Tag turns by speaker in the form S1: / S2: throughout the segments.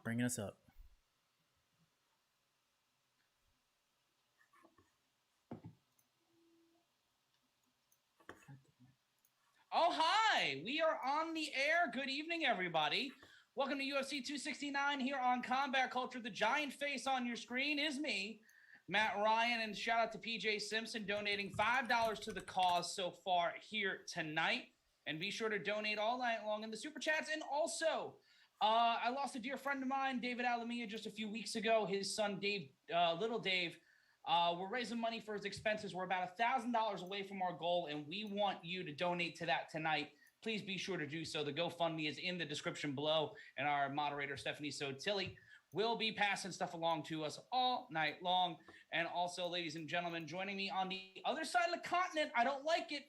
S1: bringing us up.
S2: Oh, hi. We are on the air. Good evening, everybody. Welcome to UFC 269 here on Combat Culture. The giant face on your screen is me, Matt Ryan, and shout out to PJ Simpson donating $5 to the cause so far here tonight. And be sure to donate all night long in the Super Chats. And also, I lost a dear friend of mine, David Alamia, just a few weeks ago. His son, little Dave, we're raising money for his expenses. We're about $1,000 away from our goal, and we want you to donate to that tonight. Please be sure to do so. The GoFundMe is in the description below, and our moderator, Stephanie Sotilli, will be passing stuff along to us all night long. And also, ladies and gentlemen, joining me on the other side of the continent, I don't like it,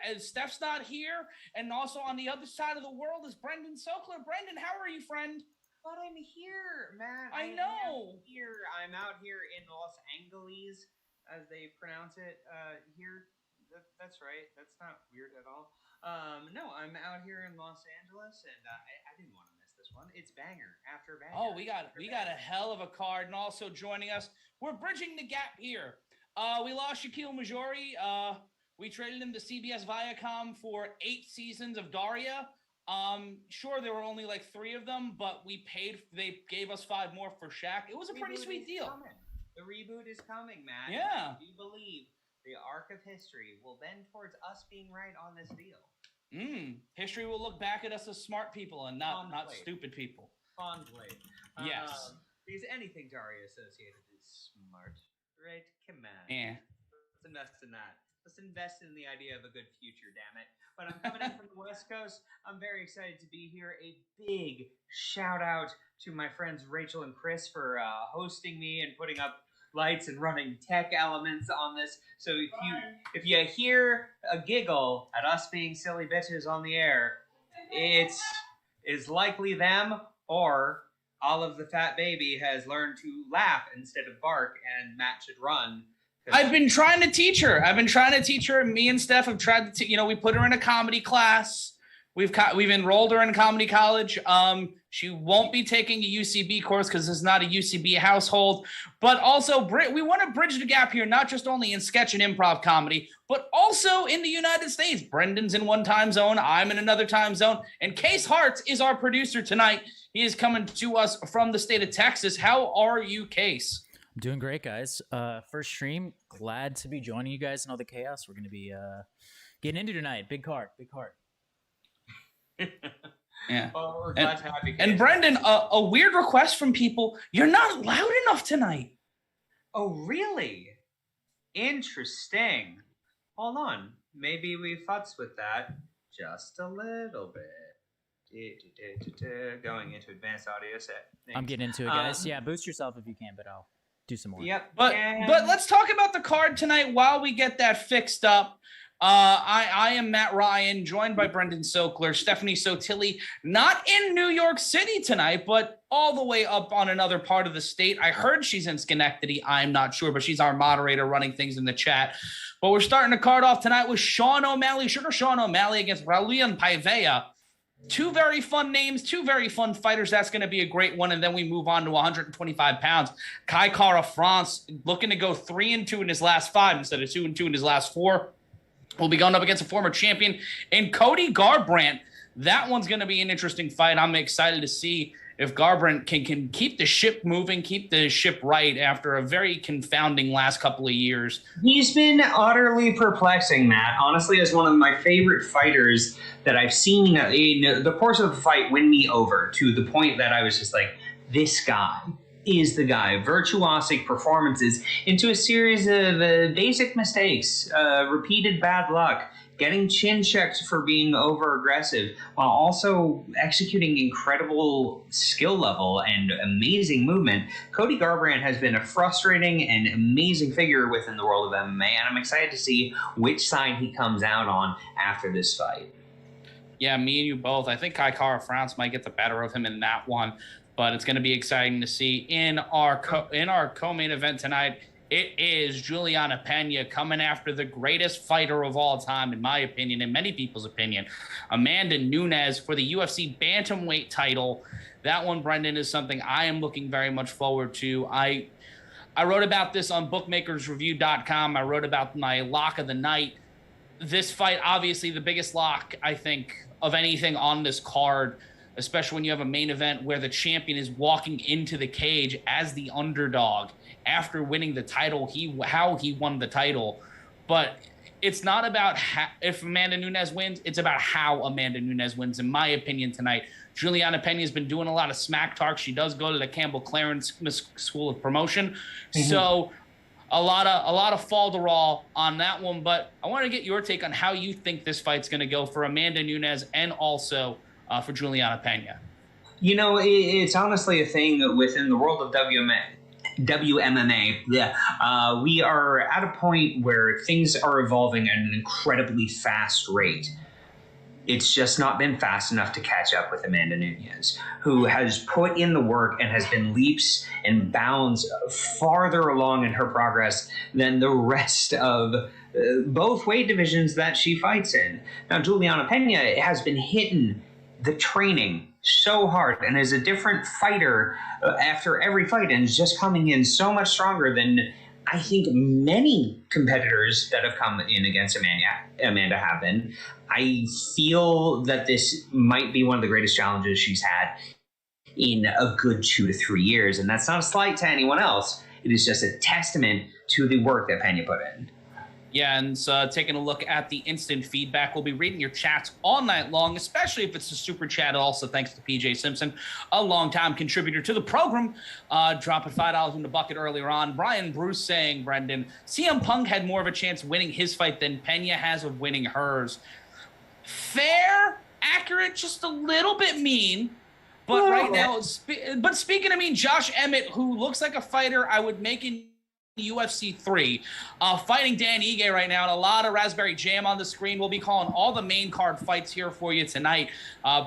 S2: as Steph's not here. And also on the other side of the world is Brendan Sokler. Brendan, how are you, friend?
S3: But I'm here, Matt.
S2: I know.
S3: I'm out here in Los Angeles, as they pronounce it here. That's right. That's not weird at all. No, I'm out here in Los Angeles, and I didn't want to miss this one. It's banger after banger.
S2: Oh, we got a hell of a card, and also joining us, we're bridging the gap here. We lost Shaquille Majori. We traded him to CBS Viacom for 8 seasons of Daria. Sure, there were only like 3 of them, but they gave us 5 more for Shaq. It was a pretty sweet deal.
S3: The reboot is coming, Matt.
S2: Yeah.
S3: We believe the arc of history will bend towards us being right on this deal.
S2: History will look back at us as smart people and not stupid people.
S3: Fondly.
S2: Yes.
S3: Because anything Daria associated is smart, right? Come on.
S2: Yeah.
S3: Let's invest in that. Let's invest in the idea of a good future, damn it. But I'm coming in from the West Coast. I'm very excited to be here. A big shout out to my friends Rachel and Chris for hosting me and putting up lights and running tech elements on this. So if you hear a giggle at us being silly bitches on the air, it is likely them, or Olive the Fat Baby has learned to laugh instead of bark, and Matt should run.
S2: I've been trying to teach her. Me and Steph have tried to, we put her in a comedy class. We've enrolled her in comedy college. She won't be taking a UCB course because it's not a UCB household. But also, we want to bridge the gap here, not just only in sketch and improv comedy, but also in the United States. Brendan's in one time zone. I'm in another time zone. And Case Harts is our producer tonight. He is coming to us from the state of Texas. How are you, Case?
S1: I'm doing great, guys. First stream. Glad to be joining you guys in all the chaos we're going to be getting into tonight. Big card.
S2: Yeah.
S3: Well, we're glad to have you.
S2: And Brendan, a weird request from people. You're not loud enough tonight.
S3: Oh, really? Interesting. Hold on. Maybe we futz with that just a little bit. Going into advanced audio set. Thanks.
S1: I'm getting into it, guys. Yeah, boost yourself if you can, but I'll do some more.
S3: Yep.
S2: But let's talk about the card tonight while we get that fixed up. I am Matt Ryan, joined by Brendan Sokler, Stephanie Sotilli, not in New York City tonight, but all the way up on another part of the state. I heard she's in Schenectady. I'm not sure, but she's our moderator running things in the chat. But we're starting the card off tonight with Sean O'Malley, Sugar Sean O'Malley against Raulian Paiva. 2 very fun names, 2 very fun fighters. That's going to be a great one. And then we move on to 125 pounds. Franz looking to go 3-2 in his last 5 instead of 2-2 in his last 4. We'll be going up against a former champion in Cody Garbrandt. That one's going to be an interesting fight. I'm excited to see if Garbrandt can keep the ship moving, keep the ship right after a very confounding last couple of years.
S3: He's been utterly perplexing, Matt. Honestly, as one of my favorite fighters that I've seen in the course of the fight win me over to the point that I was just like, this guy is the guy. Virtuosic performances into a series of basic mistakes, repeated bad luck, getting chin checked for being over aggressive, while also executing incredible skill level and amazing movement. Cody Garbrandt has been a frustrating and amazing figure within the world of MMA, and I'm excited to see which side he comes out on after this fight.
S2: Yeah, me and you both. I think Franz might get the better of him in that one, but it's going to be exciting to see in our co-main event tonight. It is Juliana Pena coming after the greatest fighter of all time, in my opinion, in many people's opinion, Amanda Nunes, for the UFC Bantamweight title. That one, Brendan, is something I am looking very much forward to. I wrote about this on bookmakersreview.com. I wrote about my lock of the night. This fight, obviously the biggest lock, I think, of anything on this card, especially when you have a main event where the champion is walking into the cage as the underdog after winning the title, how he won the title. But it's not about if Amanda Nunes wins, it's about how Amanda Nunes wins, in my opinion, tonight. Juliana Pena has been doing a lot of smack talk. She does go to the Campbell Clarence School of Promotion. Mm-hmm. So a lot of falderall on that one. But I want to get your take on how you think this fight's going to go for Amanda Nunes and also for Juliana Pena.
S3: You know, it's honestly a thing within the world of WMMA. Yeah, we are at a point where things are evolving at an incredibly fast rate. It's just not been fast enough to catch up with Amanda Nunes, who has put in the work and has been leaps and bounds farther along in her progress than the rest of both weight divisions that she fights in. Now, Juliana Pena has been hitting the training so hard and is a different fighter after every fight, and is just coming in so much stronger than I think many competitors that have come in against Amanda have been. I feel that this might be one of the greatest challenges she's had in a good 2 to 3 years, and that's not a slight to anyone else. It is just a testament to the work that Pena put in.
S2: Yeah, and taking a look at the instant feedback, we'll be reading your chats all night long, especially if it's a super chat. Also, thanks to PJ Simpson, a longtime contributor to the program, dropping $5 in the bucket earlier on. Brian Bruce saying, Brendan, CM Punk had more of a chance winning his fight than Pena has of winning hers. Fair, accurate, just a little bit mean. But right now, but speaking of mean, Josh Emmett, who looks like a fighter I would make in UFC 3, fighting Dan Ige right now, and a lot of Raspberry Jam on the screen. We'll be calling all the main card fights here for you tonight.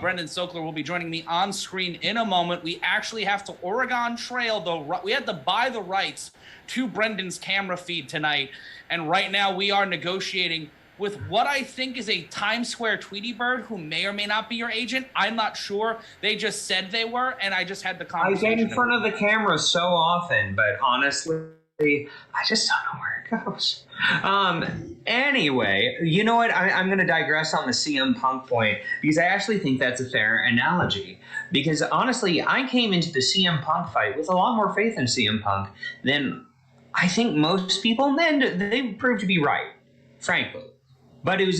S2: Brendan Sokler will be joining me on screen in a moment. We actually have to Oregon Trail, though. We had to buy the rights to Brendan's camera feed tonight, and right now we are negotiating with what I think is a Times Square Tweety Bird, who may or may not be your agent. I'm not sure. They just said they were, and I just had the conversation.
S3: I get in front of the camera so often, but honestly, I just don't know where it goes. Anyway, you know what? I'm going to digress on the CM Punk point, because I actually think that's a fair analogy. Because honestly, I came into the CM Punk fight with a lot more faith in CM Punk than I think most people, and they proved to be right, frankly. But it was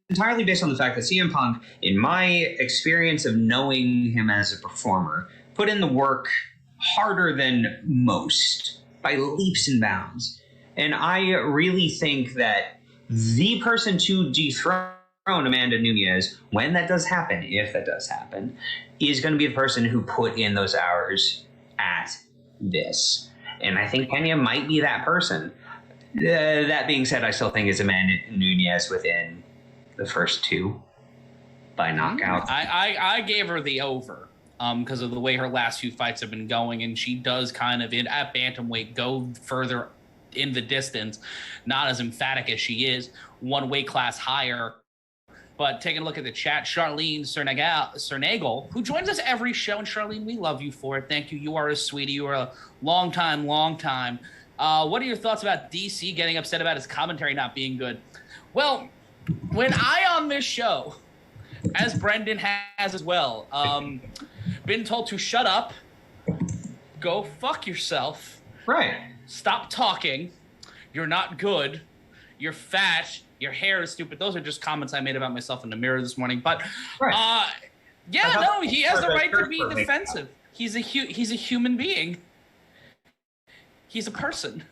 S3: entirely based on the fact that CM Punk, in my experience of knowing him as a performer, put in the work harder than most, by leaps and bounds. And I really think that the person to dethrone Amanda Nunes, when that does happen, if that does happen, is going to be the person who put in those hours at this. And I think Pena might be that person. That being said, I still think it's Amanda Nunes within the first two by knockout.
S2: I gave her the over. Because of the way her last few fights have been going, and she does kind of, at bantamweight, go further in the distance, not as emphatic as she is, one weight class higher. But taking a look at the chat, Charlene Cernagel, who joins us every show, and Charlene, we love you for it. Thank you. You are a sweetie. You are a long time. What are your thoughts about DC getting upset about his commentary not being good? Well, when I on this show, as Brendan has as well, been told to shut up, go fuck yourself.
S3: Right.
S2: Stop talking. You're not good. You're fat. Your hair is stupid. Those are just comments I made about myself in the mirror this morning. But he has the right to be defensive. He's a human being. He's a person.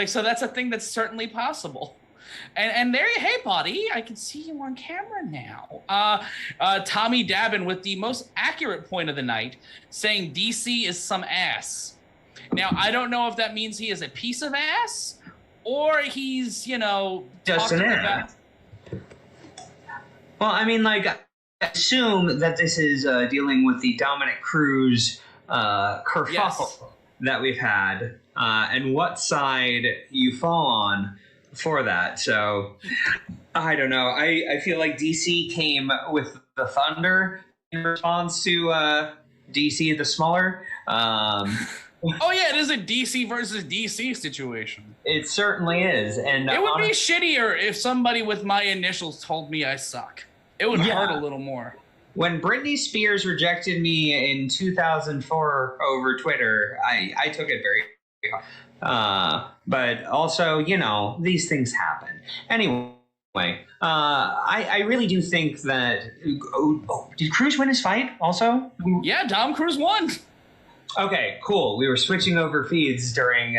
S2: So that's a thing that's certainly possible. And there you, hey, buddy, I can see you on camera now. Tommy Dabin with the most accurate point of the night, saying DC is some ass. Now, I don't know if that means he is a piece of ass or he's,
S3: just an ass. Well, I mean, I assume that this is dealing with the Dominic Cruz kerfuffle.
S2: Yes.
S3: that we've had and what side you fall on for that. So I don't know. I feel like DC came with the Thunder in response to DC the smaller.
S2: Oh yeah, it is a DC versus DC situation.
S3: It certainly is, and
S2: it would be shittier if somebody with my initials told me I suck. It would hurt a little more.
S3: When Britney Spears rejected me in 2004 over Twitter, I took it very hard. But also, you know, these things happen. Anyway, I really do think that... did Cruz win his fight also?
S2: Yeah, Dom Cruz won.
S3: Okay, cool. We were switching over feeds during...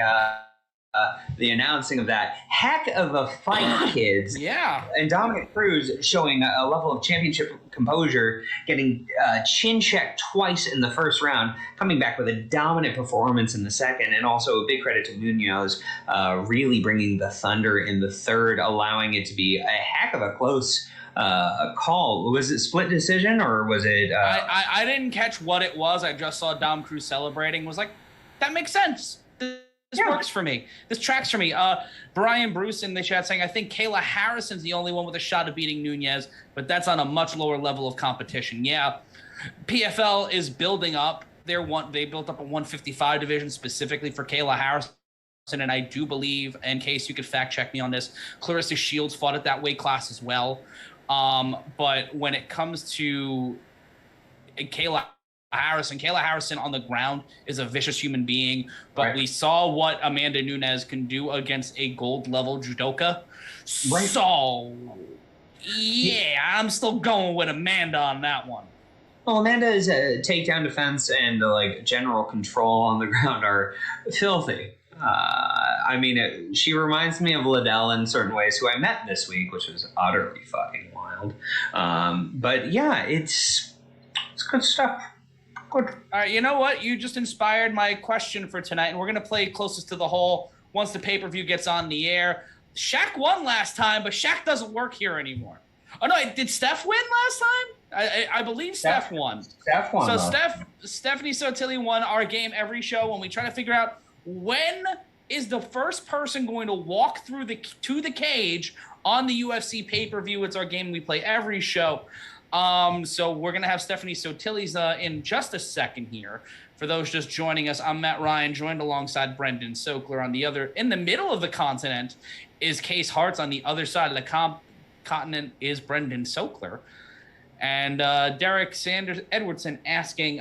S3: the announcing of that. Heck of a fight, kids.
S2: Yeah.
S3: And Dominic Cruz showing a level of championship composure, getting chin checked twice in the first round, coming back with a dominant performance in the second, and also a big credit to Munoz really bringing the thunder in the third, allowing it to be a heck of a close call. Was it split decision or was it...
S2: I didn't catch what it was. I just saw Dom Cruz celebrating. Was like, that makes sense. This works for me. This tracks for me. Brian Bruce in the chat saying, I think Kayla Harrison's the only one with a shot of beating Nunes, but that's on a much lower level of competition. Yeah, PFL is building up. They built up a 155 division specifically for Kayla Harrison, and I do believe, in case you could fact check me on this, Clarissa Shields fought at that weight class as well. But when it comes to Kayla Harrison on the ground is a vicious human being, but we saw what Amanda Nunes can do against a gold level judoka. Right. So yeah, I'm still going with Amanda on that one.
S3: Well, Amanda's takedown defense and like general control on the ground are filthy. I mean, she reminds me of Liddell in certain ways, who I met this week, which was utterly fucking wild. But yeah, it's good stuff. Good.
S2: All right, you know what? You just inspired my question for tonight, and we're going to play closest to the hole once the pay-per-view gets on the air. Shaq won last time, but Shaq doesn't work here anymore. Oh, no, did Steph win last time? I believe Steph won.
S3: Steph won.
S2: So Stephanie Sotilli won our game every show when we try to figure out when is the first person going to walk through to the cage on the UFC pay-per-view. It's our game we play every show. So we're going to have Stephanie Sotilli's in just a second here. For those just joining us, I'm Matt Ryan, joined alongside Brendan Sokler. In the middle of the continent is Case Harts. On the other side of the continent is Brendan Sokler. And Derek Sanders Edwardson asking,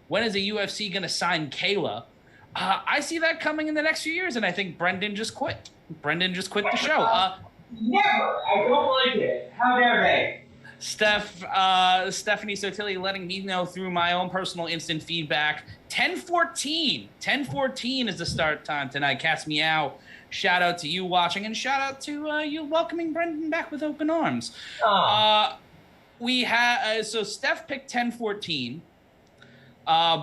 S2: when is the UFC going to sign Kayla? I see that coming in the next few years, and I think Brendan just quit. Brendan just quit the show.
S3: Never. I don't like it. How dare they?
S2: Stephanie Sotilli letting me know through my own personal instant feedback. 10:14. 10:14 is the start time tonight. Cat's Meow. Shout out to you watching, and shout out to you welcoming Brendan back with open arms. We have so Steph picked 10:14.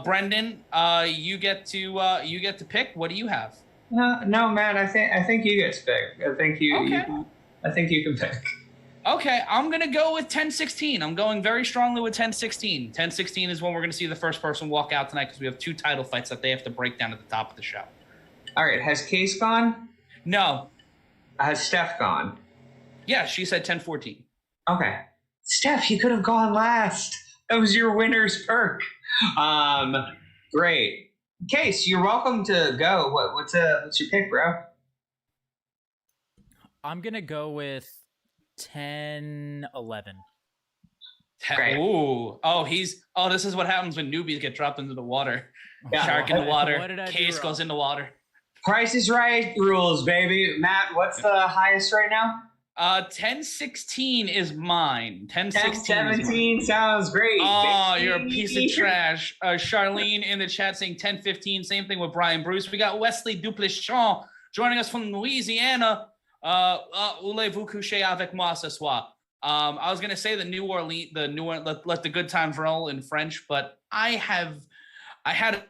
S2: Brendan, you get to pick. What do you have?
S3: No, man. I think you get to pick. I think you can pick.
S2: Okay, I'm going to go with 10-16. I'm going very strongly with 10-16. 10-16 is when we're going to see the first person walk out tonight because we have two title fights that they have to break down at the top of the show.
S3: All right, has Case gone?
S2: No.
S3: Has Steph gone?
S2: Yeah, she said 10-14.
S3: Okay. Steph, you could have gone last. That was your winner's perk. Great. Case, you're welcome to go. What's your pick, bro?
S1: I'm going to go with 10-11.
S2: Ooh. This is what happens when newbies get dropped into the water. Shark in the water. Case goes in the water.
S3: Price is Right rules, baby. Matt, what's the highest right now?
S2: 10-16 is mine.
S3: 10-17 sounds great.
S2: Oh, you're a piece of trash. Charlene in the chat saying 10-15. Same thing with Brian Bruce. We got Wesley Duplessis joining us from Louisiana. Voulez-vous coucher avec moi ce soir? I was gonna say the New Orleans, let the good times roll in French, but I had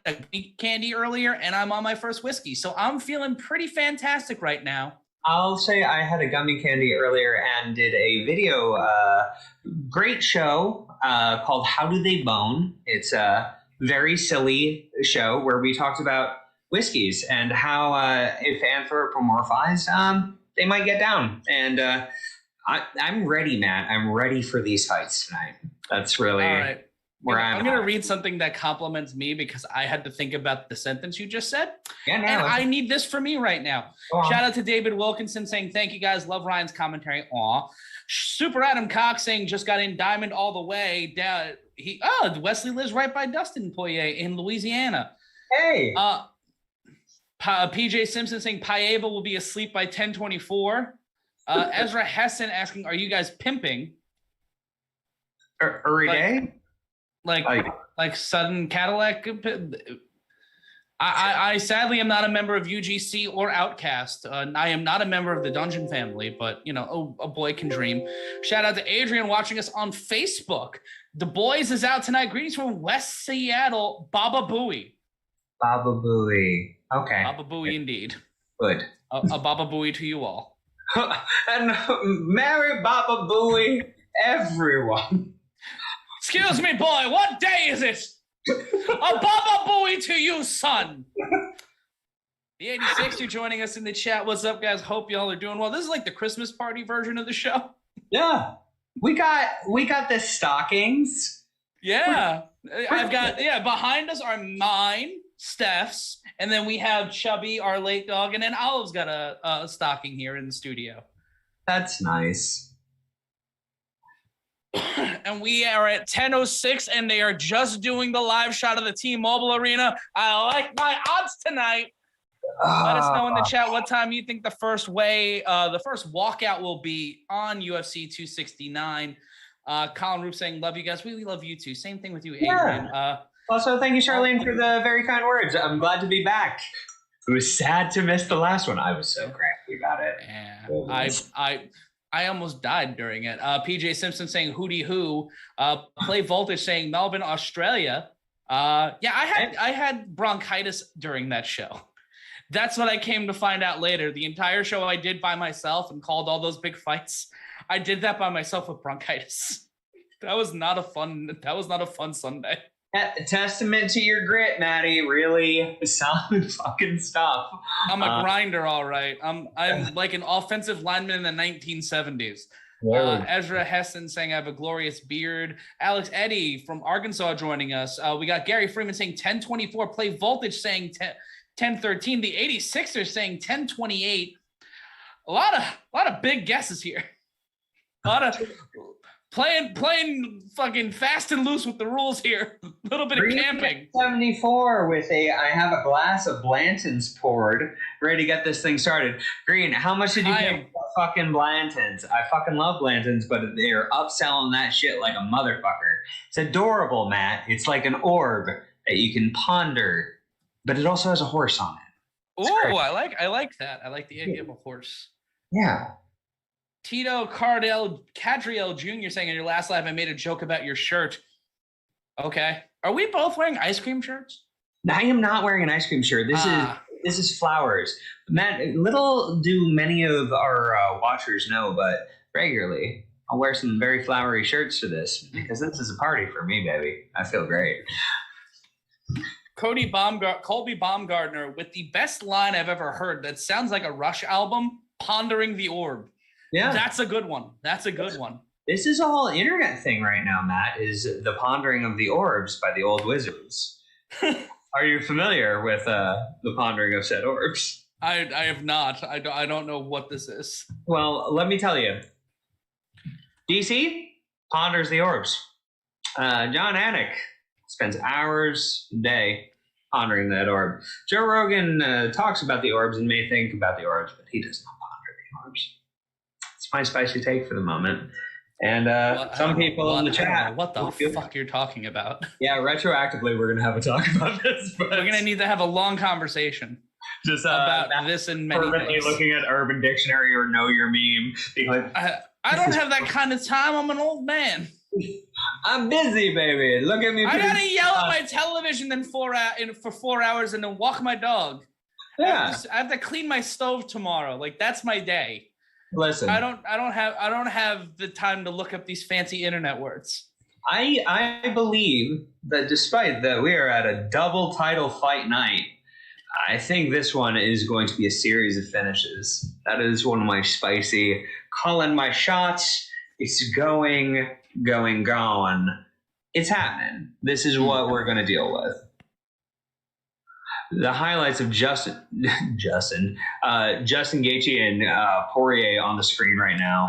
S2: a candy earlier and I'm on my first whiskey, so I'm feeling pretty fantastic right now.
S3: I'll say I had a gummy candy earlier and did a video, great show called How Do They Bone? It's a very silly show where we talked about whiskeys and how if anthropomorphized, they might get down. And I'm ready, Matt. I'm ready for these fights tonight. That's really
S2: all right.
S3: where
S2: I'm going to read something that compliments me because I had to think about the sentence you just said.
S3: Yeah, no,
S2: and I need this for me right now. Shout out to David Wilkinson saying, thank you guys. Love Ryan's commentary. Aw. Super Adam Cox saying, just got in Diamond all the way. Down. Wesley lives right by Dustin Poirier in Louisiana.
S3: Hey.
S2: PJ Simpson saying, Paiva will be asleep by 10:24. Ezra Hessen asking, are you guys pimping?
S3: Every day?
S2: Like sudden Cadillac. I sadly am not a member of UGC or Outcast. I am not a member of the Dungeon family, but a boy can dream. Shout out to Adrian watching us on Facebook. The Boys is out tonight. Greetings from West Seattle. Baba Booey.
S3: Baba Booey. Okay.
S2: Baba Booey indeed.
S3: Good.
S2: A Baba Booey to you all.
S3: And Mary Baba Booey, everyone.
S2: Excuse me, boy. What day is it? A Baba Booey to you, son. The 86, you're joining us in the chat. What's up, guys? Hope y'all are doing well. This is like the Christmas party version of the show.
S3: Yeah. We got the stockings.
S2: Yeah. I've got, behind us are mine, Steph's, and then we have Chubby, our late dog, and then Olive's got a stocking here in the studio.
S3: That's nice.
S2: And we are at 10:06, and they are just doing the live shot of the T-Mobile Arena. I like my odds tonight. Let us know in the chat what time you think the first walkout will be on UFC 269. Colin Roop saying, love you guys. We love you too. Same thing with you, Adrian.
S3: Yeah. Also, thank you, Charlene, for the very kind words. I'm glad to be back. It was sad to miss the last one. I was so happy about it.
S2: Yeah, I almost died during it. PJ Simpson saying hootie hoo. Play Voltage saying Melbourne, Australia. I had bronchitis during that show. That's what I came to find out later. The entire show I did by myself and called all those big fights. I did that by myself with bronchitis. That was not a fun Sunday.
S3: Testament to your grit, Maddie. Really solid fucking stuff.
S2: I'm a grinder, all right. I'm like an offensive lineman in the 1970s. Ezra Hessen saying I have a glorious beard. Alex Eddy from Arkansas joining us. We got Gary Freeman saying 1024. Play Voltage saying 1013. The 86ers saying 1028. A lot of big guesses here. A lot of playing fucking fast and loose with the rules here. A little bit of camping.
S3: 74 with I have a glass of Blanton's poured, ready to get this thing started. Green, how much did you pay for fucking Blanton's? I fucking love Blanton's, but they're upselling that shit like a motherfucker. It's adorable, Matt. It's like an orb that you can ponder, but it also has a horse on it.
S2: Oh, I like that. I like the idea of a horse.
S3: Yeah.
S2: Tito Cadriel Jr. saying in your last live, I made a joke about your shirt. Okay. Are we both wearing ice cream shirts?
S3: I am not wearing an ice cream shirt. This is flowers. Matt, little do many of our watchers know, but regularly I'll wear some very flowery shirts to this because this is a party for me, baby. I feel great.
S2: Colby Baumgartner with the best line I've ever heard that sounds like a Rush album, Pondering the Orb. Yeah. That's a good one.
S3: This is all internet thing right now, Matt, is the Pondering of the Orbs by the Old Wizards. Are you familiar with the Pondering of said orbs?
S2: I have not. I don't know what this is.
S3: Well, let me tell you. DC ponders the orbs. John Anik spends hours a day pondering that orb. Joe Rogan talks about the orbs and may think about the orbs, but he does not ponder the orbs. It's my spicy take for the moment. And some people in the chat.
S2: What the fuck you're talking about?
S3: Yeah, retroactively, we're going to have a talk about this. But
S2: we're going to need to have a long conversation
S3: just
S2: about this and many things.
S3: Looking at Urban Dictionary or Know Your Meme. Being like,
S2: I don't have that kind of time. I'm an old man.
S3: I'm busy, baby. Look at me.
S2: I got to yell at my television for 4 hours and then walk my dog.
S3: Yeah.
S2: I have to clean my stove tomorrow. Like, that's my day.
S3: Listen,
S2: I don't have the time to look up these fancy internet words.
S3: I believe that despite that we are at a double title fight night, I think this one is going to be a series of finishes. That is one of my spicy, calling my shots. It's going. It's happening. This is what we're going to deal with. The highlights of Justin Gaethje and Poirier on the screen right now.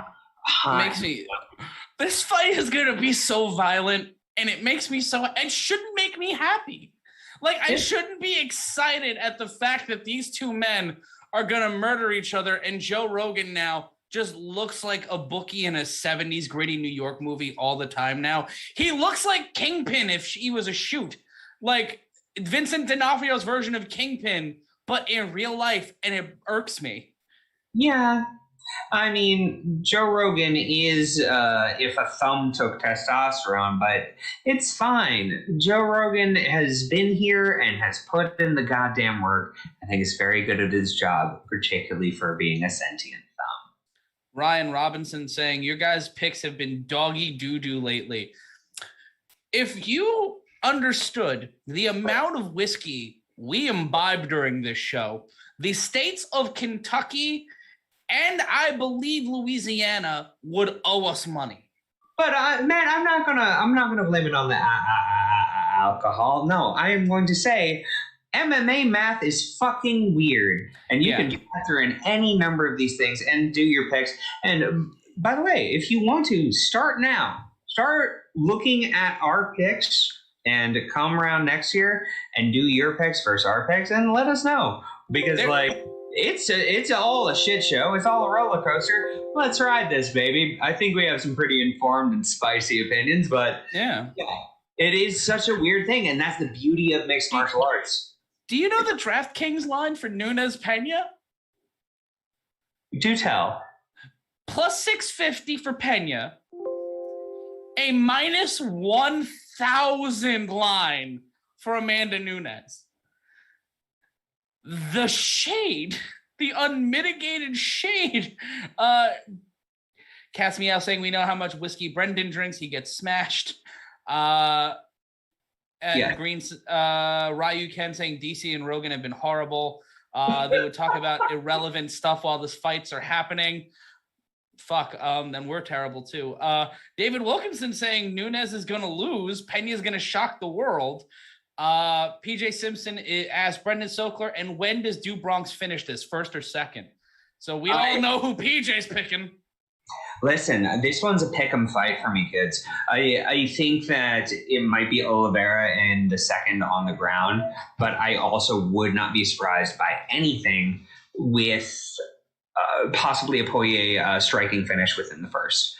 S2: This fight is going to be so violent, and it makes me so. It shouldn't make me happy. Like, I shouldn't be excited at the fact that these two men are going to murder each other, and Joe Rogan now just looks like a bookie in a 70s gritty New York movie all the time now. He looks like Kingpin if he was a shoot. Like Vincent D'Onofrio's version of Kingpin, but in real life, and it irks me.
S3: Yeah. I mean, Joe Rogan is if a thumb took testosterone, but it's fine. Joe Rogan has been here and has put in the goddamn work. I think he's very good at his job, particularly for being a sentient thumb.
S2: Ryan Robinson saying, your guys' picks have been doggy doo-doo lately. If you understood the amount of whiskey we imbibe during this show, the states of Kentucky and I believe Louisiana would owe us money.
S3: But man, I'm not gonna blame it on the alcohol. No, I am going to say MMA math is fucking weird, and you can factor in any number of these things and do your picks. And by the way, if you want to start now, start looking at our picks and come around next year and do your picks versus our picks, and let us know because It's all a shit show. It's all a roller coaster. Let's ride this, baby. I think we have some pretty informed and spicy opinions, but yeah, it is such a weird thing, and that's the beauty of mixed martial arts.
S2: Do you know the DraftKings line for Nunes Pena?
S3: Do tell.
S2: Plus 650 for Pena. A minus 1,000 line for Amanda Nunes. The shade, the unmitigated shade. Cast me out saying we know how much whiskey Brendan drinks. He gets smashed. And Green's Ryu Ken saying DC and Rogan have been horrible. They would talk about irrelevant stuff while the fights are happening. Fuck, then we're terrible too. David Wilkinson saying Nunes is going to lose. Pena's going to shock the world. PJ Simpson asked Brendan Sokler, and when does Do Bronx finish this, first or second? So we all know who PJ's picking.
S3: Listen, this one's a pick'em fight for me, kids. I think that it might be Oliveira in the second on the ground, but I also would not be surprised by anything with possibly a Poirier striking finish within the first.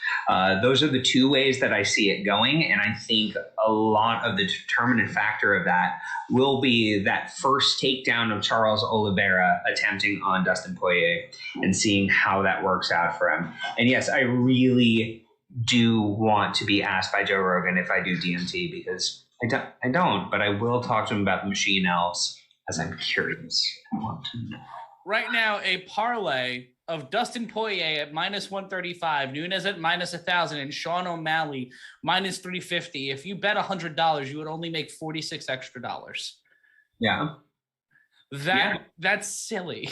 S3: Those are the two ways that I see it going, and I think a lot of the determinant factor of that will be that first takedown of Charles Oliveira attempting on Dustin Poirier and seeing how that works out for him. And yes, I really do want to be asked by Joe Rogan if I do DMT, because I don't, but I will talk to him about the machine elves, as I'm curious. I want to know.
S2: Right now, a parlay of Dustin Poirier at minus 135, Nunes at minus 1,000, and Sean O'Malley minus 350. If you bet $100, you would only make $46 extra dollars.
S3: Yeah.
S2: That's silly.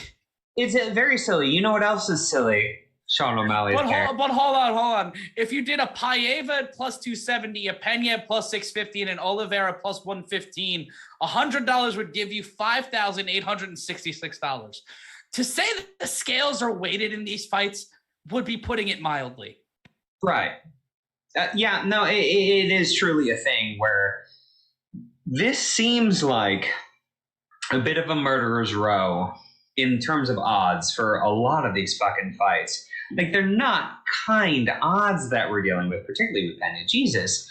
S3: It's very silly. You know what else is silly? Sean O'Malley.
S2: But hold on. If you did a Paiva at plus 270, a Pena at plus 650, and an Oliveira plus 115, $100 would give you $5,866. To say that the scales are weighted in these fights would be putting it mildly.
S3: Right. It is truly a thing where this seems like a bit of a murderer's row in terms of odds for a lot of these fucking fights. Like, they're not kind odds that we're dealing with, particularly with Pena. Jesus.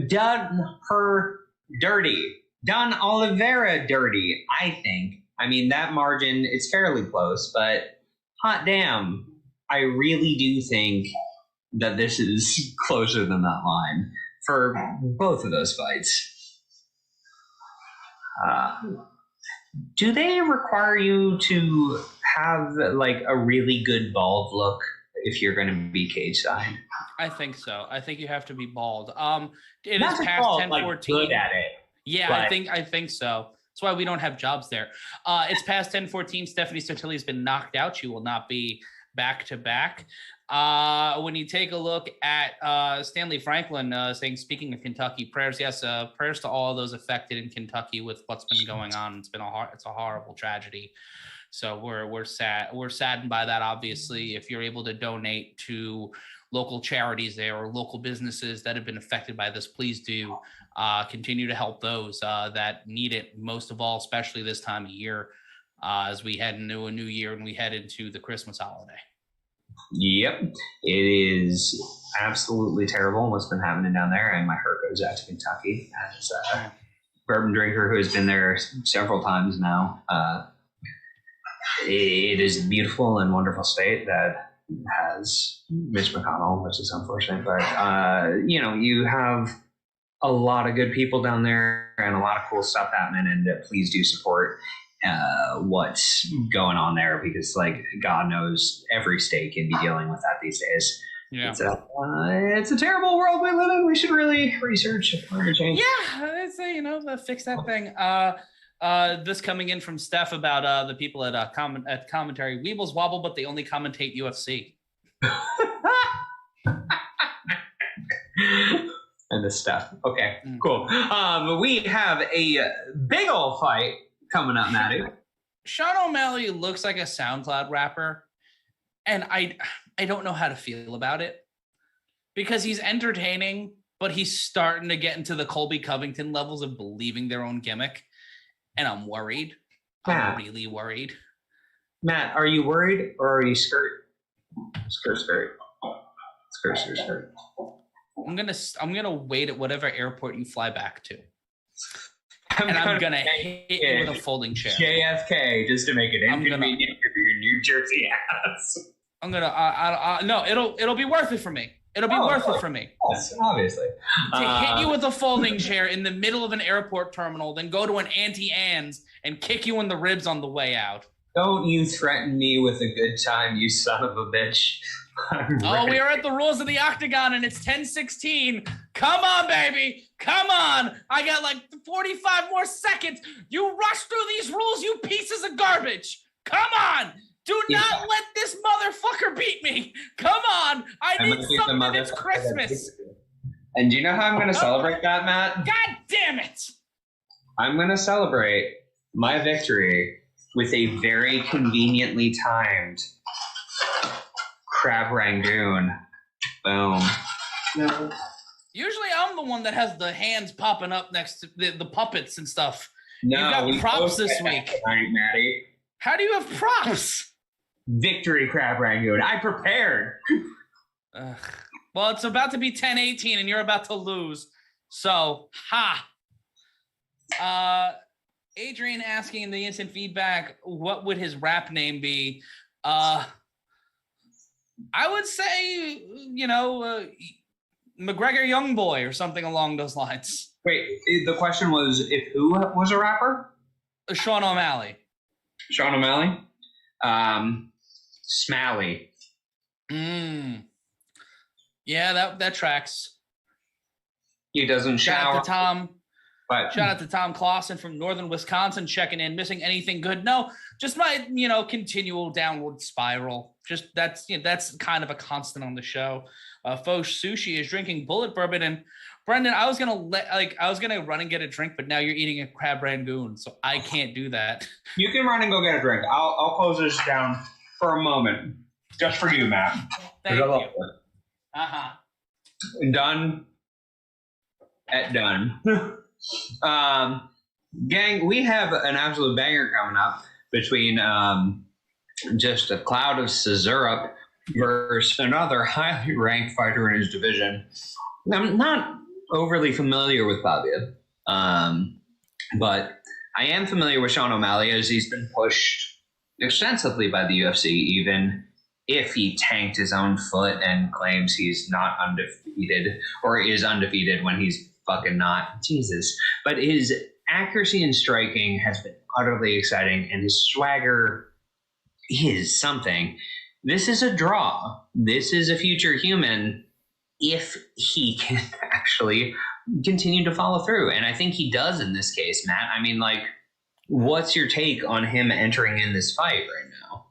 S3: Done her dirty. Done Oliveira dirty, I think. I mean, that margin, it's fairly close, but hot damn, I really do think that this is closer than that line for both of those fights. Do they require you to have like a really good bald look if you're going to be cage side?
S2: I think so. I think you have to be bald. It
S3: Not
S2: is past 10-14.
S3: Like, good at it.
S2: Yeah, I think so. That's why we don't have jobs there. It's past 10:14. Stephanie Sertilli has been knocked out. She will not be back to back. When you take a look at Stanley Franklin saying, speaking of Kentucky, prayers, yes, prayers to all of those affected in Kentucky with what's been going on. It's a horrible tragedy. So we're saddened by that. Obviously, if you're able to donate to local charities there or local businesses that have been affected by this, please do continue to help those that need it most of all, especially this time of year as we head into a new year and we head into the Christmas holiday.
S3: Yep, it is absolutely terrible what's been happening down there, and my heart goes out to Kentucky as a bourbon drinker who has been there several times now. It is a beautiful and wonderful state that has Mitch McConnell, which is unfortunate, but you have a lot of good people down there and a lot of cool stuff happening, and please do support what's going on there, because God knows every state can be dealing with that these days. Yeah, it's a terrible world we live in. We should really research climate change.
S2: Yeah, I'd say fix that thing. This coming in from Steph about the people at commentary. Weebles wobble, but they only commentate UFC.
S3: And the stuff. Okay, cool. We have a big old fight coming up, Matty.
S2: Sean O'Malley looks like a SoundCloud rapper, and I don't know how to feel about it, because he's entertaining, but he's starting to get into the Colby Covington levels of believing their own gimmick, and I'm worried. I'm really worried.
S3: Matt, are you worried or are you scared? Skirt.
S2: I'm gonna wait at whatever airport you fly back to. I'm gonna hit you with a folding chair.
S3: JFK, just to make it inconvenient for your New Jersey ass.
S2: I'm gonna no, it'll be worth it for me. It'll be worth it for me.
S3: Yes, obviously.
S2: To hit you with a folding chair in the middle of an airport terminal, then go to an Auntie Anne's and kick you in the ribs on the way out.
S3: Don't you threaten me with a good time, you son of a bitch.
S2: We are at the rules of the Octagon, and it's 10:16. Come on, baby. Come on. I got 45 more seconds. You rush through these rules, you pieces of garbage. Come on. Do not let this motherfucker beat me. Come on. I need something. It's Christmas.
S3: And do you know how I'm going to celebrate that, Matt?
S2: God damn it.
S3: I'm going to celebrate my victory with a very conveniently timed crab rangoon. Boom.
S2: No. Usually I'm the one that has the hands popping up next to the puppets and stuff.
S3: No,
S2: you got props this week.
S3: Tonight, Maddie.
S2: How do you have props?
S3: Victory crab rangoon. I prepared.
S2: Well, it's about to be 10:18 and you're about to lose. So, Adrian asking in the instant feedback, what would his rap name be? I would say, McGregor Youngboy or something along those lines.
S3: Wait, the question was if who was a rapper?
S2: Sean O'Malley.
S3: Sean O'Malley? Smalley.
S2: Yeah, that tracks.
S3: He doesn't shower.
S2: Shout out to Tom Clausen from northern Wisconsin checking in. Missing anything good? No, just my continual downward spiral. Just that's kind of a constant on the show. Foch Sushi is drinking Bullet Bourbon, and Brendan, I was gonna run and get a drink, but now you're eating a crab rangoon, so I can't do that.
S3: You can run and go get a drink. I'll close this down for a moment, just for you, Matt.
S2: Thank you.
S3: Done. At done. Gang, we have an absolute banger coming up between just a cloud of Caesura versus another highly ranked fighter in his division. I'm not overly familiar with Fabio, but I am familiar with Sean O'Malley, as he's been pushed extensively by the UFC, even if he tanked his own foot and claims he's not undefeated or is undefeated when he's fucking not. Jesus. But his accuracy in striking has been utterly exciting, and his swagger is something. This is a draw. This is a future human if he can actually continue to follow through. And I think he does in this case, Matt. I mean, What's your take on him entering in this fight right now?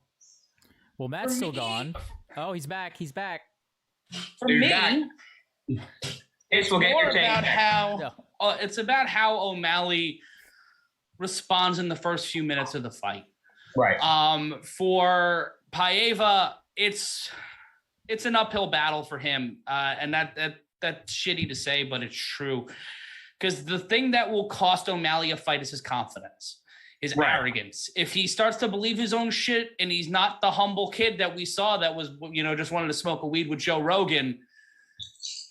S1: Well, Matt's still gone. Oh, he's back. He's back.
S2: For me,
S3: it's more
S2: about how it's about how O'Malley responds in the first few minutes of the fight.
S3: Right.
S2: For Paiva, it's an uphill battle for him, and that's shitty to say, but it's true. Because the thing that will cost O'Malley a fight is his confidence, his arrogance. If he starts to believe his own shit and he's not the humble kid that we saw that was, just wanted to smoke a weed with Joe Rogan,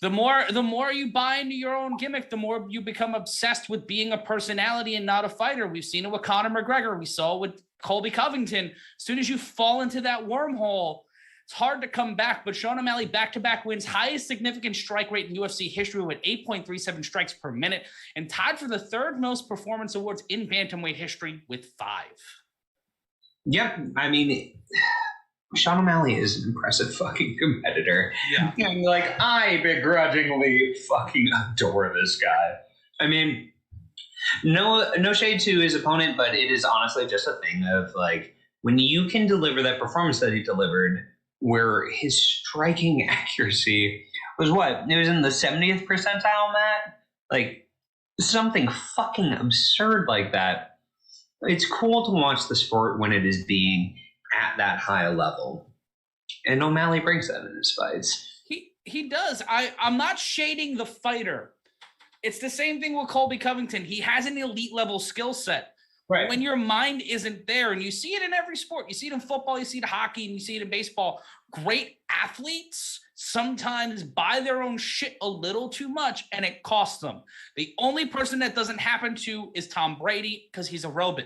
S2: the more you buy into your own gimmick, the more you become obsessed with being a personality and not a fighter. We've seen it with Conor McGregor. We saw it with Colby Covington. As soon as you fall into that wormhole, it's hard to come back. But Sean O'Malley back-to-back wins, highest significant strike rate in UFC history with 8.37 strikes per minute, and tied for the third most performance awards in bantamweight history with 5.
S3: Yep. I mean, Sean O'Malley is an impressive fucking competitor.
S2: Yeah.
S3: And I begrudgingly fucking adore this guy. I mean, no shade to his opponent, but it is honestly just a thing of when you can deliver that performance that he delivered, where his striking accuracy was what? It was in the 70th percentile, Matt? Something fucking absurd like that. It's cool to watch the sport when it is being at that high level. And O'Malley brings that in his fights.
S2: He does. I'm not shading the fighter. It's the same thing with Colby Covington. He has an elite level skill set. Right. When your mind isn't there, and you see it in every sport, you see it in football, you see it in hockey, and you see it in baseball. Great athletes sometimes buy their own shit a little too much, and it costs them. The only person that doesn't happen to is Tom Brady, because he's a robot.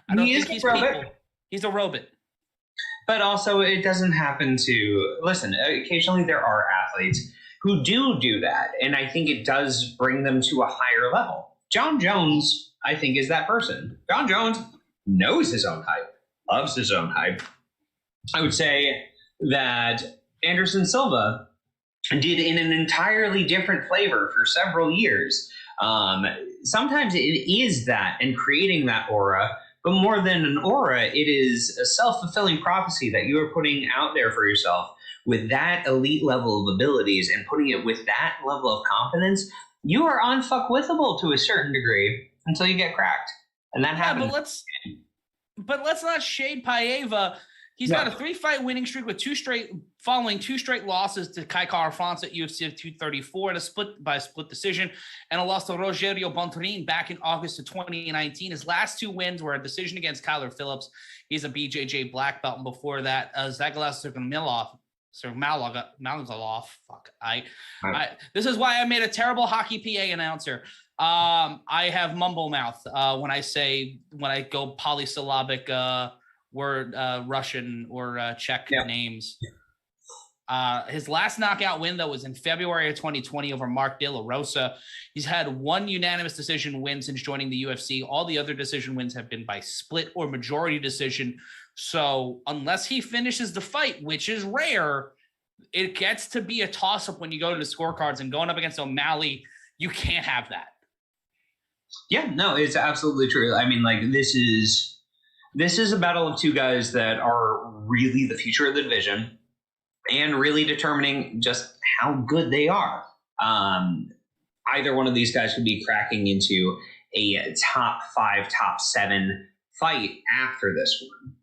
S2: I don't think he's people. He's a robot.
S3: But also, it doesn't happen to... Listen, occasionally there are athletes who do that, and I think it does bring them to a higher level. John Jones, I think, is that person. John Jones knows his own hype, loves his own hype. I would say that Anderson Silva did in an entirely different flavor for several years. Sometimes it is that and creating that aura, but more than an aura, it is a self-fulfilling prophecy that you are putting out there for yourself with that elite level of abilities and putting it with that level of confidence. You are unfuckwithable to a certain degree until you get cracked. And that happens.
S2: But let's not shade Paiva. He's got a 3-fight winning streak with following two straight losses to Kai Kara-France at UFC 234 and by a split decision, and a loss to Rogerio Bontorin back in August of 2019. His last 2 wins were a decision against Kyler Phillips. He's a BJJ black belt, and before that, Zagalas Malazalov. Fuck. This is why I made a terrible hockey PA announcer. I have mumble mouth when I go polysyllabic word Russian or Czech names. His last knockout win, though, was in February of 2020 over Mark De La Rosa. He's had 1 unanimous decision win since joining the UFC. All the other decision wins have been by split or majority decision. So unless he finishes the fight, which is rare, it gets to be a toss-up when you go to the scorecards, and going up against O'Malley, you can't have that.
S3: Yeah, no, it's absolutely true. I mean, this is a battle of 2 guys that are really the future of the division and really determining just how good they are. Either one of these guys could be cracking into a top 5, top 7 fight after this one.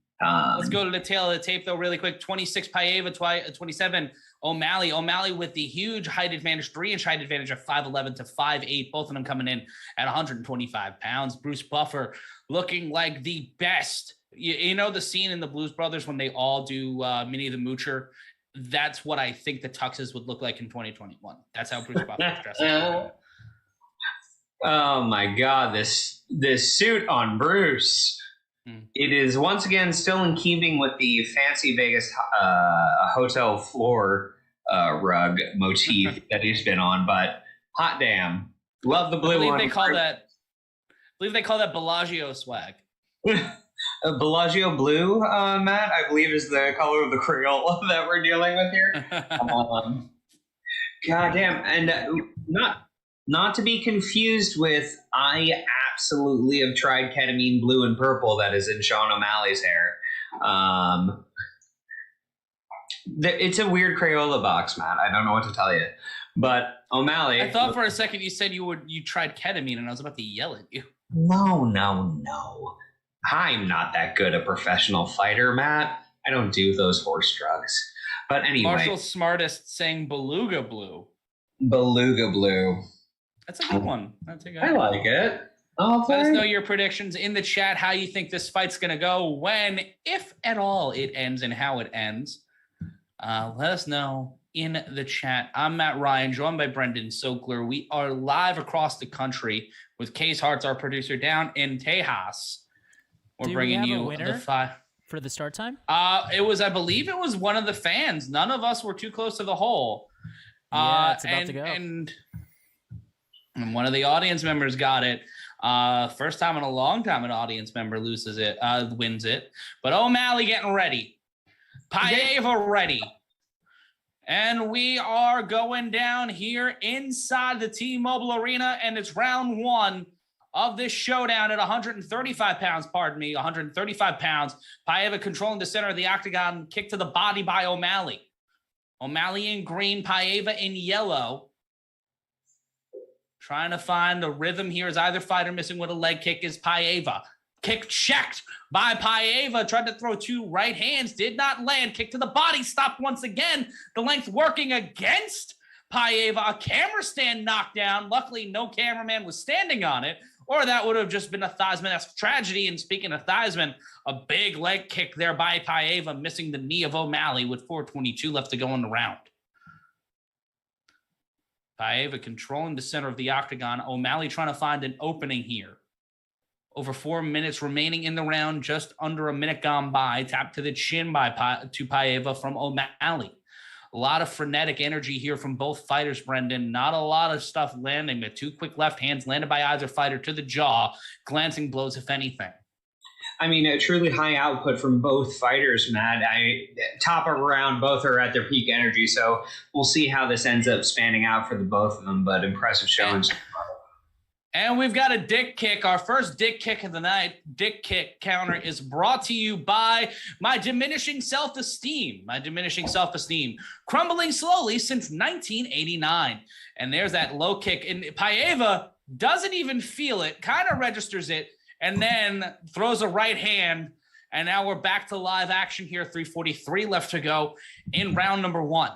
S2: Let's go to the tail of the tape, though, really quick. 26 Paiva, 27 O'Malley. O'Malley with the huge height advantage, 3-inch height advantage of 5'11" to 5'8", both of them coming in at 125 pounds. Bruce Buffer looking like the best. You know the scene in the Blues Brothers when they all do Minnie the Moocher? That's what I think the Tuxes would look like in 2021. That's how Bruce Buffer is dressing.
S3: Oh, my God, this suit on Bruce. It is once again still in keeping with the fancy Vegas hotel floor rug motif that he's been on, but hot damn, love the blue one. I believe they call that Bellagio swag. Bellagio blue, Matt, I believe is the color of the Creole that we're dealing with here. God damn, and not to be confused with I absolutely have tried ketamine blue and purple that is in Sean O'Malley's hair. It's a weird Crayola box, Matt. I don't know what to tell you. But O'Malley...
S2: I thought for a second you said you tried ketamine, and I was about to yell at you.
S3: No. I'm not that good a professional fighter, Matt. I don't do those horse drugs. But anyway...
S2: Marshall's smartest saying Beluga Blue.
S3: Beluga Blue.
S2: That's a good one.
S3: I like it.
S2: Let us know your predictions in the chat, how you think this fight's going to go, when, if at all, it ends and how it ends. Let us know in the chat. I'm Matt Ryan, joined by Brendan Sokler. We are live across the country with Case Harts, our producer, down in Tejas. We're bringing you the five
S1: for the start time.
S2: I believe it was one of the fans. None of us were too close to the hole.
S1: Yeah, it's about to go.
S2: And one of the audience members got it. First time in a long time an audience member wins it. But O'Malley getting ready. Paiva ready. And we are going down here inside the T-Mobile Arena, and it's round one of this showdown at 135 pounds, 135 pounds. Paiva controlling the center of the octagon, kick to the body by O'Malley. O'Malley in green, Paiva in yellow. Trying to find the rhythm here as either fighter missing with a leg kick is Paiva. Kick checked by Paiva. Tried to throw two right hands. Did not land. Kick to the body. Stopped once again. The length working against Paiva. A camera stand knockdown. Luckily, no cameraman was standing on it, or that would have just been a Theismann-esque tragedy. And speaking of Theismann, a big leg kick there by Paiva, missing the knee of O'Malley with 4:22 left to go in the round. Paiva controlling the center of the octagon. O'Malley trying to find an opening here. Over 4 minutes remaining in the round, just under a minute gone by. Tap to the chin to Paiva from O'Malley. A lot of frenetic energy here from both fighters, Brendan. Not a lot of stuff landing, but two quick left hands landed by either fighter to the jaw. Glancing blows, if anything.
S3: I mean, a truly high output from both fighters, Matt. Top of round, both are at their peak energy, so we'll see how this ends up spanning out for the both of them, but impressive showings.
S2: And we've got a dick kick. Our first dick kick of the night. Dick kick counter is brought to you by my diminishing self-esteem. Crumbling slowly since 1989. And there's that low kick. And Paiva doesn't even feel it, kind of registers it, and then throws a right hand. And now we're back to live action here. 3:43 left to go in round number one.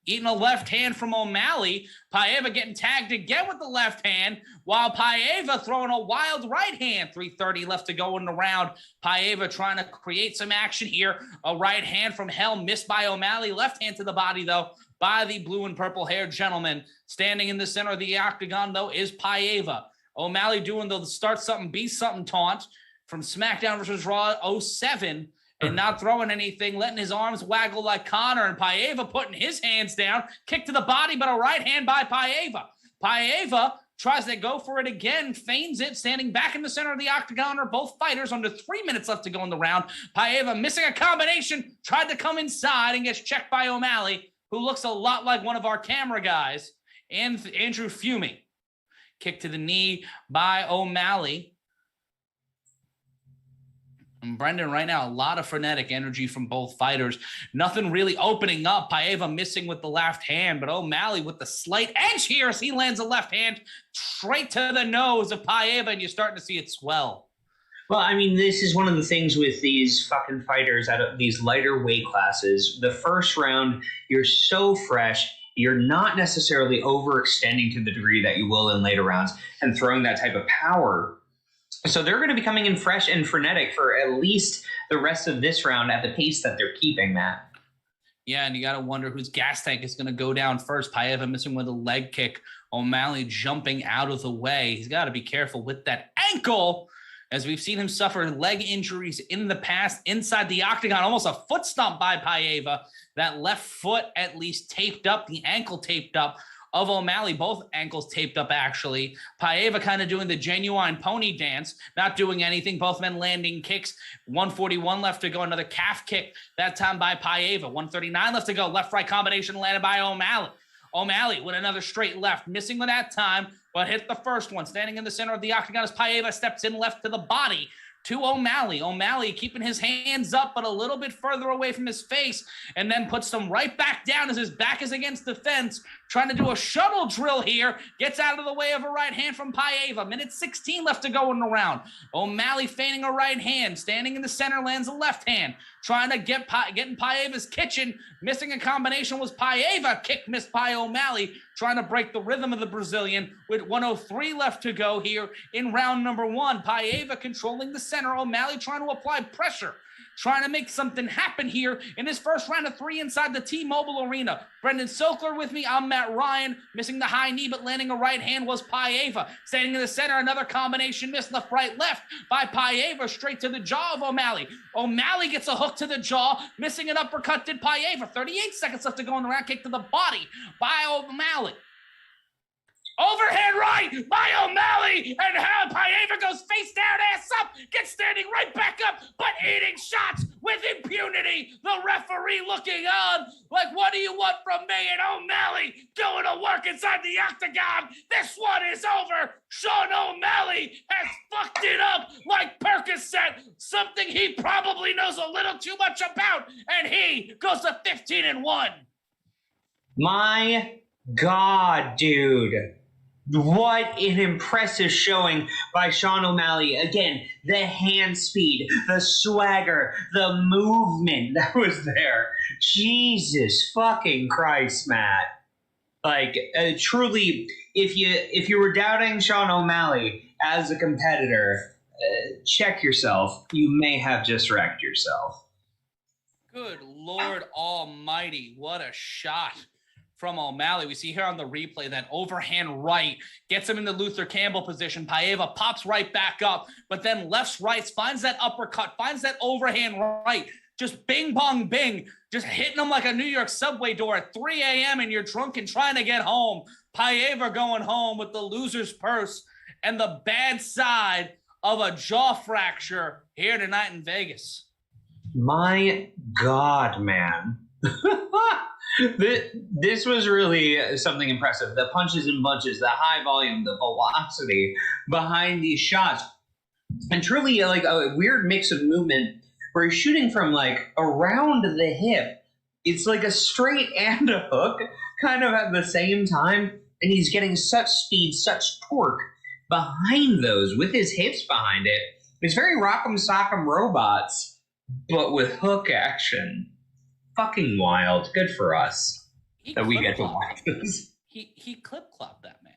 S2: Eating a left hand from O'Malley. Paiva getting tagged again with the left hand, while Paiva throwing a wild right hand. 3:30 left to go in the round. Paiva trying to create some action here. A right hand from hell missed by O'Malley. Left hand to the body, though, by the blue and purple haired gentleman. Standing in the center of the octagon, though, is Paiva. O'Malley doing the start something, be something taunt from SmackDown vs. Raw 07. And not throwing anything, letting his arms waggle like Connor, and Paiva putting his hands down. Kick to the body, but a right hand by Paiva. Paiva tries to go for it again, feigns it, standing back in the center of the octagon are both fighters. Under 3 minutes left to go in the round. Paiva missing a combination, tried to come inside and gets checked by O'Malley, who looks a lot like one of our camera guys, and Andrew Fuming. Kick to the knee by O'Malley. And Brendan, right now, a lot of frenetic energy from both fighters. Nothing really opening up. Paiva missing with the left hand, but O'Malley with the slight edge here as he lands a left hand straight to the nose of Paiva, and you're starting to see it swell.
S3: Well, I mean, this is one of the things with these fucking fighters at these lighter weight classes. The first round, you're so fresh. You're not necessarily overextending to the degree that you will in later rounds and throwing that type of power. So they're going to be coming in fresh and frenetic for at least the rest of this round at the pace that they're keeping, Matt.
S2: Yeah, and you got to wonder whose gas tank is going to go down first. Paiva missing with a leg kick. O'Malley jumping out of the way. He's got to be careful with that ankle, as we've seen him suffer leg injuries in the past inside the octagon. Almost a foot stomp by Paiva. That left foot at least taped up, the ankle taped up of O'Malley, both ankles taped up, actually. Paiva kind of doing the genuine pony dance, not doing anything. Both men landing kicks. 141 left to go. Another calf kick, that time by Paiva. 139 left to go. Left-right combination landed by O'Malley. O'Malley with another straight left, missing with that time, but hit the first one. Standing in the center of the octagon as Paiva steps in left to the body to O'Malley. O'Malley keeping his hands up, but a little bit further away from his face, and then puts them right back down as his back is against the fence, trying to do a shuttle drill here. Gets out of the way of a right hand from Paiva. Minute 16 left to go in the round. O'Malley feigning a right hand, standing in the center, lands a left hand, trying to get in Paiva's kitchen. Missing a combination was Paiva. Kick missed by O'Malley, trying to break the rhythm of the Brazilian with 1:03 left to go here in round number 1. Paiva controlling the center. O'Malley trying to apply pressure, trying to make something happen here in his first round of 3 inside the T-Mobile Arena. Brendan Sokler with me. I'm Matt Ryan. Missing the high knee, but landing a right hand was Paiva. Standing in the center, another combination miss, left, right, left by Paiva, straight to the jaw of O'Malley. O'Malley gets a hook to the jaw. Missing an uppercut did Paiva. 38 seconds left to go in the round. Kick to the body by O'Malley. Overhand right by O'Malley, and how Paiva goes face down, ass up, gets standing right back up, but eating shots with impunity. The referee looking on like, what do you want from me? And O'Malley going to work inside the octagon. This one is over. Sean O'Malley has fucked it up like Percocet, something he probably knows a little too much about, and he goes to 15-1.
S3: My God, dude. What an impressive showing by Sean O'Malley. Again, the hand speed, the swagger, the movement that was there. Jesus fucking Christ, Matt. Like, truly, if you were doubting Sean O'Malley as a competitor, check yourself. You may have just wrecked yourself.
S2: Good Lord Almighty, what a shot from O'Malley. We see here on the replay that overhand right gets him in the Luther Campbell position. Paiva pops right back up, but then lefts, rights, finds that uppercut, finds that overhand right, just bing, bong, bing, just hitting him like a New York subway door at 3 a.m. and you're drunk and trying to get home. Paiva going home with the loser's purse and the bad side of a jaw fracture here tonight in Vegas.
S3: My God, man. This was really something impressive. The punches and bunches, the high volume, the velocity behind these shots, and truly like a weird mix of movement where he's shooting from like around the hip. It's like a straight and a hook kind of at the same time, and he's getting such speed, such torque behind those with his hips behind it. It's very Rock'em Sock'em Robots, but with hook action. Fucking wild. Good for us that we get to watch this.
S2: He clip-clopped that man.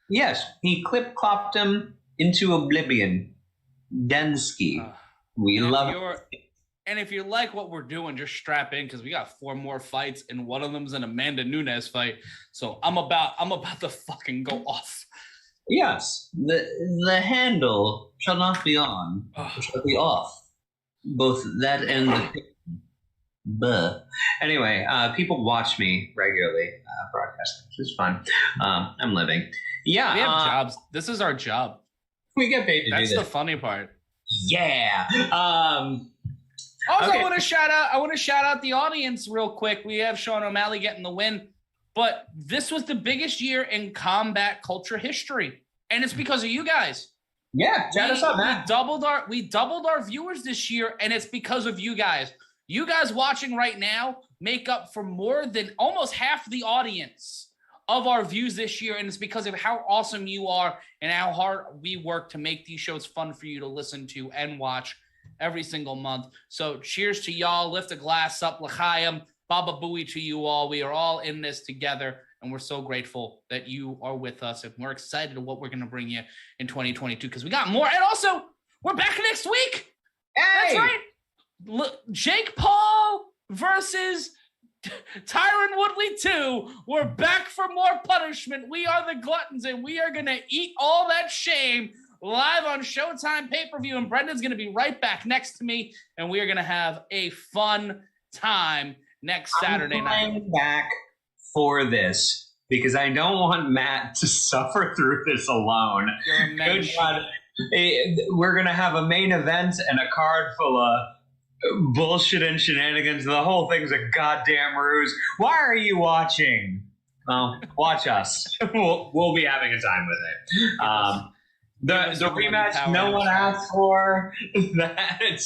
S3: Yes, he clip-clopped him into oblivion. Densky. We love it.
S2: And if you like what we're doing, just strap in because we got 4 more fights, and one of them's an Amanda Nunes fight. So I'm about to fucking go off.
S3: Yes, the handle shall not be on. It shall be off. Both that and the... Buh. Anyway, people watch me regularly broadcasting, which is fun. I'm living. Yeah.
S2: We have jobs. This is our job.
S3: We get paid to do this.
S2: That's the funny part.
S3: Yeah.
S2: Also, okay. I want to shout out the audience real quick. We have Sean O'Malley getting the win, but this was the biggest year in combat culture history, and it's because of you guys.
S3: Yeah, chat us up, man.
S2: We doubled our viewers this year, and it's because of you guys. You guys watching right now make up for more than almost half the audience of our views this year, and it's because of how awesome you are and how hard we work to make these shows fun for you to listen to and watch every single month. So cheers to y'all. Lift a glass up. L'chaim. Baba Booey to you all. We are all in this together, and we're so grateful that you are with us, and we're excited of what we're going to bring you in 2022 because we got more. And also, we're back next week.
S3: Hey!
S2: That's right. Jake Paul versus Tyron Woodley 2. We're back for more punishment. We are the Gluttons, and we are going to eat all that shame live on Showtime pay-per-view. And Brendan's going to be right back next to me, and we are going to have a fun time next Saturday night.
S3: I'm back for this because I don't want Matt to suffer through this alone. Good God. We're going to have a main event and a card full of bullshit and shenanigans. The whole thing's a goddamn ruse. Why are you watching? Well, watch us. We'll be having a time with it. The rematch no one asked for, that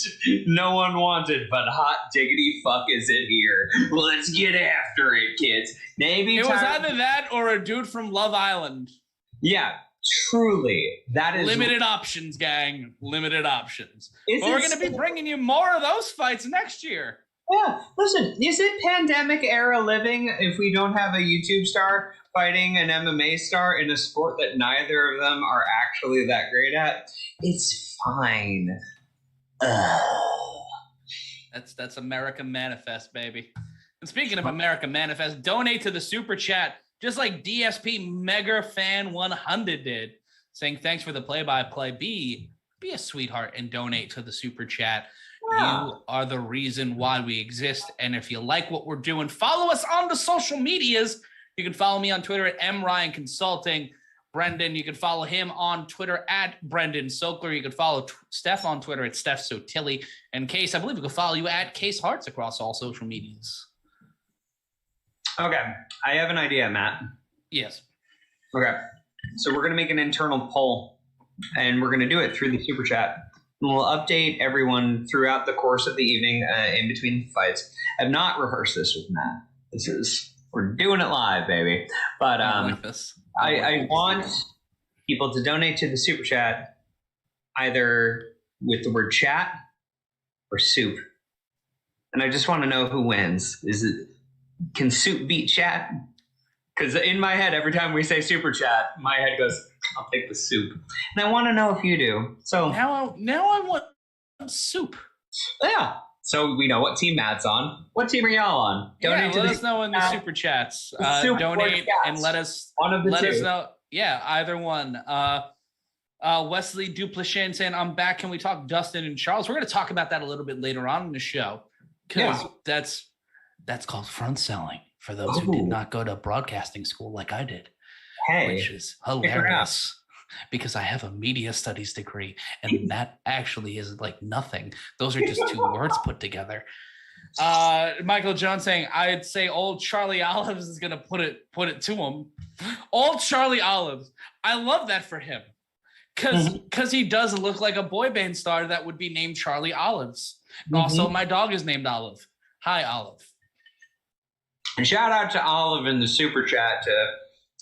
S3: no one wanted, but hot diggity fuck is it here. Let's get after it, kids. Maybe
S2: it was either that or a dude from Love Island.
S3: Yeah, truly. That is
S2: limited options, gang. Limited options. But we're going to be bringing you more of those fights next year.
S3: Yeah, listen, is it pandemic era living if we don't have a YouTube star fighting an MMA star in a sport that neither of them are actually that great at? It's fine.
S2: That's America Manifest, baby. And speaking of America Manifest, donate to the super chat, just like DSP Mega Fan 100 did, saying thanks for the play-by-play. Be a sweetheart and donate to the super chat. Yeah. You are the reason why we exist. And if you like what we're doing, follow us on the social medias. You can follow me on Twitter at MRyan Consulting. Brendan, you can follow him on Twitter at Brendan Sokler. You can follow Steph on Twitter at Steph Sotilli. And Case, I believe we can follow you at Case Harts across all social medias.
S3: Okay. I have an idea, Matt.
S2: Yes.
S3: Okay. So we're going to make an internal poll, and we're going to do it through the super chat. We'll update everyone throughout the course of the evening in between fights. I've not rehearsed this with Matt. We're doing it live, baby. But I want people to donate to the super chat either with the word chat or soup. And I just want to know who wins. Can soup beat chat? Because in my head, every time we say super chat, my head goes, I'll take the soup. And I want to know if you do. So
S2: now I want soup.
S3: Yeah. So we know what team Matt's on. What team are y'all on?
S2: Donate let us know in the super chats. Donate and let us know. Yeah, either one. Wesley Duplichin saying, I'm back. Can we talk Dustin and Charles? We're going to talk about that a little bit later on in the show. Because that's called front selling for those who did not go to broadcasting school like I did.
S3: Hey,
S2: which is hilarious because I have a media studies degree and that actually is like nothing. Those are just two words put together. Michael Jones saying, I'd say old Charlie Olives is going to put it to him. Old Charlie Olives. I love that for him because he does look like a boy band star that would be named Charlie Olives. Also, my dog is named Olive. Hi, Olive.
S3: And shout out to Olive in the super chat to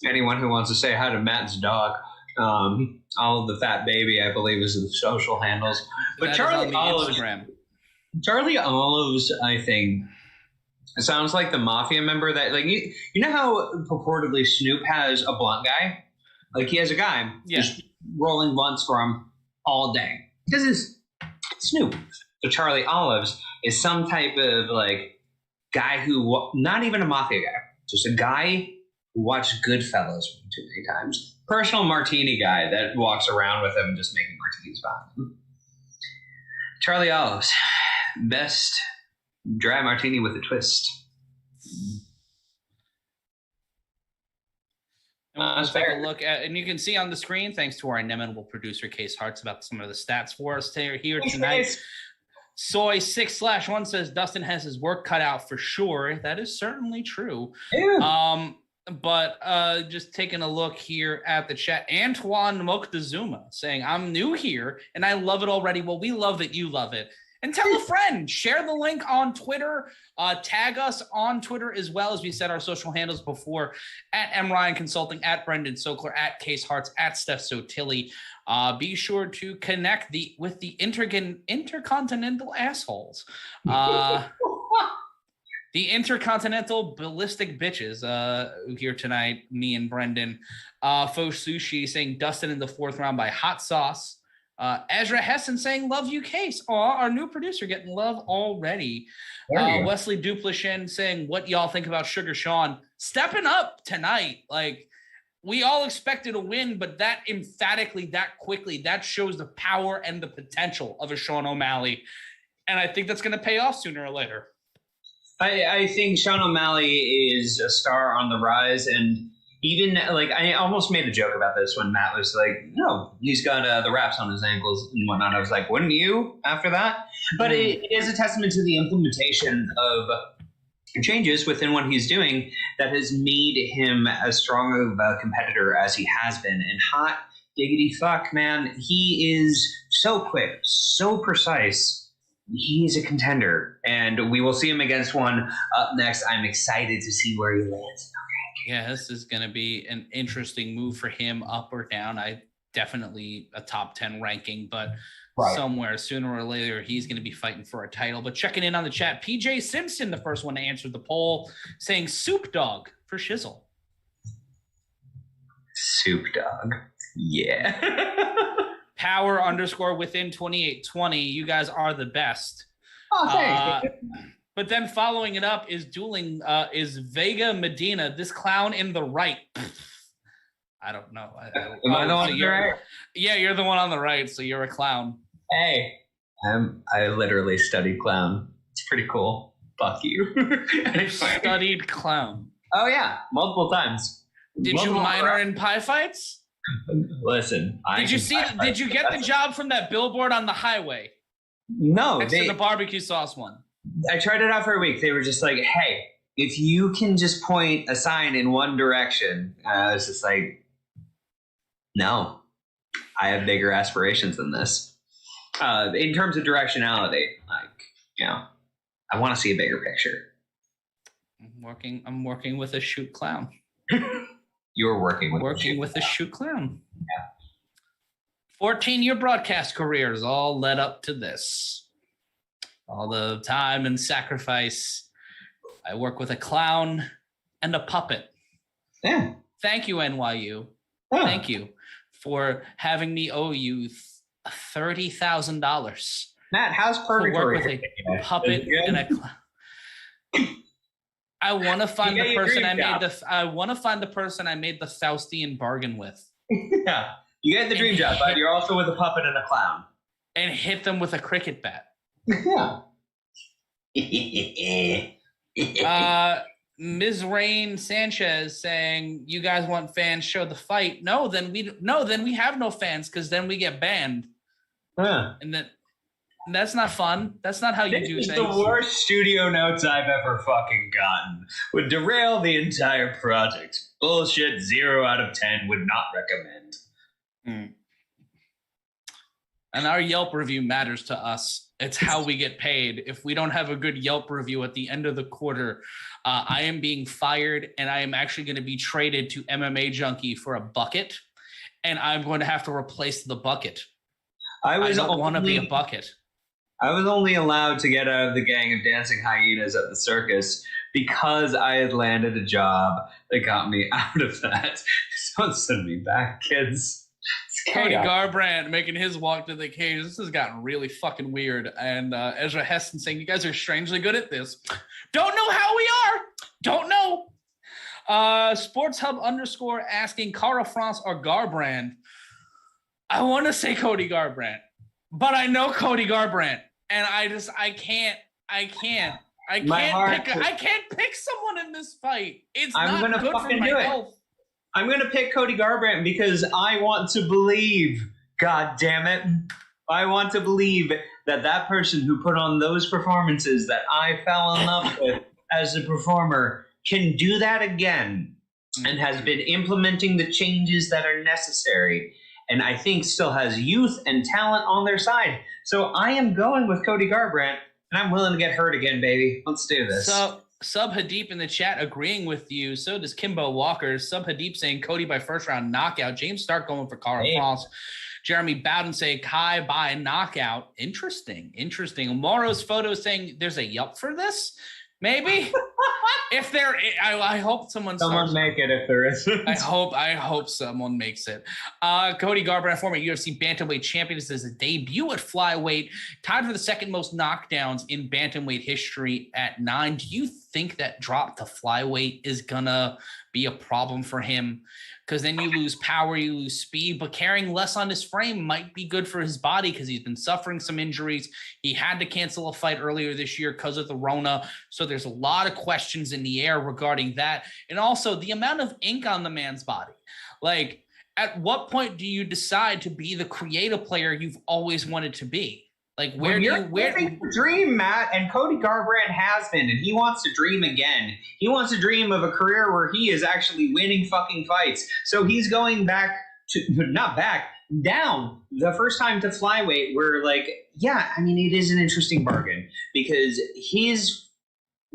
S3: anyone who wants to say hi to Matt's dog. Olive the Fat Baby, I believe, is the social handles. But that Charlie Olives, Charlie Olives, I think, sounds like the mafia member that, like, you know how purportedly Snoop has a blunt guy? Like, he has a guy just rolling blunts for him all day. This is Snoop. So Charlie Olives is some type of, like, guy who, not even a mafia guy, just a guy who watched Goodfellas too many times. Personal martini guy that walks around with him just making martinis by him. Charlie Olives, best dry martini with a twist.
S2: Let's take a look at, and you can see on the screen, thanks to our inimitable producer Case Harts, about some of the stats for us here tonight. Soy 6/1 says Dustin has his work cut out for sure. That is certainly true. Yeah. But just taking a look here at the chat, Antoine Moctezuma saying, I'm new here and I love it already. Well, we love that you love it. And tell a friend, share the link on Twitter, tag us on Twitter as well, as we said our social handles before, at MRyan Consulting, at Brendan Sokler, at Case Harts, at Steph Sotilli. Be sure to connect with the intercontinental assholes. The intercontinental ballistic bitches here tonight, me and Brendan. Fo Sushi saying Dustin in the 4th round by Hot Sauce. Ezra Hessen saying, love you, Case. Our new producer getting love already. Wesley Duplichin saying, what y'all think about Sugar Sean stepping up tonight? Like, we all expected a win, but that emphatically, that quickly, that shows the power and the potential of a Sean O'Malley. And I think that's going to pay off sooner or later.
S3: I think Sean O'Malley is a star on the rise, and even, like, I almost made a joke about this when Matt was like, no, he's got the wraps on his ankles and whatnot. I was like, wouldn't you after that? But it is a testament to the implementation of changes within what he's doing that has made him as strong of a competitor as he has been. And hot diggity fuck, man, he is so quick, so precise. He's a contender, and we will see him against one up next. I'm excited to see where he lands.
S2: Yeah, this is going to be an interesting move for him, up or down. I definitely a top 10 ranking, but somewhere sooner or later he's going to be fighting for a title. But checking in on the chat, PJ Simpson, the first one to answer the poll, saying Soup Dog for Shizzle.
S3: Soup Dog, yeah.
S2: Power _ within 2820. You guys are the best.
S3: Oh, thanks.
S2: But then following it up is is Vega Medina, this clown in the right. I don't know.
S3: Am I the one on the right?
S2: Yeah, you're the one on the right, so you're a clown.
S3: Hey, I literally studied clown. It's pretty cool. Fuck you.
S2: You studied clown.
S3: Oh yeah, multiple times.
S2: Did you minor in pie fights?
S3: Listen,
S2: did you get the job from that billboard on the highway?
S3: No,
S2: next to the barbecue sauce one.
S3: I tried it out for a week. They were just like, hey, if you can just point a sign in one direction. I was just like, no, I have bigger aspirations than this. In terms of directionality, I want to see a bigger picture.
S2: I'm working with a shoot clown.
S3: You're working
S2: with a shoot clown. Yeah. 14-year broadcast careers all led up to this. All the time and sacrifice. I work with a clown and a puppet.
S3: Yeah.
S2: Thank you, NYU.
S3: Yeah.
S2: Thank you for having me owe you $30,000.
S3: Matt, how's purgatory?
S2: To work with a puppet and a clown. I want to find the person I made the Faustian bargain with.
S3: Yeah, you get the dream job, but you're also with a puppet and a clown.
S2: And hit them with a cricket bat.
S3: Yeah.
S2: Ms. Rain Sanchez saying, "You guys want fans? Show the fight." No, then we have no fans because then we get banned.
S3: Yeah.
S2: And that's not fun. That's not how you do things.
S3: This is the worst studio notes I've ever fucking gotten. Would derail the entire project. Bullshit. 0 out of 10. Would not recommend.
S2: And our Yelp review matters to us. It's how we get paid. If we don't have a good Yelp review at the end of the quarter, I am being fired, and I am actually going to be traded to MMA Junkie for a bucket, and I'm going to have to replace the bucket. I don't want to be a bucket.
S3: I was only allowed to get out of the gang of dancing hyenas at the circus because I had landed a job that got me out of that. Don't send me back, kids.
S2: Cody Garbrandt making his walk to the cage. This has gotten really fucking weird. And Ezra Heston saying, "You guys are strangely good at this." Don't know how we are. Don't know. Sports Hub _ asking Karl, Franz or Garbrandt. I want to say Cody Garbrandt, but I know Cody Garbrandt, and I can't pick someone in this fight. It's not good for my health.
S3: I'm going to pick Cody Garbrandt because I want to believe, God damn it, I want to believe that person who put on those performances that I fell in love with as a performer can do that again and has been implementing the changes that are necessary. And I think still has youth and talent on their side. So I am going with Cody Garbrandt, and I'm willing to get hurt again, baby. Let's do this.
S2: So Sub Hadip in the chat agreeing with you. So does Kimbo Walker. Sub Hadip saying Cody by first round knockout. James Stark going for Karl Franz. Jeremy Bowden saying Kai by knockout. Interesting. Moro's photo saying there's a Yelp for this. Maybe. If there, I hope someone
S3: make it if there isn't.
S2: I hope someone makes it. Cody Garbrandt, former UFC Bantamweight champion, says his debut at flyweight, tied for the second most knockdowns in Bantamweight history at 9. Do you think that drop to flyweight is gonna be a problem for him? Because then you lose power, you lose speed, but carrying less on his frame might be good for his body because he's been suffering some injuries. He had to cancel a fight earlier this year because of the Rona. So there's a lot of questions in the air regarding that. And also the amount of ink on the man's body. Like, at what point do you decide to be the creative player you've always wanted to be? Like,
S3: When you're living the dream, Matt, and Cody Garbrandt has been, and he wants to dream again. He wants to dream of a career where he is actually winning fucking fights. So he's going back to, not back, down the first time to flyweight, where, like, yeah, I mean, it is an interesting bargain because his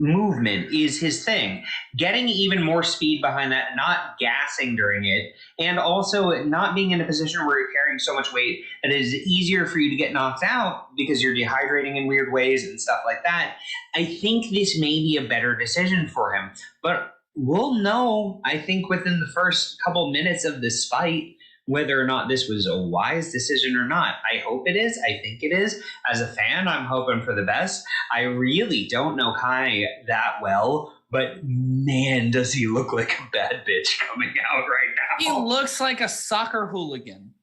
S3: movement is his thing. Getting even more speed behind that, not gassing during it, and also not being in a position where you're carrying so much weight that it is easier for you to get knocked out because you're dehydrating in weird ways and stuff like that. I think this may be a better decision for him, but we'll know, I think, within the first couple minutes of this fight whether or not this was a wise decision or not. I hope it is. I think it is. As a fan, I'm hoping for the best. I really don't know Kai that well, but man, does he look like a bad bitch coming out right now.
S2: He looks like a soccer hooligan.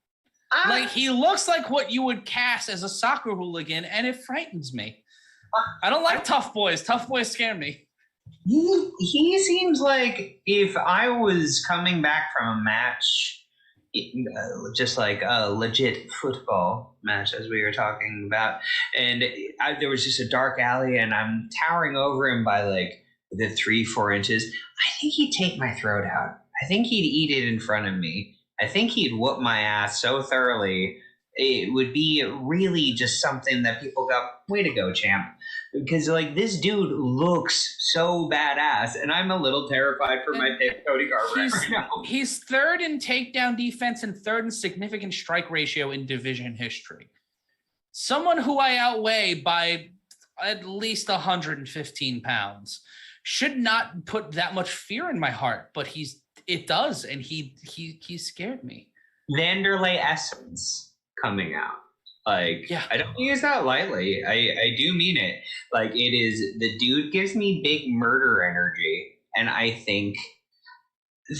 S2: Like, he looks like what you would cast as a soccer hooligan, and it frightens me. I don't like tough boys. Tough boys scare me.
S3: He seems like if I was coming back from a match, just like a legit football match, as we were talking about, and there was just a dark alley, and I'm towering over him by like the 3-4 inches, I think he'd take my throat out. I think he'd eat it in front of me. I think he'd whoop my ass so thoroughly. It would be really just something that people go, way to go, champ. Because, like, this dude looks so badass, and I'm a little terrified for my pick, Cody Garbrandt right now.
S2: He's third in takedown defense and third in significant strike ratio in division history. Someone who I outweigh by at least 115 pounds should not put that much fear in my heart, but it does, and he scared me.
S3: Vanderlei Essence coming out. Like, yeah. I don't use that lightly. I do mean it. Like, it is, the dude gives me big murder energy. And I think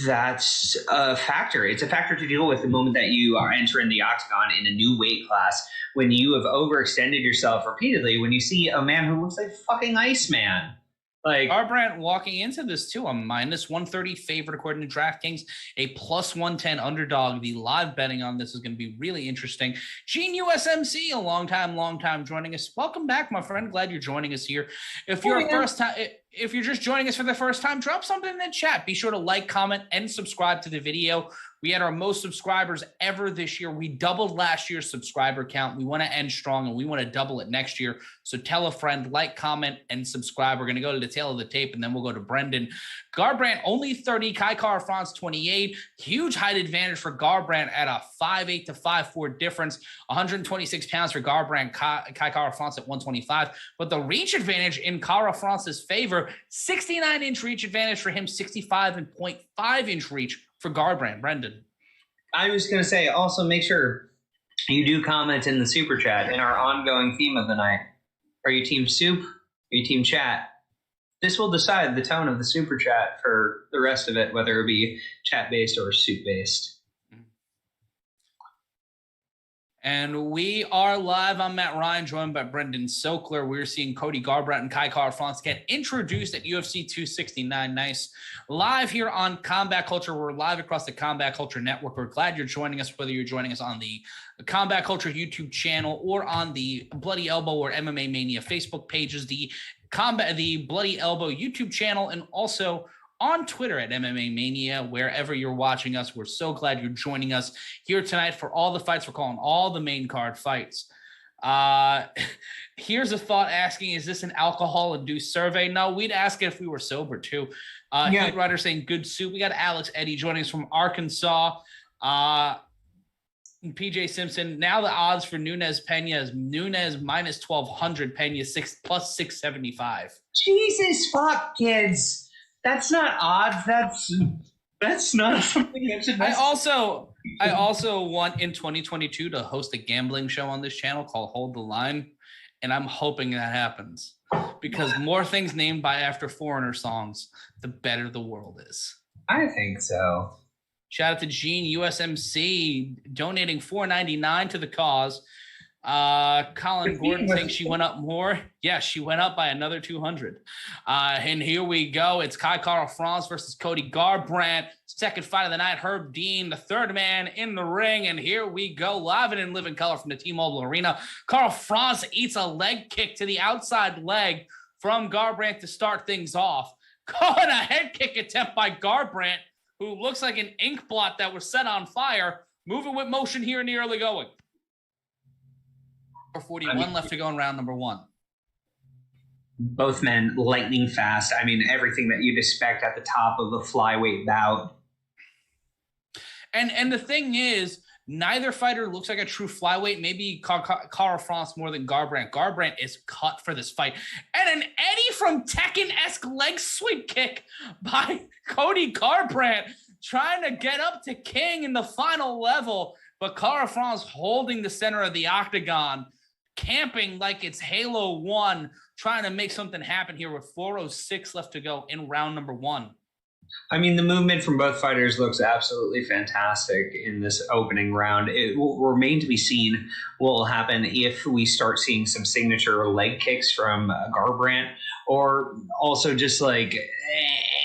S3: that's a factor. It's a factor to deal with the moment that you are entering the octagon in a new weight class, when you have overextended yourself repeatedly, when you see a man who looks like fucking Iceman. Like,
S2: Garbrandt walking into this too, a -130 favorite according to DraftKings, a +110 underdog. The live betting on this is going to be really interesting. Gene USMC, a long time joining us. Welcome back, my friend. Glad you're joining us here. If you're if you're just joining us for the first time, drop something in the chat. Be sure to like, comment, and subscribe to the video. We had our most subscribers ever this year. We doubled last year's subscriber count. We want to end strong, and we want to double it next year. So tell a friend, like, comment, and subscribe. We're going to go to the tail of the tape, and then we'll go to Brendan. Garbrandt, only 30. Kai Franz, 28. Huge height advantage for Garbrandt at a 5'8" to 5'4" difference. 126 pounds for Garbrandt. Kai Franz at 125. But the reach advantage in Kai Franz's favor, 69-inch reach advantage for him, 65.5-inch reach for Garbrandt. Brendan.
S3: I was going to say, also make sure you do comment in the super chat in our ongoing theme of the night. Are you team soup? Are you team chat? This will decide the tone of the super chat for the rest of it, whether it be chat-based or soup-based.
S2: And we are live. I'm Matt Ryan, joined by Brendan Sokler. We're seeing Cody Garbrandt and Kai Franz get introduced at UFC 269. Nice. Live here on Combat Culture. We're live across the Combat Culture Network. We're glad you're joining us, whether you're joining us on the Combat Culture YouTube channel or on the Bloody Elbow or MMA Mania Facebook pages, the Bloody Elbow YouTube channel, and also on Twitter at MMA Mania. Wherever you're watching us, we're so glad you're joining us here tonight for all the fights. We're calling all the main card fights. Here's a thought asking, is this an alcohol-induced survey? No, we'd ask it if we were sober too. Heat Rider saying good soup. We got Alex Eddy joining us from Arkansas. PJ Simpson, now the odds for Nunes Pena is Nunes -1200, Pena plus 675.
S3: Jesus fuck, kids. That's not odds. That's not something that should. I
S2: also want in 2022 to host a gambling show on this channel called Hold the Line, and I'm hoping that happens because more things named by after foreigner songs, the better the world is.
S3: I think so.
S2: Shout out to Gene USMC donating $4.99 to the cause. Colin Gordon thinks she went up more. Yeah, she went up by another 200. And here we go. It's Kai Franz versus Cody Garbrandt. It's second fight of the night. Herb Dean, the third man in the ring. And here we go, live and in living color from the T-Mobile Arena. Karl Franz eats a leg kick to the outside leg from Garbrandt to start things off. Caught a head kick attempt by Garbrandt, who looks like an ink blot that was set on fire. Moving with motion here in the early going. 41 left to go in round number one.
S3: Both men lightning fast. I mean, everything that you'd expect at the top of a flyweight bout.
S2: And the thing is, neither fighter looks like a true flyweight. Maybe Karl Franz more than Garbrandt. Garbrandt is cut for this fight. And an Eddie from Tekken-esque leg sweep kick by Cody Garbrandt, trying to get up to King in the final level. But Karl Franz holding the center of the octagon, camping like it's Halo 1, trying to make something happen here with 4:06 left to go in round number one.
S3: I mean, the movement from both fighters looks absolutely fantastic in this opening round. It will remain to be seen what will happen if we start seeing some signature leg kicks from Garbrandt, or also just like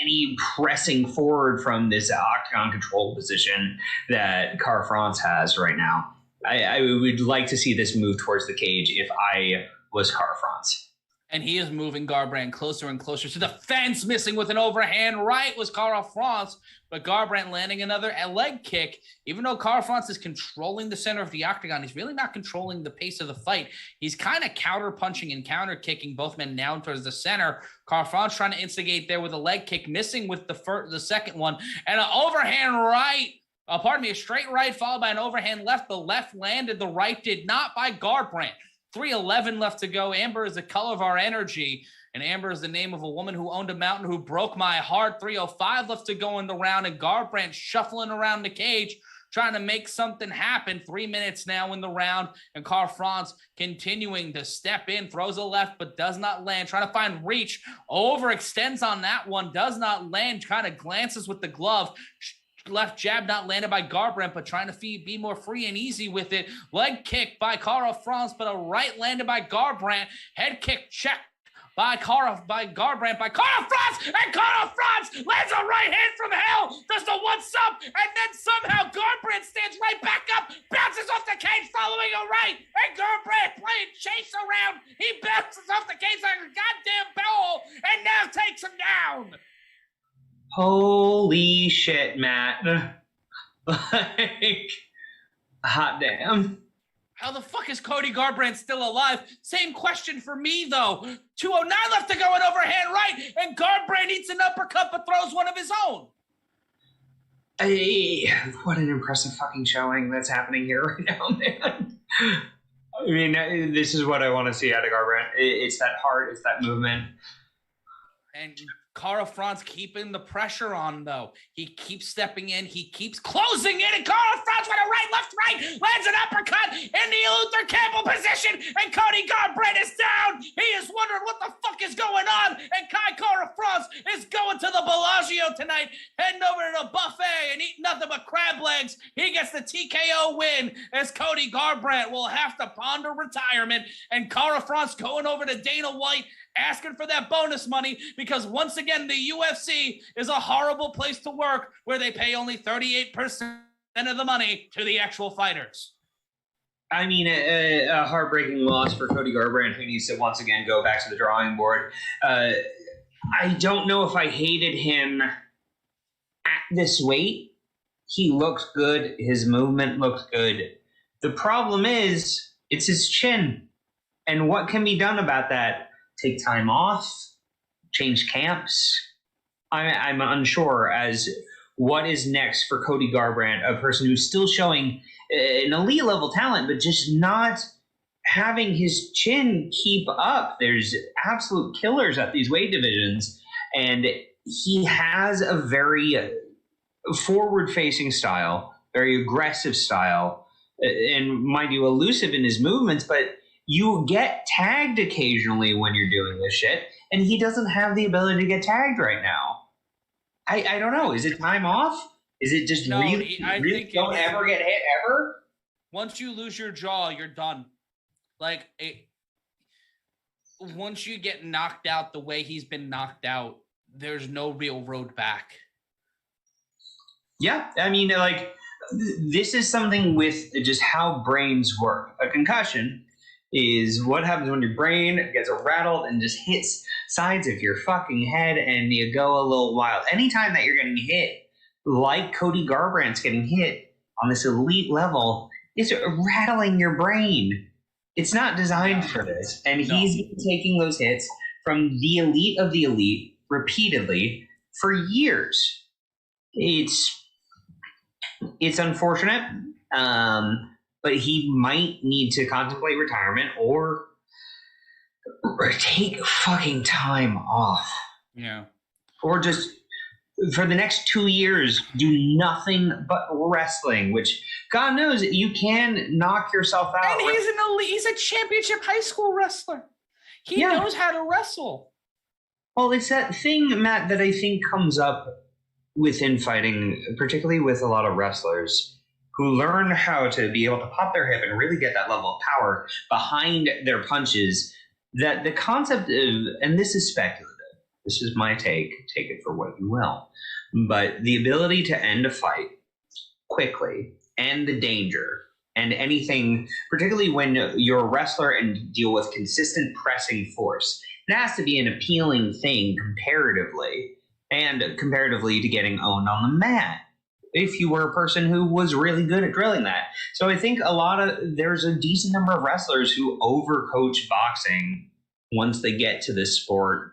S3: any pressing forward from this octagon control position that Karl Franz has right now. I would like to see this move towards the cage if I was Karl Franz.
S2: And he is moving Garbrandt closer and closer to the fence. Missing with an overhand right was Karl Franz, but Garbrandt landing another leg kick. Even though Karl Franz is controlling the center of the octagon, he's really not controlling the pace of the fight. He's kind of counter punching and counter kicking both men down towards the center. Karl Franz trying to instigate there with a leg kick, missing with the second one, and an overhand right. A straight right followed by an overhand left. The left landed, the right did not by Garbrandt. 3:11 left to go. Amber is the color of our energy, and Amber is the name of a woman who owned a mountain who broke my heart. 3:05 left to go in the round, and Garbrandt shuffling around the cage, trying to make something happen. 3 minutes now in the round, and Karl Franz continuing to step in, throws a left, but does not land. Trying to find reach, overextends on that one, does not land, kind of glances with the glove. Left jab not landed by Garbrandt, but trying to be more free and easy with it. Leg kick by Karl Franz, but a right landed by Garbrandt. Head kick checked by Garbrandt by Karl Franz, and Karl Franz lands a right hand from hell. Does the one up, and then somehow Garbrandt stands right back up, bounces off the cage following a right, and Garbrandt playing chase around. He bounces off the cage like a goddamn ball, and now takes him down.
S3: Holy shit, Matt. Like, hot damn.
S2: How the fuck is Cody Garbrandt still alive? Same question for me, though. 2:09 left to go, an overhand right, and Garbrandt eats an uppercut but throws one of his own.
S3: Hey, what an impressive fucking showing that's happening here right now, man. I mean, this is what I want to see out of Garbrandt. It's that heart, it's that movement.
S2: And Karl Franz keeping the pressure on, though. He keeps stepping in. He keeps closing in. And Karl Franz with a right, left, right. Lands an uppercut in the Luther Campbell position. And Cody Garbrandt is down. He is wondering what the fuck is going on. And Karl Franz is going to the Bellagio tonight. Heading over to the buffet and eating nothing but crab legs. He gets the TKO win as Cody Garbrandt will have to ponder retirement. And Karl Franz going over to Dana White, asking for that bonus money, because once again, the UFC is a horrible place to work where they pay only 38% of the money to the actual fighters.
S3: I mean, a heartbreaking loss for Cody Garbrandt, who needs to once again go back to the drawing board. I don't know if I hated him at this weight. He looked good. His movement looked good. The problem is, it's his chin. And what can be done about that? Take time off, change camps. I'm unsure as what is next for Cody Garbrandt, a person who's still showing an elite level talent, but just not having his chin keep up. There's absolute killers at these weight divisions, and he has a very forward-facing style, very aggressive style, and mind you, elusive in his movements, but you get tagged occasionally when you're doing this shit, and he doesn't have the ability to get tagged right now. I don't know. Is it time off? Is it just really don't ever get hit ever?
S2: Once you lose your jaw, you're done. Like, once you get knocked out the way he's been knocked out, there's no real road back.
S3: Yeah, I mean, like, this is something with just how brains work. A concussion is what happens when your brain gets rattled and just hits sides of your fucking head and you go a little wild. Anytime that you're getting hit, like Cody Garbrandt's getting hit on this elite level, it's rattling your brain. It's not designed for this. And he's been taking those hits from the elite of the elite repeatedly for years. It's unfortunate, but he might need to contemplate retirement or take fucking time off.
S2: Yeah. Or
S3: just for the next 2 years, do nothing but wrestling, which God knows you can knock yourself out.
S2: And he's a championship high school wrestler. He knows how to wrestle.
S3: Well, it's that thing, Matt, that I think comes up within fighting, particularly with a lot of wrestlers who learn how to be able to pop their hip and really get that level of power behind their punches, that the concept of, and this is speculative, this is my take it for what you will, but the ability to end a fight quickly and the danger and anything, particularly when you're a wrestler and deal with consistent pressing force, it has to be an appealing thing comparatively to getting owned on the mat if you were a person who was really good at drilling that. So I think there's a decent number of wrestlers who overcoach boxing once they get to this sport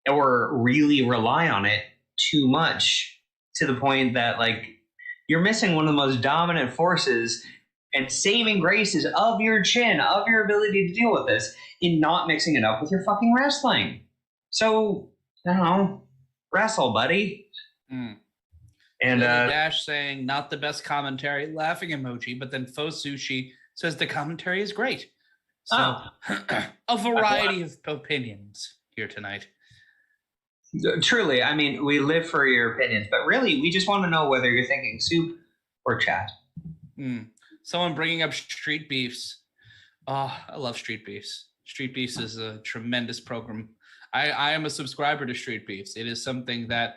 S3: or really rely on it too much to the point that, like, you're missing one of the most dominant forces and saving graces of your chin, of your ability to deal with this, in not mixing it up with your fucking wrestling. So, I don't know, wrestle, buddy.
S2: And Dash saying, not the best commentary, laughing emoji, but then Faux Sushi says the commentary is great. So, a variety of opinions here tonight.
S3: Truly, I mean, we live for your opinions, but really, we just want to know whether you're thinking soup or chat.
S2: Someone bringing up Street Beefs. Oh, I love Street Beefs. Street Beefs is a tremendous program. I am a subscriber to Street Beefs. It is something that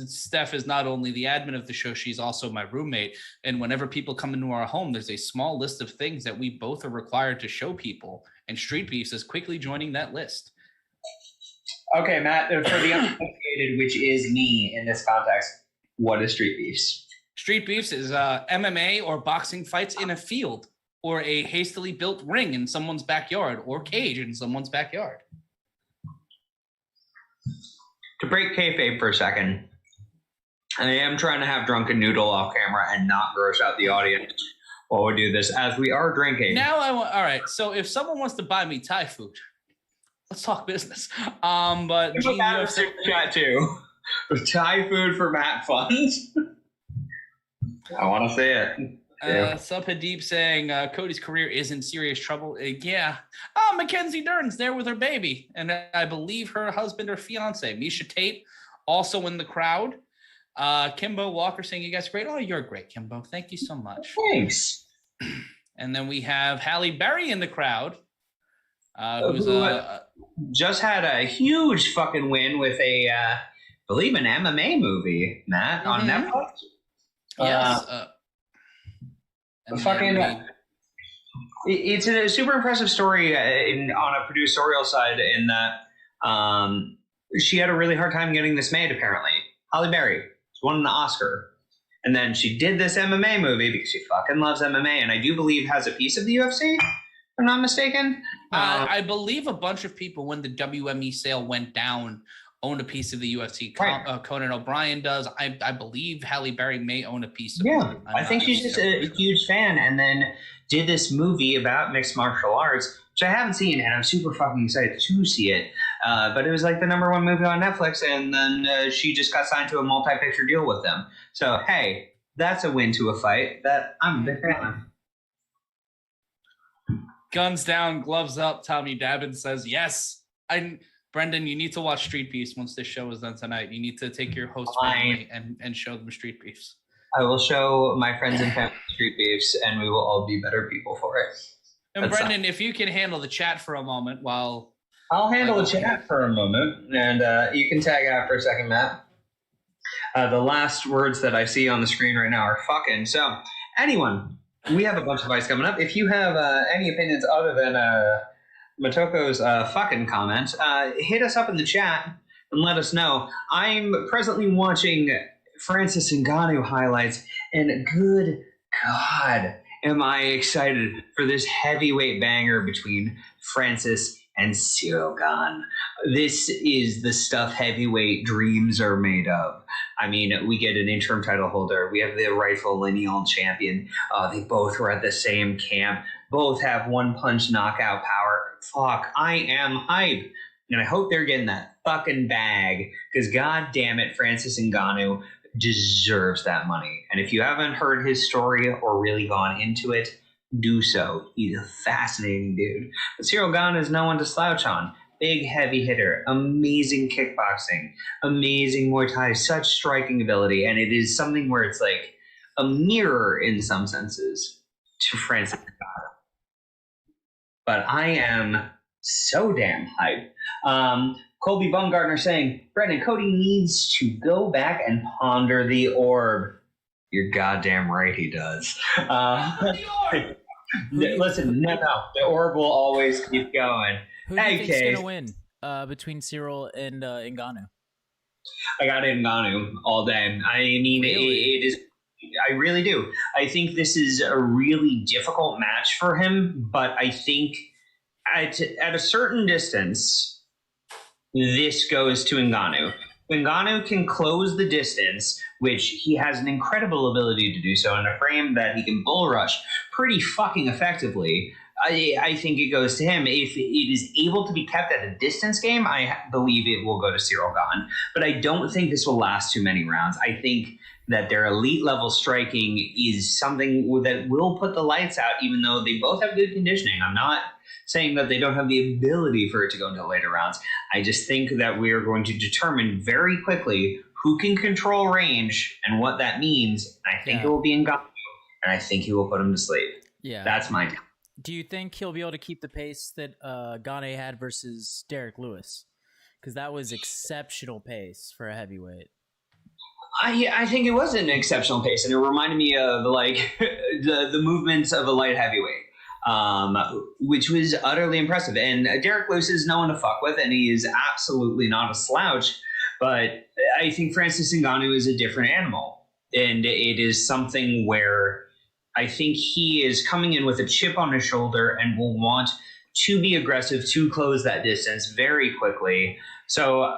S2: Steph is not only the admin of the show, she's also my roommate. And whenever people come into our home, there's a small list of things that we both are required to show people. And Street Beefs is quickly joining that list.
S3: Okay, Matt, for the uninitiated, which is me in this context, what is Street Beefs?
S2: Street Beefs is MMA or boxing fights in a field or a hastily built ring in someone's backyard or cage in someone's backyard.
S3: To break kayfabe for a second, I am trying to have Drunken Noodle off camera and not gross out the audience while we do this, as we are drinking.
S2: Now all right, so if someone wants to buy me Thai food, let's talk business. But
S3: super chat too. Thai food for Matt funds. I want to say it.
S2: Subhadeep saying Cody's career is in serious trouble. Mackenzie Dern's there with her baby, and I believe her husband or fiance. Misha Tate also in the crowd. Kimbo Walker saying, you guys are great. Oh, you're great, Kimbo. Thank you so much.
S3: Thanks.
S2: And then we have Halle Berry in the crowd. Who's
S3: just had a huge fucking win with I believe an MMA movie, Matt, on Netflix.
S2: Yes.
S3: It's a super impressive story on a producerial side in that she had a really hard time getting this made, apparently. Halle Berry won an Oscar. And then she did this MMA movie because she fucking loves MMA, and I do believe has a piece of the UFC, if I'm not mistaken.
S2: I believe a bunch of people, when the WME sale went down, own a piece of the UFC.
S3: Right.
S2: Conan O'Brien does. I believe Halle Berry may own a piece of
S3: it. I think she's just a huge fan, and then did this movie about mixed martial arts, which I haven't seen, and I'm super fucking excited to see it. But it was like the #1 movie on Netflix, and then she just got signed to a multi-picture deal with them. So, hey, that's a win to a fight that I'm a big fan of.
S2: Guns down, gloves up, Tommy Dabbin says, yes. Brendan, you need to watch Street Beefs once this show is done tonight. You need to take your host family and show them Street Beefs.
S3: I will show my friends and family Street Beefs, and we will all be better people for it.
S2: And Brendan, if you can handle the chat for a moment while...
S3: I'll handle the chat for a moment, and you can tag out for a second, Matt. The last words that I see on the screen right now are fucking. So, anyone, we have a bunch of fights coming up. If you have any opinions other than Motoko's fucking comment, hit us up in the chat and let us know. I'm presently watching Francis Ngannou highlights, and good God, am I excited for this heavyweight banger between Francis and Ciryl Gane. This is the stuff heavyweight dreams are made of. I mean, we get an interim title holder. We have the rightful lineal champion. They both were at the same camp. Both have one-punch knockout power. Fuck, I am hype. And I hope they're getting that fucking bag, because god damn it, Francis Ngannou deserves that money. And if you haven't heard his story or really gone into it, do so. He's a fascinating dude. But Ciryl Gane is no one to slouch on. Big heavy hitter, amazing kickboxing, amazing Muay Thai, such striking ability, and it is something where it's like a mirror in some senses to Francis Ngannou. But I am so damn hyped. Colby Bumgartner saying, Brendan, Cody needs to go back and ponder the orb. You're goddamn right he does. Listen, no, the orb will always keep going.
S1: Who do you think's going to win between Ciryl and Ngannou?
S3: I got Ngannou all day. I mean,
S1: Really?
S3: it is. I really do. I think this is a really difficult match for him, but I think at a certain distance, this goes to Ngannou. Ngannou can close the distance, which he has an incredible ability to do so in a frame that he can bull rush pretty fucking effectively. I think it goes to him. If it is able to be kept at a distance game, I believe it will go to Ciryl Gane. But I don't think this will last too many rounds. I think that their elite level striking is something that will put the lights out, even though they both have good conditioning. I'm not saying that they don't have the ability for it to go into later rounds. I just think that we are going to determine very quickly who can control range and what that means. I think it will be Ngannou, and I think he will put him to sleep.
S1: Yeah.
S3: That's my take.
S1: Do you think he'll be able to keep the pace that Gane had versus Derek Lewis? Because that was exceptional pace for a heavyweight.
S3: I think it was an exceptional pace, and it reminded me of like the movements of a light heavyweight, which was utterly impressive. And Derek Lewis is no one to fuck with, and he is absolutely not a slouch. But I think Francis Ngannou is a different animal, and it is something where I think he is coming in with a chip on his shoulder and will want to be aggressive, to close that distance very quickly. So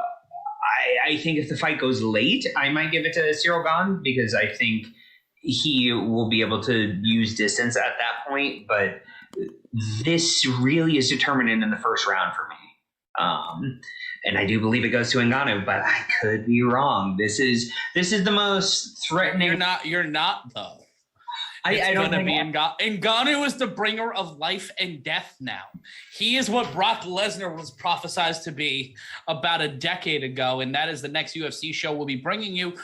S3: I think if the fight goes late, I might give it to Ciryl Gane, because I think he will be able to use distance at that point. But this really is determined in the first round for me. And I do believe it goes to Ngannou, but I could be wrong. This is the most threatening.
S2: You're not though.
S3: I don't think
S2: Ngannou is the bringer of life and death now. He is what Brock Lesnar was prophesized to be about a decade ago, and that is the next UFC show we'll be bringing you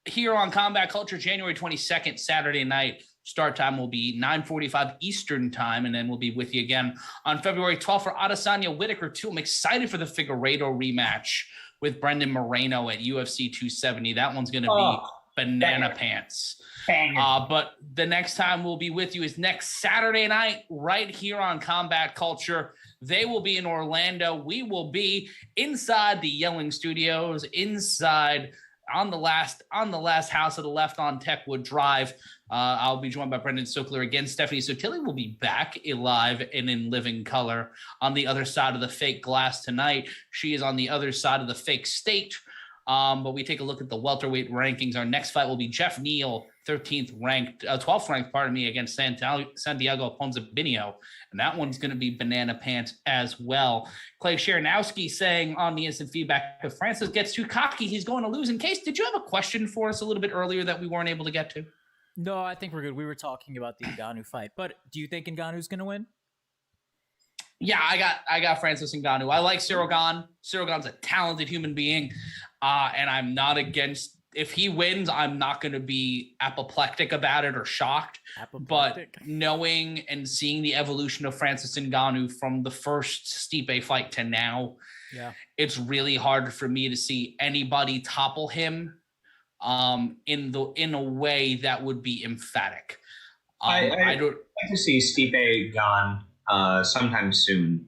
S2: here on Combat Culture, January 22nd, Saturday night. Start time will be 9:45 Eastern time, and then we'll be with you again on February 12th for Adesanya Whitaker 2. I'm excited for the Figueiredo rematch with Brendan Moreno at UFC 270. That one's going to be banana pants. But the next time we'll be with you is next Saturday night right here on Combat Culture. They will be in Orlando. We will be inside the Yelling Studios, inside on the last house of the left on Techwood Drive. I'll be joined by Brendan Sokler again. Stephanie Sotilli will be back live and in living color on the other side of the fake glass tonight. She is on the other side of the fake state. But we take a look at the welterweight rankings. Our next fight will be Jeff Neal, 12th ranked, against Santiago Ponzinibbio. And that one's going to be banana pants as well. Clay Sharonowski saying on the instant feedback, if Francis gets too cocky, he's going to lose. In Case, did you have a question for us a little bit earlier that we weren't able to get to?
S1: No, I think we're good. We were talking about the Ngannou fight. But do you think Ngannou's going to win?
S2: Yeah, I got Francis Ngannou. I like Ciryl Gane. Ciryl Gane's a talented human being. And I'm not against, if he wins, I'm not going to be apoplectic about it or shocked. But knowing and seeing the evolution of Francis Ngannou from the first Stipe fight to now,
S1: Yeah.
S2: It's really hard for me to see anybody topple him in a way that would be emphatic.
S3: I don't like to see Stipe gone sometime soon.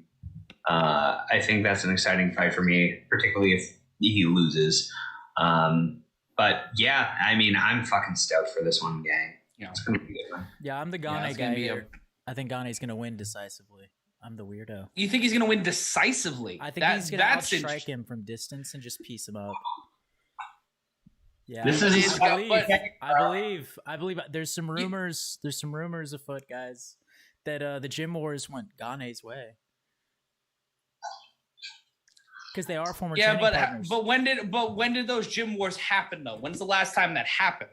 S3: I think that's an exciting fight for me, particularly if he loses. But yeah, I mean, I'm fucking stoked for this one, gang.
S2: Yeah.
S3: It's gonna be a good one.
S1: Yeah, I'm the Gane guy here. I think Gane's going to win decisively. I'm the weirdo.
S2: You think he's going to win decisively?
S1: I think he's going to outstrike him from distance and just piece him up. Yeah,
S3: this is.
S1: I believe. There's some rumors. There's some rumors afoot, guys, that the gym wars went Gane's way because they are former.
S2: Yeah,
S1: partners.
S2: but when did those gym wars happen though? When's the last time that happened?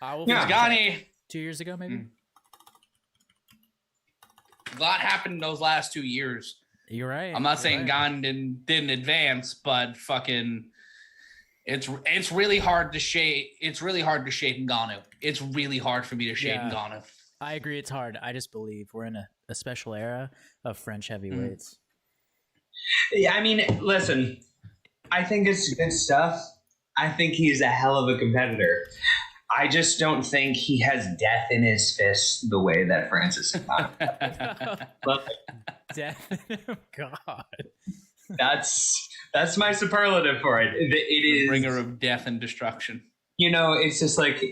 S1: Gane 2 years ago, maybe.
S2: A lot happened in those last 2 years.
S1: You're right.
S2: I'm not saying Gane didn't advance, but fucking, it's really hard to shade. It's really hard to shade Ngannou. It's really hard for me to shade Ngannou.
S1: I agree. It's hard. I just believe we're in a special era of French heavyweights.
S3: Yeah, I mean, listen. I think it's good stuff. I think he's a hell of a competitor. I just don't think he has death in his fist the way that Francis.
S1: Death in him, God.
S3: That's my superlative for it. It is
S2: bringer of death and destruction.
S3: You know, it's just like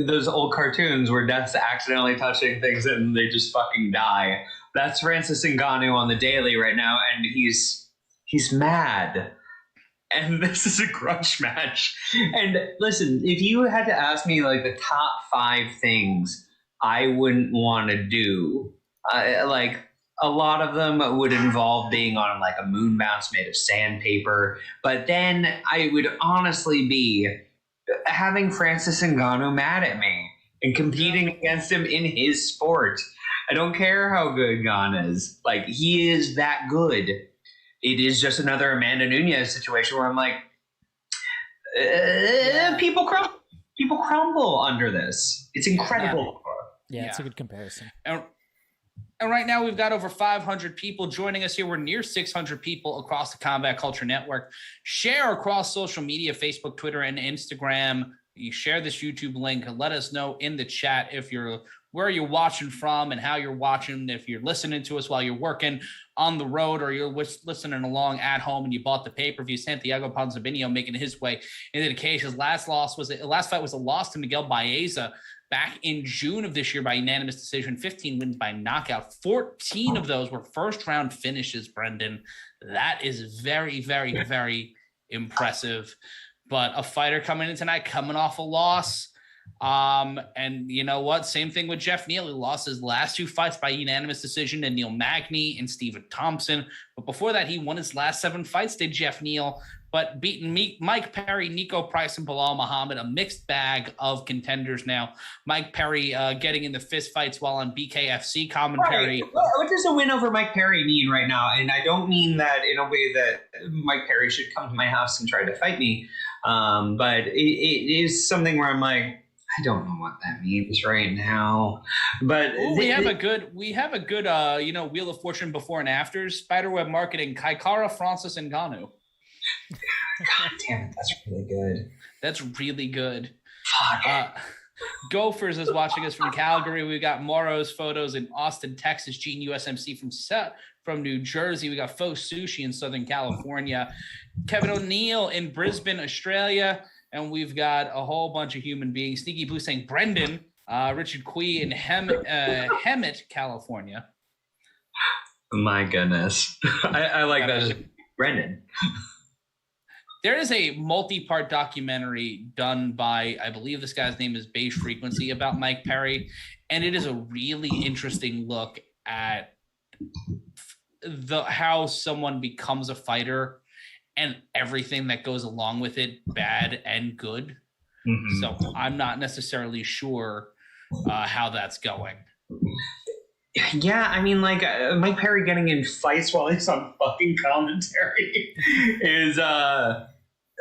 S3: those old cartoons where death's accidentally touching things and they just fucking die. That's Francis Ngannou on the daily right now, and he's mad. And this is a grudge match. And listen, if you had to ask me like the top 5 things I wouldn't want to do, like a lot of them would involve being on like a moon bounce made of sandpaper. But then I would honestly be having Francis Ngannou mad at me and competing against him in his sport. I don't care how good Gane is. Like, he is that good. It is just another Amanda Nunes situation where I'm like, people crumble under this. It's incredible.
S1: Yeah, it's a good comparison.
S2: And right now we've got over 500 people joining us here. We're near 600 people across the Combat Culture Network. Share across social media, Facebook, Twitter, and Instagram. You share this YouTube link. Let us know in the chat where you're watching from and how you're watching. If you're listening to us while you're working on the road or you're listening along at home and you bought the pay-per-view, Santiago Ponzinibbio making his way into the cage. His last fight was a loss to Miguel Baeza back in June of this year by unanimous decision, 15 wins by knockout. 14 of those were first-round finishes, Brendan. That is very, very, very impressive. But a fighter coming in tonight, coming off a loss. And you know what? Same thing with Jeff Neal. He lost his last 2 fights by unanimous decision to Neil Magny and Stephen Thompson. But before that, he won his last 7 fights, did Jeff Neal, but beating Mike Perry, Nico Price, and Bilal Muhammad, a mixed bag of contenders now. Mike Perry getting in the fist fights while on BKFC commentary.
S3: Right. What does a win over Mike Perry mean right now? And I don't mean that in a way that Mike Perry should come to my house and try to fight me. But it is something where I'm like, I don't know what that means right now, but
S2: we have a good, Wheel of Fortune before and afters. Spiderweb Marketing, Kaikara, Francis, and Ngannou.
S3: God damn it, that's really good.
S2: That's really good.
S3: Fuck.
S2: Gophers is watching us from Calgary. We've got Morrow's Photos in Austin, Texas. Gene USMC from New Jersey. We got Faux Sushi in Southern California. Kevin O'Neill in Brisbane, Australia. And we've got a whole bunch of human beings. Sneaky Blue saying Brendan, Richard Quee in Hemet, California.
S3: My goodness. I like that. Brendan.
S2: There is a multi-part documentary done by, I believe this guy's name is Beige Frequency, about Mike Perry. And it is a really interesting look at how someone becomes a fighter and everything that goes along with it, bad and good. Mm-hmm. So I'm not necessarily sure how that's going.
S3: Yeah, I mean, like, Mike Perry getting in fights while he's on fucking commentary is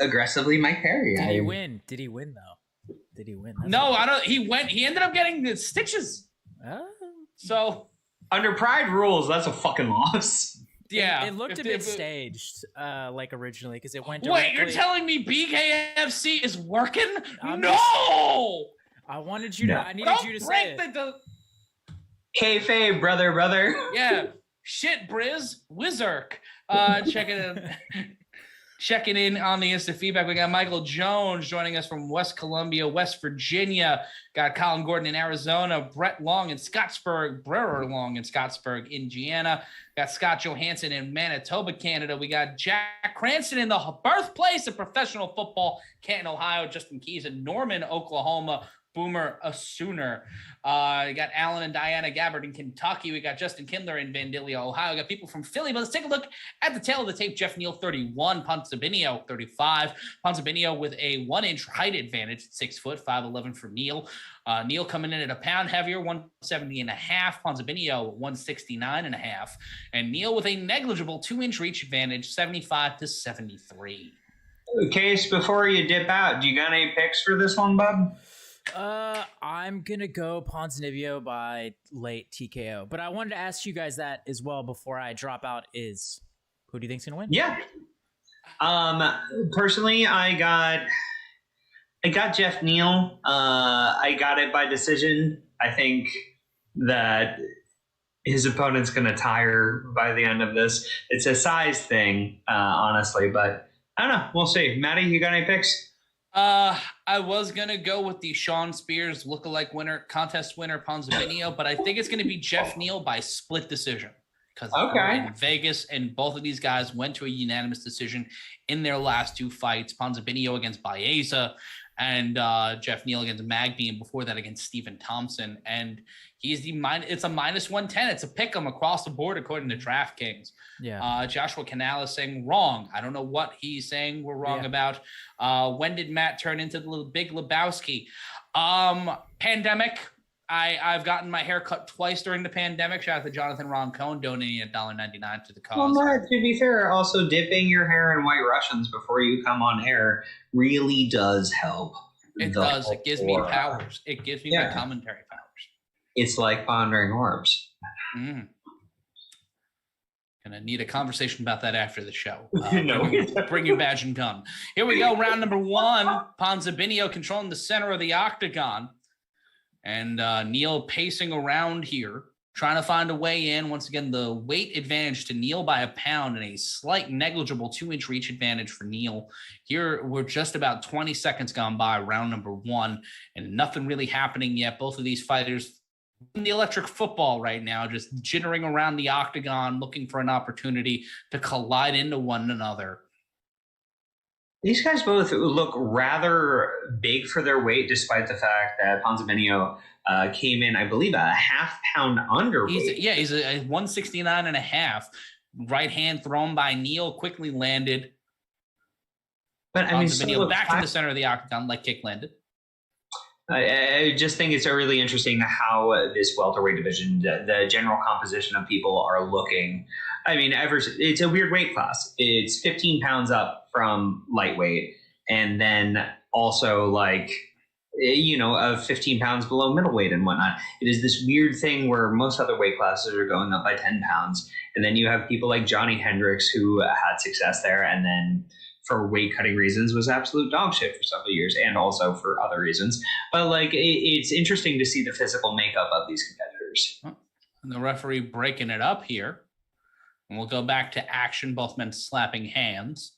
S3: aggressively Mike Perry.
S1: Did he win? Did he win, though? Did he win?
S2: No, I don't. He ended up getting the stitches. So
S3: under Pride rules, that's a fucking loss.
S2: Yeah,
S1: It looked a bit staged, like originally, because it went
S2: Wait,
S1: directly.
S2: you're telling me BKFC is working? No!
S1: I wanted you to. I needed
S2: Don't
S1: you to
S2: break
S1: say it.
S3: Kayfabe, brother.
S2: Yeah, shit, Briz, Wizark. Checking in on the instant feedback. We got Michael Jones joining us from West Columbia, West Virginia. Got Colin Gordon in Arizona, Brett Long in Scottsburg, Brewer Long in Scottsburg, Indiana. Got Scott Johansson in Manitoba, Canada. We got Jack Cranston in the birthplace of professional football, Canton, Ohio. Justin Keys in Norman, Oklahoma. Boomer a Sooner. We got Alan and Diana Gabbard in Kentucky. We got Justin Kindler in Vandalia, Ohio. We got people from Philly. But let's take a look at the tail of the tape. Jeff Neal, 31. Ponzabinho, 35. Ponzabinho with a 1-inch height advantage, 6 foot, 5'11" for Neal. Neal coming in at a pound heavier, 170.5. Ponzabinho, 169.5. And Neal with a negligible 2-inch reach advantage, 75 to 73.
S3: Case, before you dip out, do you got any picks for this one, bud?
S1: I'm gonna go Ponzinibbio by late TKO, but I wanted to ask you guys that as well before I drop out. Is who do you think's gonna win?
S3: Yeah. Personally, I got Jeff Neal. I got it by decision. I think that his opponent's gonna tire by the end of this. It's a size thing, honestly, but I don't know. We'll see. Maddie, you got any picks?
S2: I was going to go with the Sean Spears lookalike contest winner, Ponzabinho, but I think it's going to be Jeff Neal by split decision because we're in Vegas and both of these guys went to a unanimous decision in their last 2 fights. Ponzabinho against Baeza and Jeff Neal against Magby, and before that against Stephen Thompson. And it's a -110. It's a pick 'em across the board according to DraftKings.
S1: Yeah.
S2: Joshua Canal is saying wrong. I don't know what he's saying we're wrong about. When did Matt turn into the little Big Lebowski? Pandemic. I've gotten my hair cut twice during the pandemic. Shout out to Jonathan Roncone donating $1.99 to the cause.
S3: Well, Matt, to be fair, also dipping your hair in White Russians before you come on air really does help.
S2: It does. It gives me powers. It gives me my commentary powers.
S3: It's like pondering orbs.
S2: Gonna need a conversation about that after the show.
S3: No.
S2: Bring your badge and gun. Here we go. Round number 1. Ponzabinho controlling the center of the octagon. And Neal pacing around here, trying to find a way in. Once again, the weight advantage to Neal by a pound and a slight negligible 2-inch reach advantage for Neal. Here, we're just about 20 seconds gone by round number 1, and nothing really happening yet. Both of these fighters in the electric football right now, just jittering around the octagon, looking for an opportunity to collide into one another.
S3: These guys both look rather big for their weight, despite the fact that Ponzabinho came in, I believe, a half-pound underweight.
S2: He's a 169.5. Right hand thrown by Neal, quickly landed.
S3: But I mean,
S2: back to the center of the octagon, leg kick landed.
S3: I just think it's really interesting how this welterweight division, the general composition of people are looking. I mean, it's a weird weight class. It's 15 pounds up from lightweight, and then also 15 pounds below middleweight and whatnot. It is this weird thing where most other weight classes are going up by 10 pounds, and then you have people like Johnny Hendricks who had success there, and then for weight cutting reasons was absolute dog shit for several years, and also for other reasons. But it's interesting to see the physical makeup of these competitors.
S2: And the referee breaking it up here. And we'll go back to action, both men slapping hands.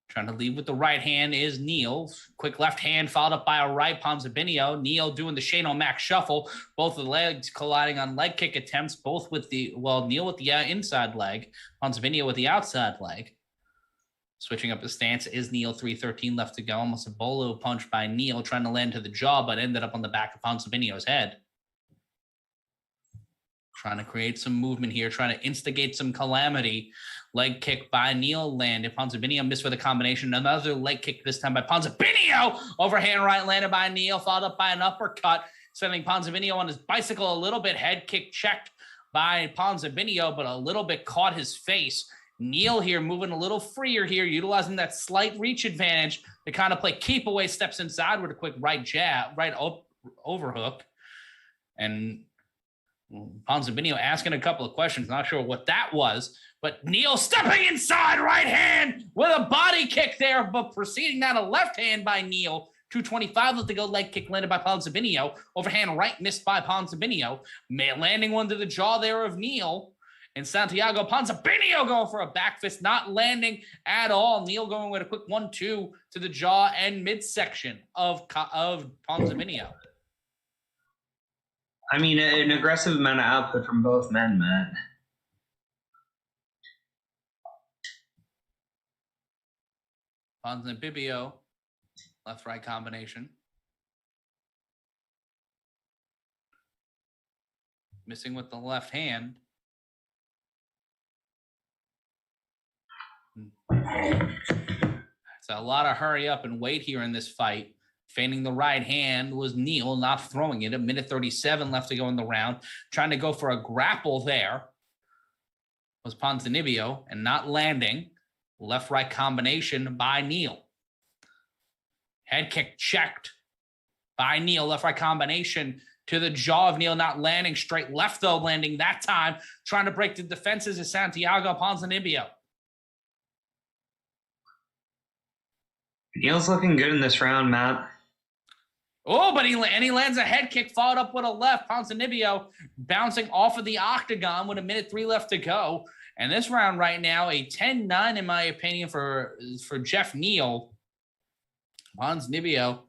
S2: Trying to lead with the right hand is Neal. Quick left hand followed up by a right, Ponzabinho. Neal doing the Shane O'Mac shuffle. Both the legs colliding on leg kick attempts, Neal with the inside leg, Ponzabinho with the outside leg. Switching up the stance is Neal, 3:13 left to go. Almost a bolo punch by Neal, trying to land to the jaw, but ended up on the back of Ponzabinho's head. Trying to create some movement here, trying to instigate some calamity. Leg kick by Neal landed. Ponzabinho missed with a combination. Another leg kick this time by Ponzabinho. Overhand right landed by Neal, followed up by an uppercut, sending Ponzabinho on his bicycle a little bit. Head kick checked by Ponzabinho, but a little bit caught his face. Neal here moving a little freer here, utilizing that slight reach advantage to kind of play keep away, steps inside with a quick right jab, right overhook. And Ponzinibbio asking a couple of questions. Not sure what that was, but Neal stepping inside, right hand with a body kick there, but preceding that, a left hand by Neal. 225 left to go. Leg kick landed by Ponzinibbio. Overhand right missed by Ponzinibbio. Landing one to the jaw there of Neal. And Santiago Ponzinibbio going for a back fist, not landing at all. Neal going with a quick 1-2 to the jaw and midsection of Ponzinibbio.
S3: I mean, an aggressive amount of output from both men, Matt.
S2: Ponzinibbio, left-right combination. Missing with the left hand. It's a lot of hurry up and wait here in this fight. Feigning the right hand was Neal, not throwing it. 1:37 left to go in the round. Trying to go for a grapple there was Ponzinibbio and not landing. Left-right combination by Neal. Head kick checked by Neal. Left-right combination to the jaw of Neal, not landing. Straight left, though, landing that time. Trying to break the defenses is Santiago Ponzinibbio.
S3: Neal's looking good in this round, Matt.
S2: Oh, but he lands a head kick, followed up with a left. Ponzinibbio bouncing off of the octagon with 1:03 left to go. And this round right now, a 10-9, in my opinion, for Jeff Neal. Ponzinibbio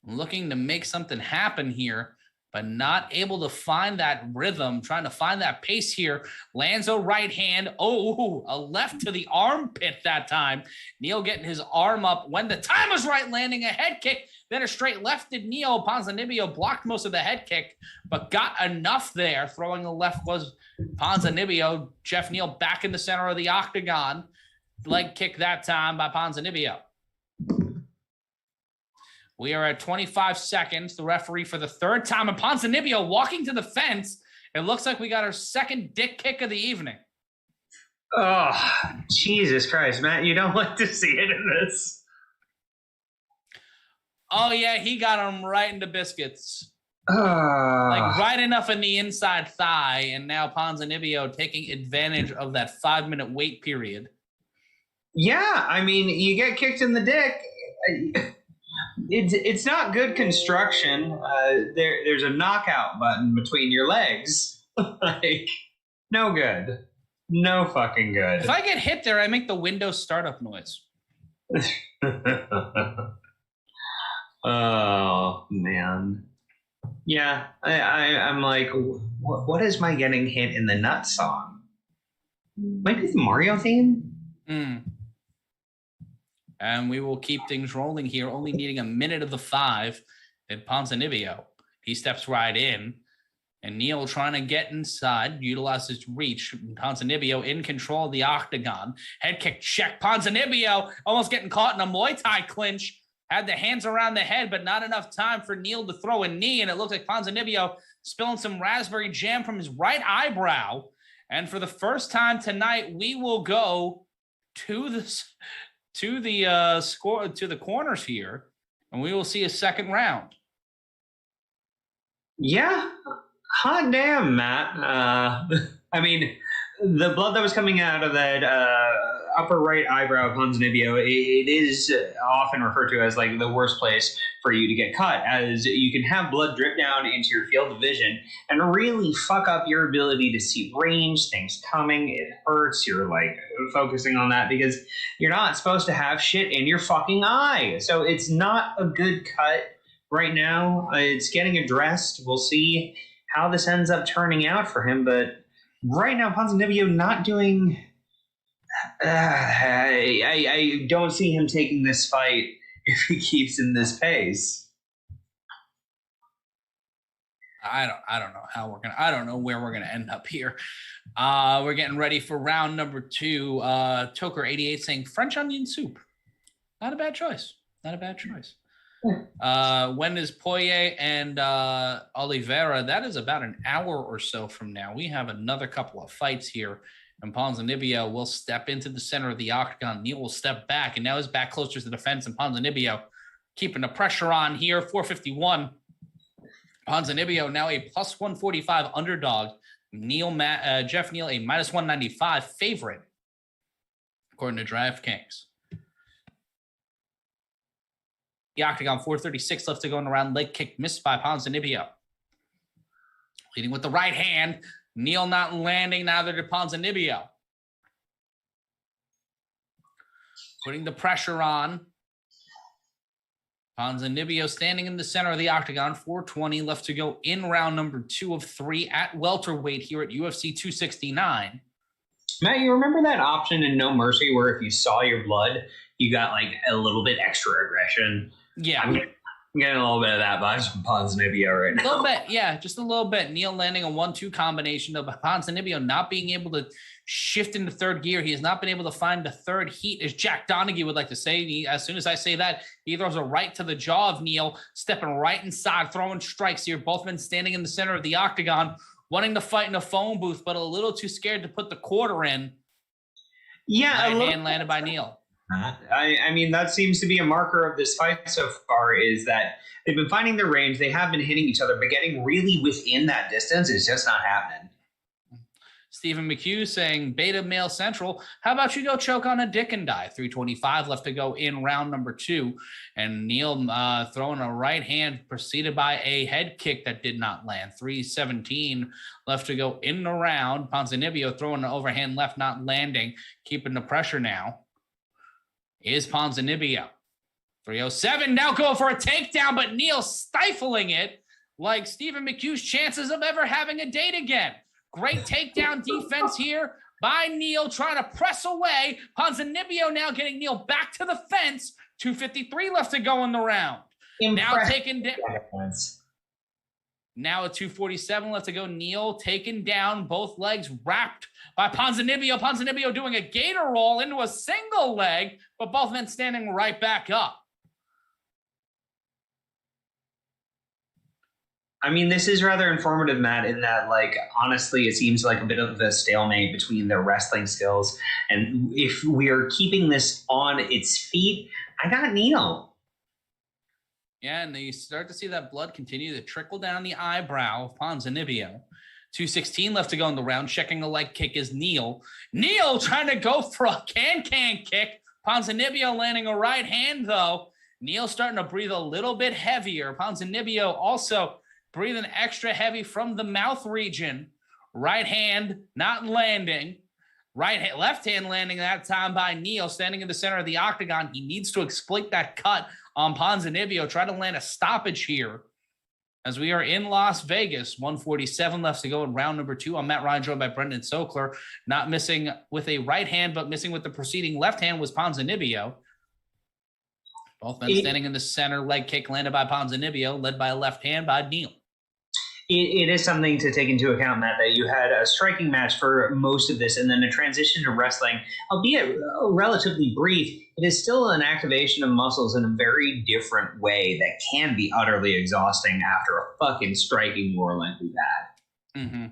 S2: looking to make something happen here, but not able to find that rhythm, trying to find that pace here. Lands a right hand. Oh, a left to the armpit that time. Neal getting his arm up when the time was right, landing a head kick. Then a straight left to Neal. Ponzinibbio blocked most of the head kick, but got enough there. Throwing the left was Ponzinibbio. Jeff Neal back in the center of the octagon. Leg kick that time by Ponzinibbio. We are at 25 seconds. The referee for the third time. And Ponzinibbio walking to the fence. It looks like we got our second dick kick of the evening.
S3: Oh, Jesus Christ, Matt. You don't like to see it in this.
S2: Oh, yeah. He got him right into biscuits.
S3: Like
S2: right enough in the inside thigh. And now Ponzinibbio taking advantage of that 5-minute wait period.
S3: Yeah. I mean, you get kicked in the dick. It's not good construction. There's a knockout button between your legs. Like, no good. No fucking good.
S2: If I get hit there, I make the Windows startup noise.
S3: Oh, man. Yeah, I'm like, what is my getting hit in the nut song? Might be the Mario theme?
S2: And we will keep things rolling here, only needing a minute of the 5. And Ponzinibbio, he steps right in. And Neal trying to get inside, utilize his reach. Ponzinibbio in control of the octagon. Head kick check. Ponzinibbio almost getting caught in a Muay Thai clinch. Had the hands around the head, but not enough time for Neal to throw a knee. And it looks like Ponzinibbio spilling some raspberry jam from his right eyebrow. And for the first time tonight, we will go to the corners here, and we will see a second round.
S3: Yeah, hot damn, Matt. I mean, the blood that was coming out of that upper right eyebrow of Ponzinibbio, it is often referred to as like the worst place for you to get cut, as you can have blood drip down into your field of vision and really fuck up your ability to see range, things coming. It hurts. You're like focusing on that because you're not supposed to have shit in your fucking eye. So it's not a good cut right now. It's getting addressed. We'll see how this ends up turning out for him. But right now, Ponzinibbio not doing... I don't see him taking this fight if he keeps in this pace.
S2: I don't know how we're gonna. I don't know where we're gonna end up here. We're getting ready for round number 2. Toker88 saying French onion soup. Not a bad choice. Not a bad choice. When is Poirier and Oliveira? That is about an hour or so from now. We have another couple of fights here. And Ponzinibbio will step into the center of the octagon. Neal will step back, and now he's back closer to the fence. And Ponzinibbio keeping the pressure on here. 451. Ponzinibbio now a plus 145 underdog. Jeff Neal a minus 195 favorite, according to DraftKings. The Octagon, 4:36 left to go in the round. Leg kick missed by Ponzinibbio. Leading with the right hand. Neal not landing, neither did Ponzinibbio. Putting the pressure on. Ponzinibbio standing in the center of the Octagon, 4:20 left to go in round number 2 of 3 at welterweight here at UFC 269.
S3: Matt, you remember that option in No Mercy where if you saw your blood, you got like a little bit extra aggression?
S2: Yeah.
S3: I'm getting a little bit of that vibes from Ponzinibbio right now.
S2: A little bit, yeah, just a little bit. Neal landing a 1-2 combination of Ponzinibbio not being able to shift into third gear. He has not been able to find the third heat, as Jack Donaghy would like to say. As soon as I say that, he throws a right to the jaw of Neal, stepping right inside, throwing strikes here. Both men standing in the center of the Octagon, wanting to fight in a phone booth, but a little too scared to put the quarter in.
S3: Yeah,
S2: right hand landed by Neal.
S3: I mean, that seems to be a marker of this fight so far, is that they've been finding their range. They have been hitting each other, but getting really within that distance is just not happening.
S2: Stephen McHugh saying, Beta Male Central, how about you go choke on a dick and die? 3:25 left to go in round number 2. And Neal throwing a right hand preceded by a head kick that did not land. 3:17 left to go in the round. Ponzinibbio throwing an overhand left, not landing, keeping the pressure now. Is Ponzinibbio. 3:07 now go for a takedown, but Neal stifling it like Stephen McHugh's chances of ever having a date again. Great takedown defense here by Neal, trying to press away. Ponzinibbio now getting Neal back to the fence. 2:53 left to go in the round. Now taken down. Now at 2:47 left to go. Neal taken down, both legs wrapped by Ponzinibbio. Ponzinibbio doing a gator roll into a single leg, but both men standing right back up.
S3: I mean, this is rather informative, Matt, in that, like, honestly, it seems like a bit of a stalemate between their wrestling skills. And if we are keeping this on its feet, I got Neal.
S2: Yeah, and you start to see that blood continue to trickle down the eyebrow of Ponzinibbio. 2:16 left to go in the round. Checking the leg kick is Neal. Neal trying to go for a can-can kick. Ponzinibbio landing a right hand, though. Neal starting to breathe a little bit heavier. Ponzinibbio also breathing extra heavy from the mouth region. Right hand not landing. Left hand landing that time by Neal, standing in the center of the Octagon. He needs to exploit that cut on Ponzinibbio. Try to land a stoppage here as we are in Las Vegas. 1:47 left to go in round number 2. I'm Matt Ryan, joined by Brendan Sokler. Not missing with a right hand, but missing with the preceding left hand was Ponzinibbio. Both men standing in the center. Leg kick landed by Ponzinibbio, led by a left hand by Neal.
S3: It is something to take into account, Matt, that you had a striking match for most of this and then a transition to wrestling, albeit relatively brief. It is still an activation of muscles in a very different way that can be utterly exhausting after a fucking striking war like we've had.
S2: Mm-hmm.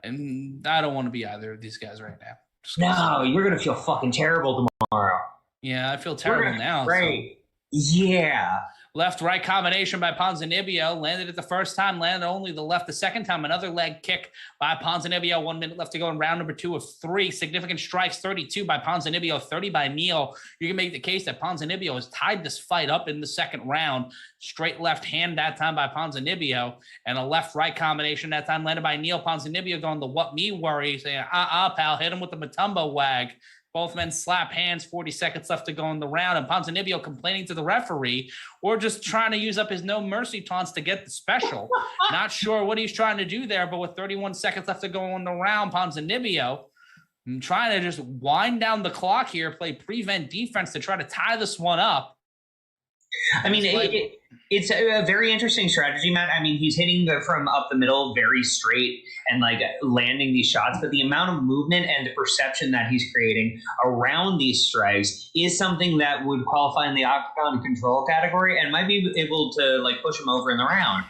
S2: And I don't want to be either of these guys right now.
S3: No, you're going to feel fucking terrible tomorrow.
S2: Yeah, I feel terrible now.
S3: Great. So. Yeah.
S2: Left-right combination by Ponzinibbio. Landed it the first time, landed only the left the second time. Another leg kick by Ponzinibbio. 1 minute left to go in round number 2 of 3. Significant strikes, 32 by Ponzinibbio, 30 by Neal. You can make the case that Ponzinibbio has tied this fight up in the second round. Straight left hand that time by Ponzinibbio. And a left-right combination that time landed by Neal. Ponzinibbio going the what me worry, saying, pal, hit him with the Matumbo wag. Both men slap hands, 40 seconds left to go in the round, and Ponzinibbio complaining to the referee or just trying to use up his no mercy taunts to get the special. Not sure what he's trying to do there, but with 31 seconds left to go in the round, Ponzinibbio trying to just wind down the clock here, play prevent defense to try to tie this one up.
S3: I mean, it's a very interesting strategy, Matt. I mean, he's hitting from up the middle very straight and like landing these shots, but the amount of movement and the perception that he's creating around these strikes is something that would qualify in the Octagon control category and might be able to like push him over in the round.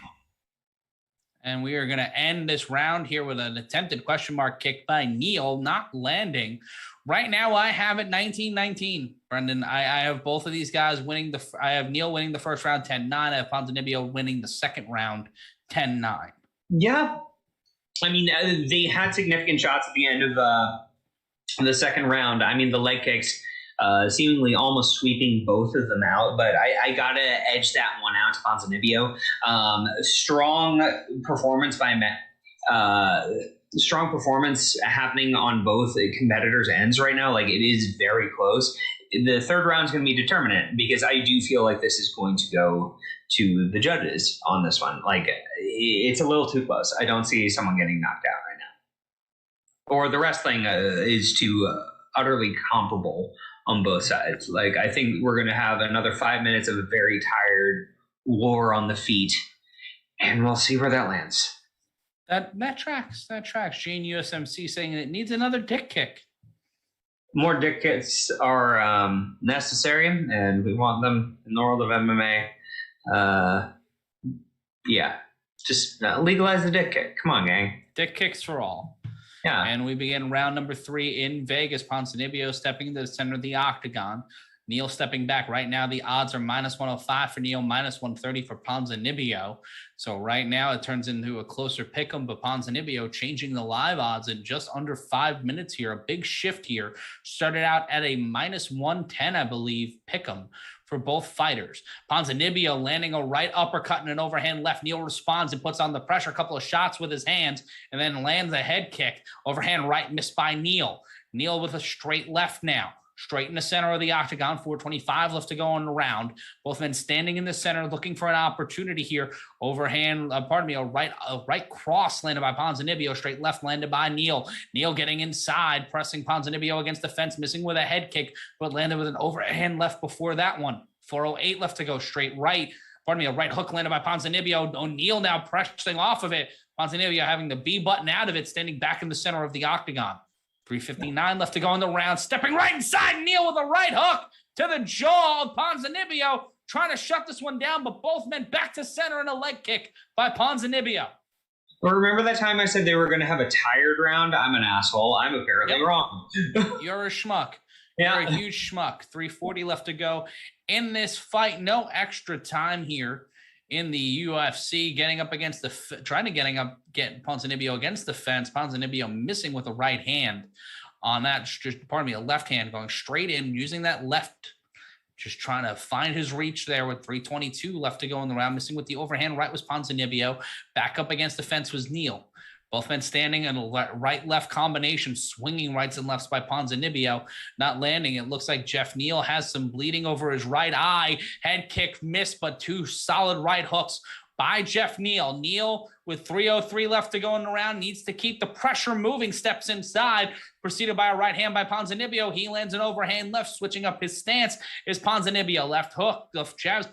S2: And we are going to end this round here with an attempted question mark kick by Neil, not landing. Right now, I have it 19-19, Brendan. I have both of these guys winning. I have Neil winning the first round 10-9. I have Ponzinibbio winning the second round 10-9.
S3: Yeah. I mean, they had significant shots at the end of the second round. I mean, the leg kicks seemingly almost sweeping both of them out, but I got to edge that one out to Ponzinibbio. Strong performance by strong performance happening on both competitors' ends right now. Like, it is very close. The third round is going to be determinant because I do feel like this is going to go to the judges on this one. Like, it's a little too close. I don't see someone getting knocked out right now. Or the wrestling is too utterly comparable on both sides. Like, I think we're going to have another 5 minutes of a very tired war on the feet, and we'll see where that lands.
S2: That tracks. Gene USMC saying it needs another dick kick.
S3: More dick kicks are necessary, and we want them in the world of MMA. Yeah, just legalize the dick kick. Come on, gang.
S2: Dick kicks for all.
S3: Yeah.
S2: And we begin round number 3 in Vegas. Ponzinibbio stepping into the center of the octagon. Neil stepping back. Right now, the odds are -105 for Neil, -130 for Ponzinibbio. So right now, it turns into a closer pick'em, but Ponzinibbio changing the live odds in just under 5 minutes here. A big shift here. Started out at a -110, I believe, pick'em for both fighters. Ponzinibbio landing a right uppercut and an overhand left. Neil responds and puts on the pressure, a couple of shots with his hands, and then lands a head kick. Overhand right missed by Neil. Neil with a straight left now. Straight in the center of the octagon, 4:25 left to go in the round. Both men standing in the center, looking for an opportunity here. Overhand, a right cross landed by Ponzinibbio. Straight left landed by Neil. Neil getting inside, pressing Ponzinibbio against the fence, missing with a head kick, but landed with an overhand left before that one. 4:08 left to go. Straight right. A right hook landed by Ponzinibbio. O'Neal now pressing off of it. Ponzinibbio having the B button out of it, standing back in the center of the octagon. 3:59 left to go in the round. Stepping right inside, Neil with a right hook to the jaw of Ponzinibbio, trying to shut this one down, but both men back to center and a leg kick by Ponzinibbio.
S3: Well, remember that time I said they were going to have a tired round? I'm an asshole. I'm apparently wrong.
S2: You're a schmuck.
S3: Yeah.
S2: You're a huge schmuck. 3:40 left to go in this fight. No extra time here in the UFC, getting up against trying to get Ponzinibbio against the fence. Ponzinibbio missing with a right hand on that. A left hand going straight in, using that left, just trying to find his reach there with 3:22 left to go in the round. Missing with the overhand right was Ponzinibbio. Back up against the fence was Neil. Both men standing in a right-left combination, swinging rights and lefts by Ponzinibbio, not landing. It looks like Jeff Neal has some bleeding over his right eye. Head kick missed, but 2 solid right hooks by Jeff Neal. Neal with 3:03 left to go in the round, needs to keep the pressure moving, steps inside, preceded by a right hand by Ponzinibbio. He lands an overhand left, switching up his stance is Ponzinibbio. Left hook, jabs,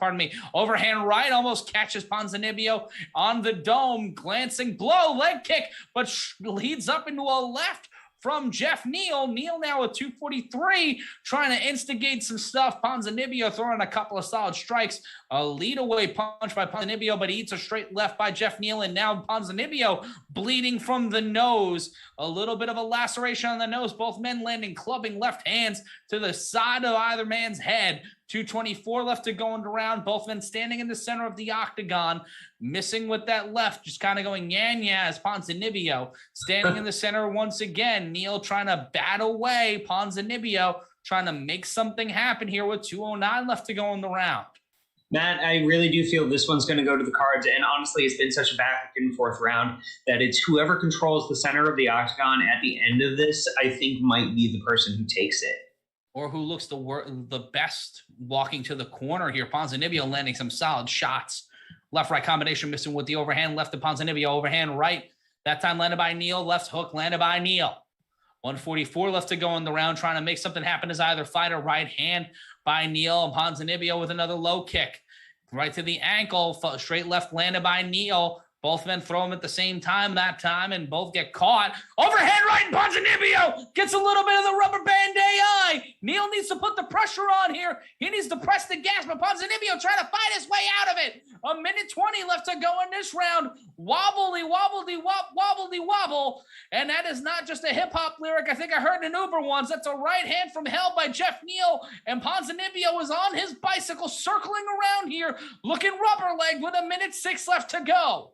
S2: overhand right, almost catches Ponzinibbio on the dome, glancing blow, leg kick, but leads up into a left from Jeff Neal. Neal now with 2:43, trying to instigate some stuff. Ponzinibbio throwing a couple of solid strikes. A lead away punch by Ponzinibbio, but he eats a straight left by Jeff Neal. And now Ponzinibbio bleeding from the nose. A little bit of a laceration on the nose. Both men landing clubbing left hands to the side of either man's head. 2:24 left to go in the round. Both men standing in the center of the octagon, missing with that left, just kind of going yan-yan as Ponzinibbio standing in the center once again. Neal trying to bat away. Ponzinibbio trying to make something happen here with 2:09 left to go in the round.
S3: Matt, I really do feel this one's going to go to the cards. And honestly, it's been such a back and forth round that it's whoever controls the center of the octagon at the end of this, I think might be the person who takes it.
S2: Or who looks the best walking to the corner here. Ponzinibbio landing some solid shots. Left-right combination missing with the overhand left to Ponzinibbio. Overhand right. That time landed by Neal. Left hook landed by Neal. 1:44 left to go in the round. Trying to make something happen as either fighter. Right hand by Neal. Ponzinibbio with another low kick. Right to the ankle. Straight left landed by Neal. Both men throw him at the same time that time, and both get caught. Overhand right, and Ponzinibbio gets a little bit of the rubber band AI. Neal needs to put the pressure on here. He needs to press the gas, but Ponzinibbio trying to fight his way out of it. 1:20 left to go in this round. Wobbly, wobble. And that is not just a hip-hop lyric. I think I heard an Uber once. That's a right hand from hell by Jeff Neal. And Ponzinibbio is on his bicycle circling around here, looking rubber-legged with 1:06 left to go.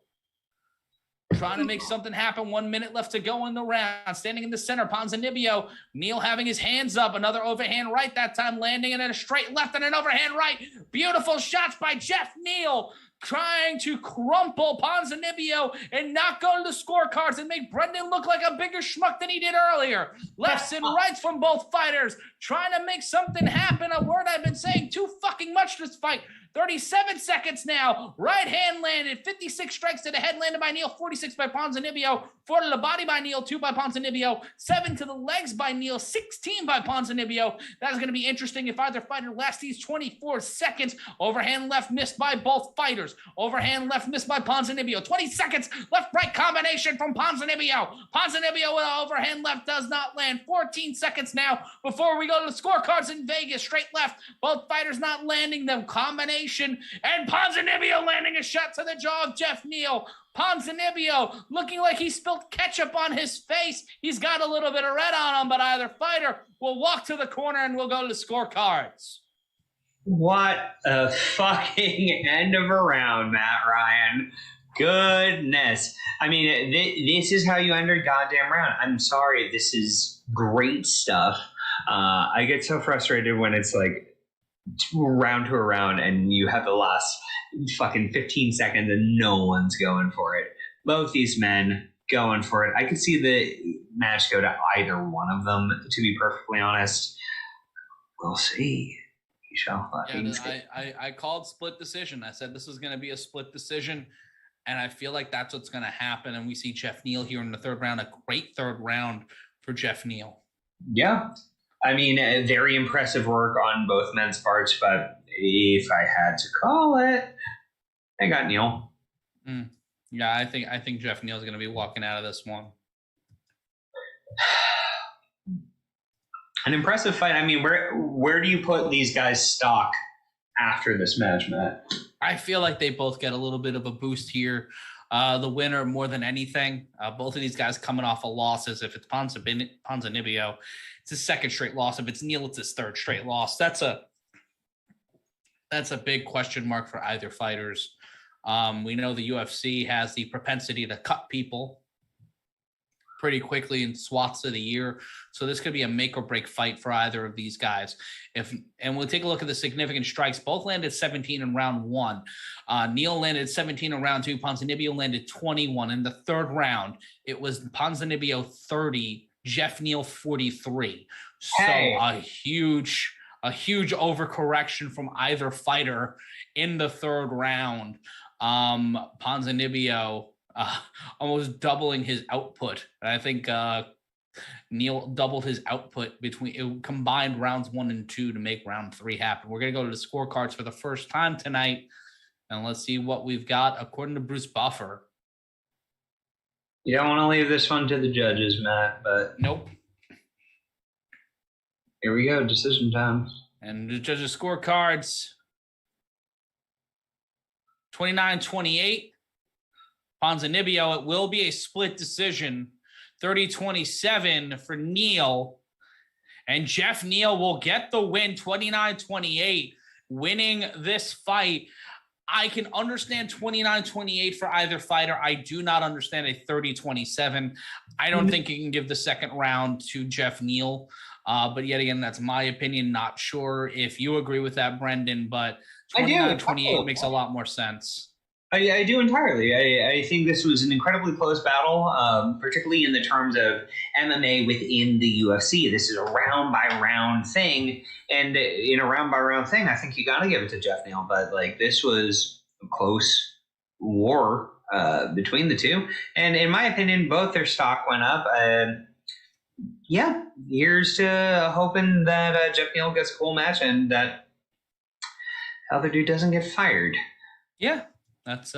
S2: Trying to make something happen. 1 minute left to go in the round. Standing in the center, Ponzinibbio. Neal having his hands up. Another overhand right that time, landing in a straight left and an overhand right. Beautiful shots by Jeff Neal. Trying to crumple Ponzinibbio and not go to the scorecards and make Brendan look like a bigger schmuck than he did earlier. Lefts and rights from both fighters. Trying to make something happen. A word I've been saying too fucking much this fight. 37 seconds now. Right hand landed. 56 strikes to the head landed by Neal. 46 by Ponzinibbio. 4 to the body by Neal. 2 by Ponzinibbio. 7 to the legs by Neal. 16 by Ponzinibbio. That is going to be interesting if either fighter lasts these 24 seconds. Overhand left missed by both fighters. Overhand left missed by Ponzinibbio. 20 seconds. Left-right combination from Ponzinibbio. Ponzinibbio with an overhand left does not land. 14 seconds now before we go to the scorecards in Vegas. Straight left. Both fighters not landing them. Combination. And Ponzinibbio landing a shot to the jaw of Jeff Neal. Ponzinibbio looking like he spilled ketchup on his face. He's got a little bit of red on him, but either fighter will walk to the corner and we'll go to the scorecards.
S3: What a fucking end of a round, Matt Ryan. Goodness. I mean, this is how you end a goddamn round. I'm sorry. This is great stuff. I get so frustrated when it's like round to a round and you have the last fucking 15 seconds and no one's going for it. Both these men going for it. I could see the match go to either one of them, to be perfectly honest. We'll see. We shall fucking see.
S2: I called split decision. I said this was going to be a split decision, and I feel like that's what's going to happen. And we see Jeff Neal here in the third round, a great third round for Jeff Neal. Yeah.
S3: I mean, very impressive work on both men's parts, but if I had to call it, I got Neal.
S2: Yeah, I think Jeff Neal's going to be walking out of this one.
S3: An impressive fight. I mean, where do you put these guys' stock after this match, Matt?
S2: I feel like they both get a little bit of a boost here. The winner more than anything. Both of these guys coming off of losses. If it's Ponzinibbio, it's his second straight loss. If it's Neal, it's his third straight loss. That's a big question mark for either fighters. We know the UFC has the propensity to cut people pretty quickly in swaths of the year. So this could be a make or break fight for either of these guys. And we'll take a look at the significant strikes. Both landed 17 in round one. Neal landed 17 in round two. Ponzinibbio landed 21. In the third round, it was Ponzinibbio 30, Jeff Neal 43. So a huge overcorrection from either fighter in the third round. Ponzinibbio almost doubling his output. And I think Neal doubled his output between combined rounds 1 and 2 to make round 3 happen. We're going to go to the scorecards for the first time tonight, and let's see what we've got according to Bruce Buffer.
S3: You don't want to leave this one to the judges, Matt, but
S2: nope.
S3: Here we go, decision time.
S2: And the judges' scorecards, 29-28. Ponzinibbio, it will be a split decision. 30-27 for Neal. And Jeff Neal will get the win, 29-28, winning this fight. I can understand 29-28 for either fighter. I do not understand a 30-27. I don't think you can give the second round to Jeff Neal. But yet again, that's my opinion. Not sure if you agree with that, Brendan, but 29-28 makes a lot more sense.
S3: I do entirely. I think this was an incredibly close battle, particularly in the terms of MMA within the UFC. This is a round-by-round thing, and in a round-by-round thing, I think you got to give it to Jeff Neal. But this was a close war between the two, and in my opinion, both their stock went up. Yeah, here's to hoping that Jeff Neal gets a cool match and that other dude doesn't get fired.
S2: Yeah. That's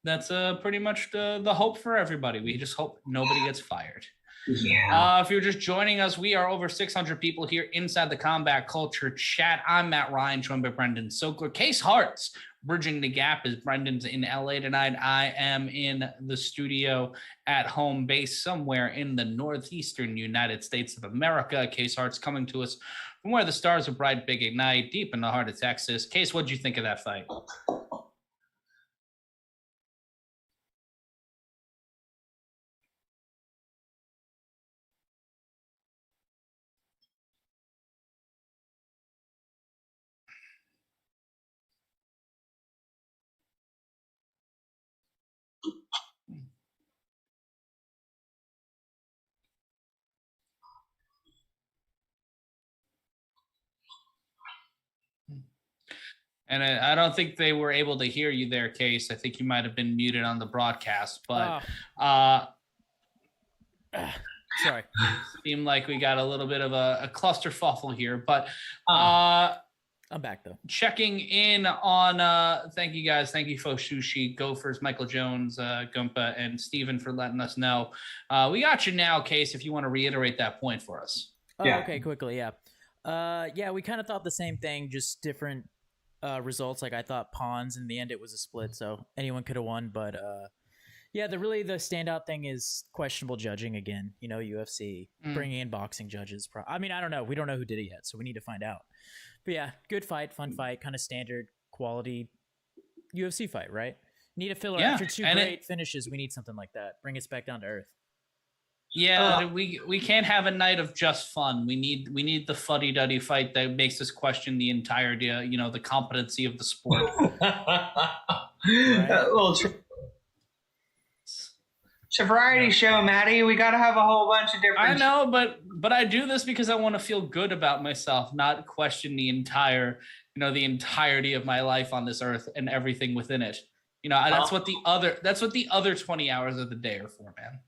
S2: That's pretty much the hope for everybody. We just hope nobody gets fired.
S3: Yeah.
S2: If you're just joining us, we are over 600 people here inside the Combat Culture chat. I'm Matt Ryan, joined by Brendan Sokler. Case Harts, bridging the gap, as Brendan's in LA tonight. I am in the studio at home base somewhere in the northeastern United States of America. Case Harts coming to us from where the stars are bright, big at night, deep in the heart of Texas. Case, what'd you think of that fight? And I don't think they were able to hear you there, Case. I think you might have been muted on the broadcast, but
S1: sorry.
S2: Seemed like we got a little bit of a clusterfuffle here, but
S1: I'm back though.
S2: Checking in on thank you guys. Thank you, Fo Sushi, Gophers, Michael Jones, Gumpa, and Steven for letting us know. We got you now, Case, if you want to reiterate that point for us.
S1: Oh, yeah. Okay, quickly, yeah. Yeah, we kind of thought the same thing, just different results. Like I thought pawns, in the end it was a split, so anyone could have won, but yeah, the standout thing is questionable judging again. You know, UFC bringing in boxing judges. I mean, I don't know. We don't know who did it yet, so we need to find out. But yeah, good fight, fun fight, kind of standard quality UFC fight, right? Need a filler after two great finishes. We need something like that. Bring us back down to earth.
S2: Yeah, we can't have a night of just fun. We need the fuddy-duddy fight that makes us question the entirety, the competency of the sport.
S3: Well, it's a variety show, Maddie. We got to have a whole bunch of different.
S2: I know, but I do this because I want to feel good about myself, not question the the entirety of my life on this earth and everything within it. That's what the other 20 hours of the day are for, man.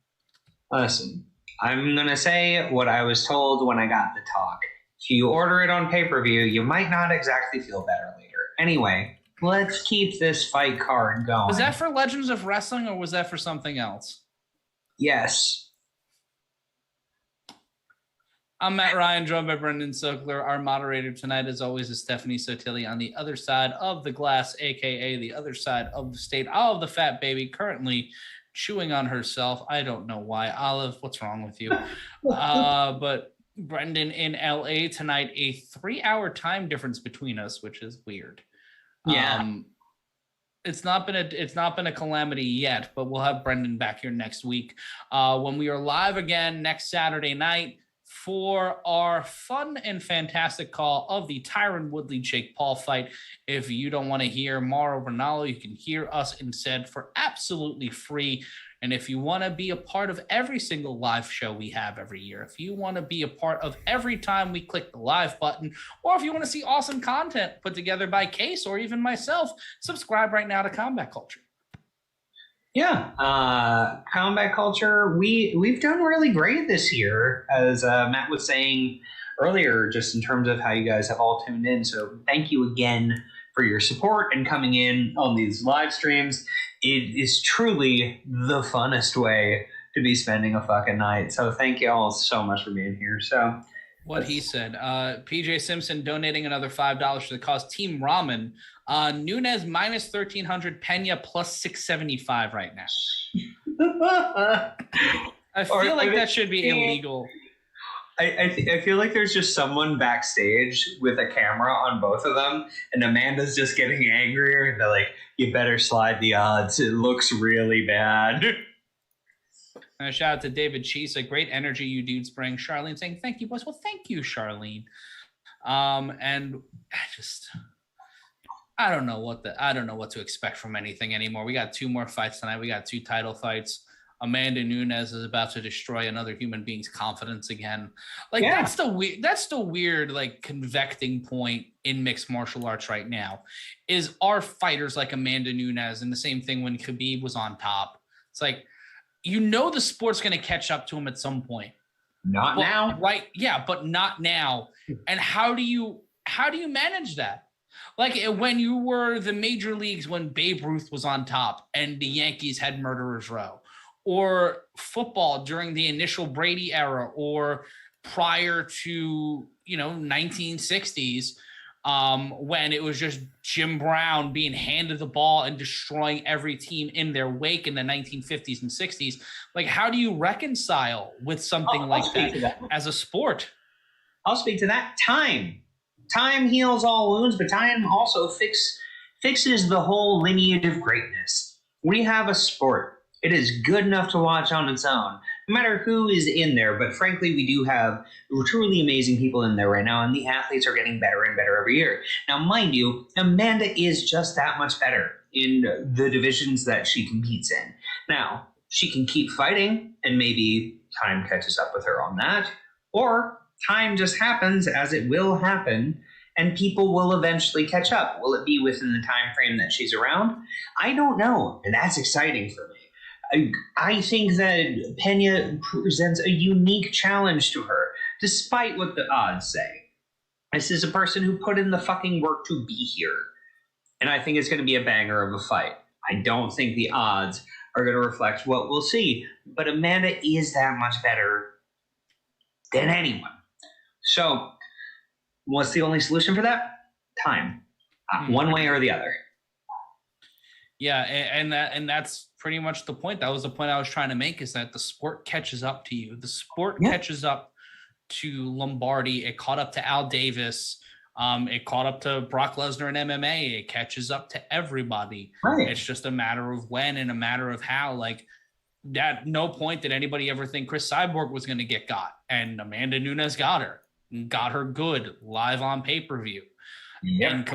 S3: Listen, I'm going to say what I was told when I got the talk. If you order it on pay-per-view, you might not exactly feel better later. Anyway, let's keep this fight card going.
S2: Was that for Legends of Wrestling or was that for something else?
S3: Yes.
S2: I'm Matt Ryan, joined by Brendan Sokler. Our moderator tonight, as always, is Stephanie Sotilli on the other side of the glass, a.k.a. the other side of the state. Olive the fat baby, currently chewing on herself. I don't know why. Olive, what's wrong with you? But Brendan in LA tonight, a 3-hour time difference between us, which is weird.
S3: Yeah.
S2: It's not been a calamity yet, but we'll have Brendan back here next week when we are live again next Saturday night for our fun and fantastic call of the Tyron Woodley-Jake Paul fight. If you don't want to hear Mauro Ranallo, you can hear us instead for absolutely free. And if you want to be a part of every single live show we have every year, if you want to be a part of every time we click the live button, or if you want to see awesome content put together by Case or even myself, subscribe right now to Combat Culture.
S3: Yeah, Combat Culture, we've done really great this year, as Matt was saying earlier, just in terms of how you guys have all tuned in. So thank you again for your support and coming in on these live streams. It is truly the funnest way to be spending a fucking night. So thank you all so much for being here. So
S2: what he said, PJ Simpson donating another $5 to the cause. Team Ramen, Nunes minus 1,300, Pena plus 675 right now. I feel like that should be illegal.
S3: I feel like there's just someone backstage with a camera on both of them, and Amanda's just getting angrier. And they're like, "You better slide the odds. It looks really bad."
S2: And a shout out to David Cheese, great energy you dudes bring. Charlene saying thank you, boys. Well, thank you, Charlene. And I don't know what to expect from anything anymore. We got 2 more fights tonight. We got 2 title fights. Amanda Nunes is about to destroy another human being's confidence again. That's the weird like convecting point in mixed martial arts right now. Is our fighters like Amanda Nunes, and the same thing when Khabib was on top. It's like, the sport's going to catch up to him at some point.
S3: Not now.
S2: Right. Yeah, but not now. And how do you manage that? Like when you were the major leagues, when Babe Ruth was on top and the Yankees had Murderers Row, or football during the initial Brady era, or prior to, 1960s, when it was just Jim Brown being handed the ball and destroying every team in their wake in the 1950s and 60s. Like, how do you reconcile with something like that as a sport?
S3: I'll speak to that. Time heals all wounds, but time also fixes the whole lineage of greatness. We have a sport. It is good enough to watch on its own, no matter who is in there. But frankly, we do have truly amazing people in there right now, and the athletes are getting better and better every year. Now, mind you, Amanda is just that much better in the divisions that she competes in. Now, she can keep fighting, and maybe time catches up with her on that, or time just happens as it will happen, and people will eventually catch up. Will it be within the time frame that she's around? I don't know, and that's exciting for me. I think that Pena presents a unique challenge to her, despite what the odds say. This is a person who put in the fucking work to be here, and I think it's going to be a banger of a fight. I don't think the odds are going to reflect what we'll see, but Amanda is that much better than anyone. So, what's the only solution for that? Time. One way or the other.
S2: Yeah, and that's pretty much the point. That was the point I was trying to make, is that the sport catches up to you. The sport catches up to Lombardi. It caught up to Al Davis. It caught up to Brock Lesnar in MMA. It catches up to everybody. Right. It's just a matter of when and a matter of how. Like, at no point did anybody ever think Chris Cyborg was going to get got. And Amanda Nunes got her good live on pay-per-view. Yep.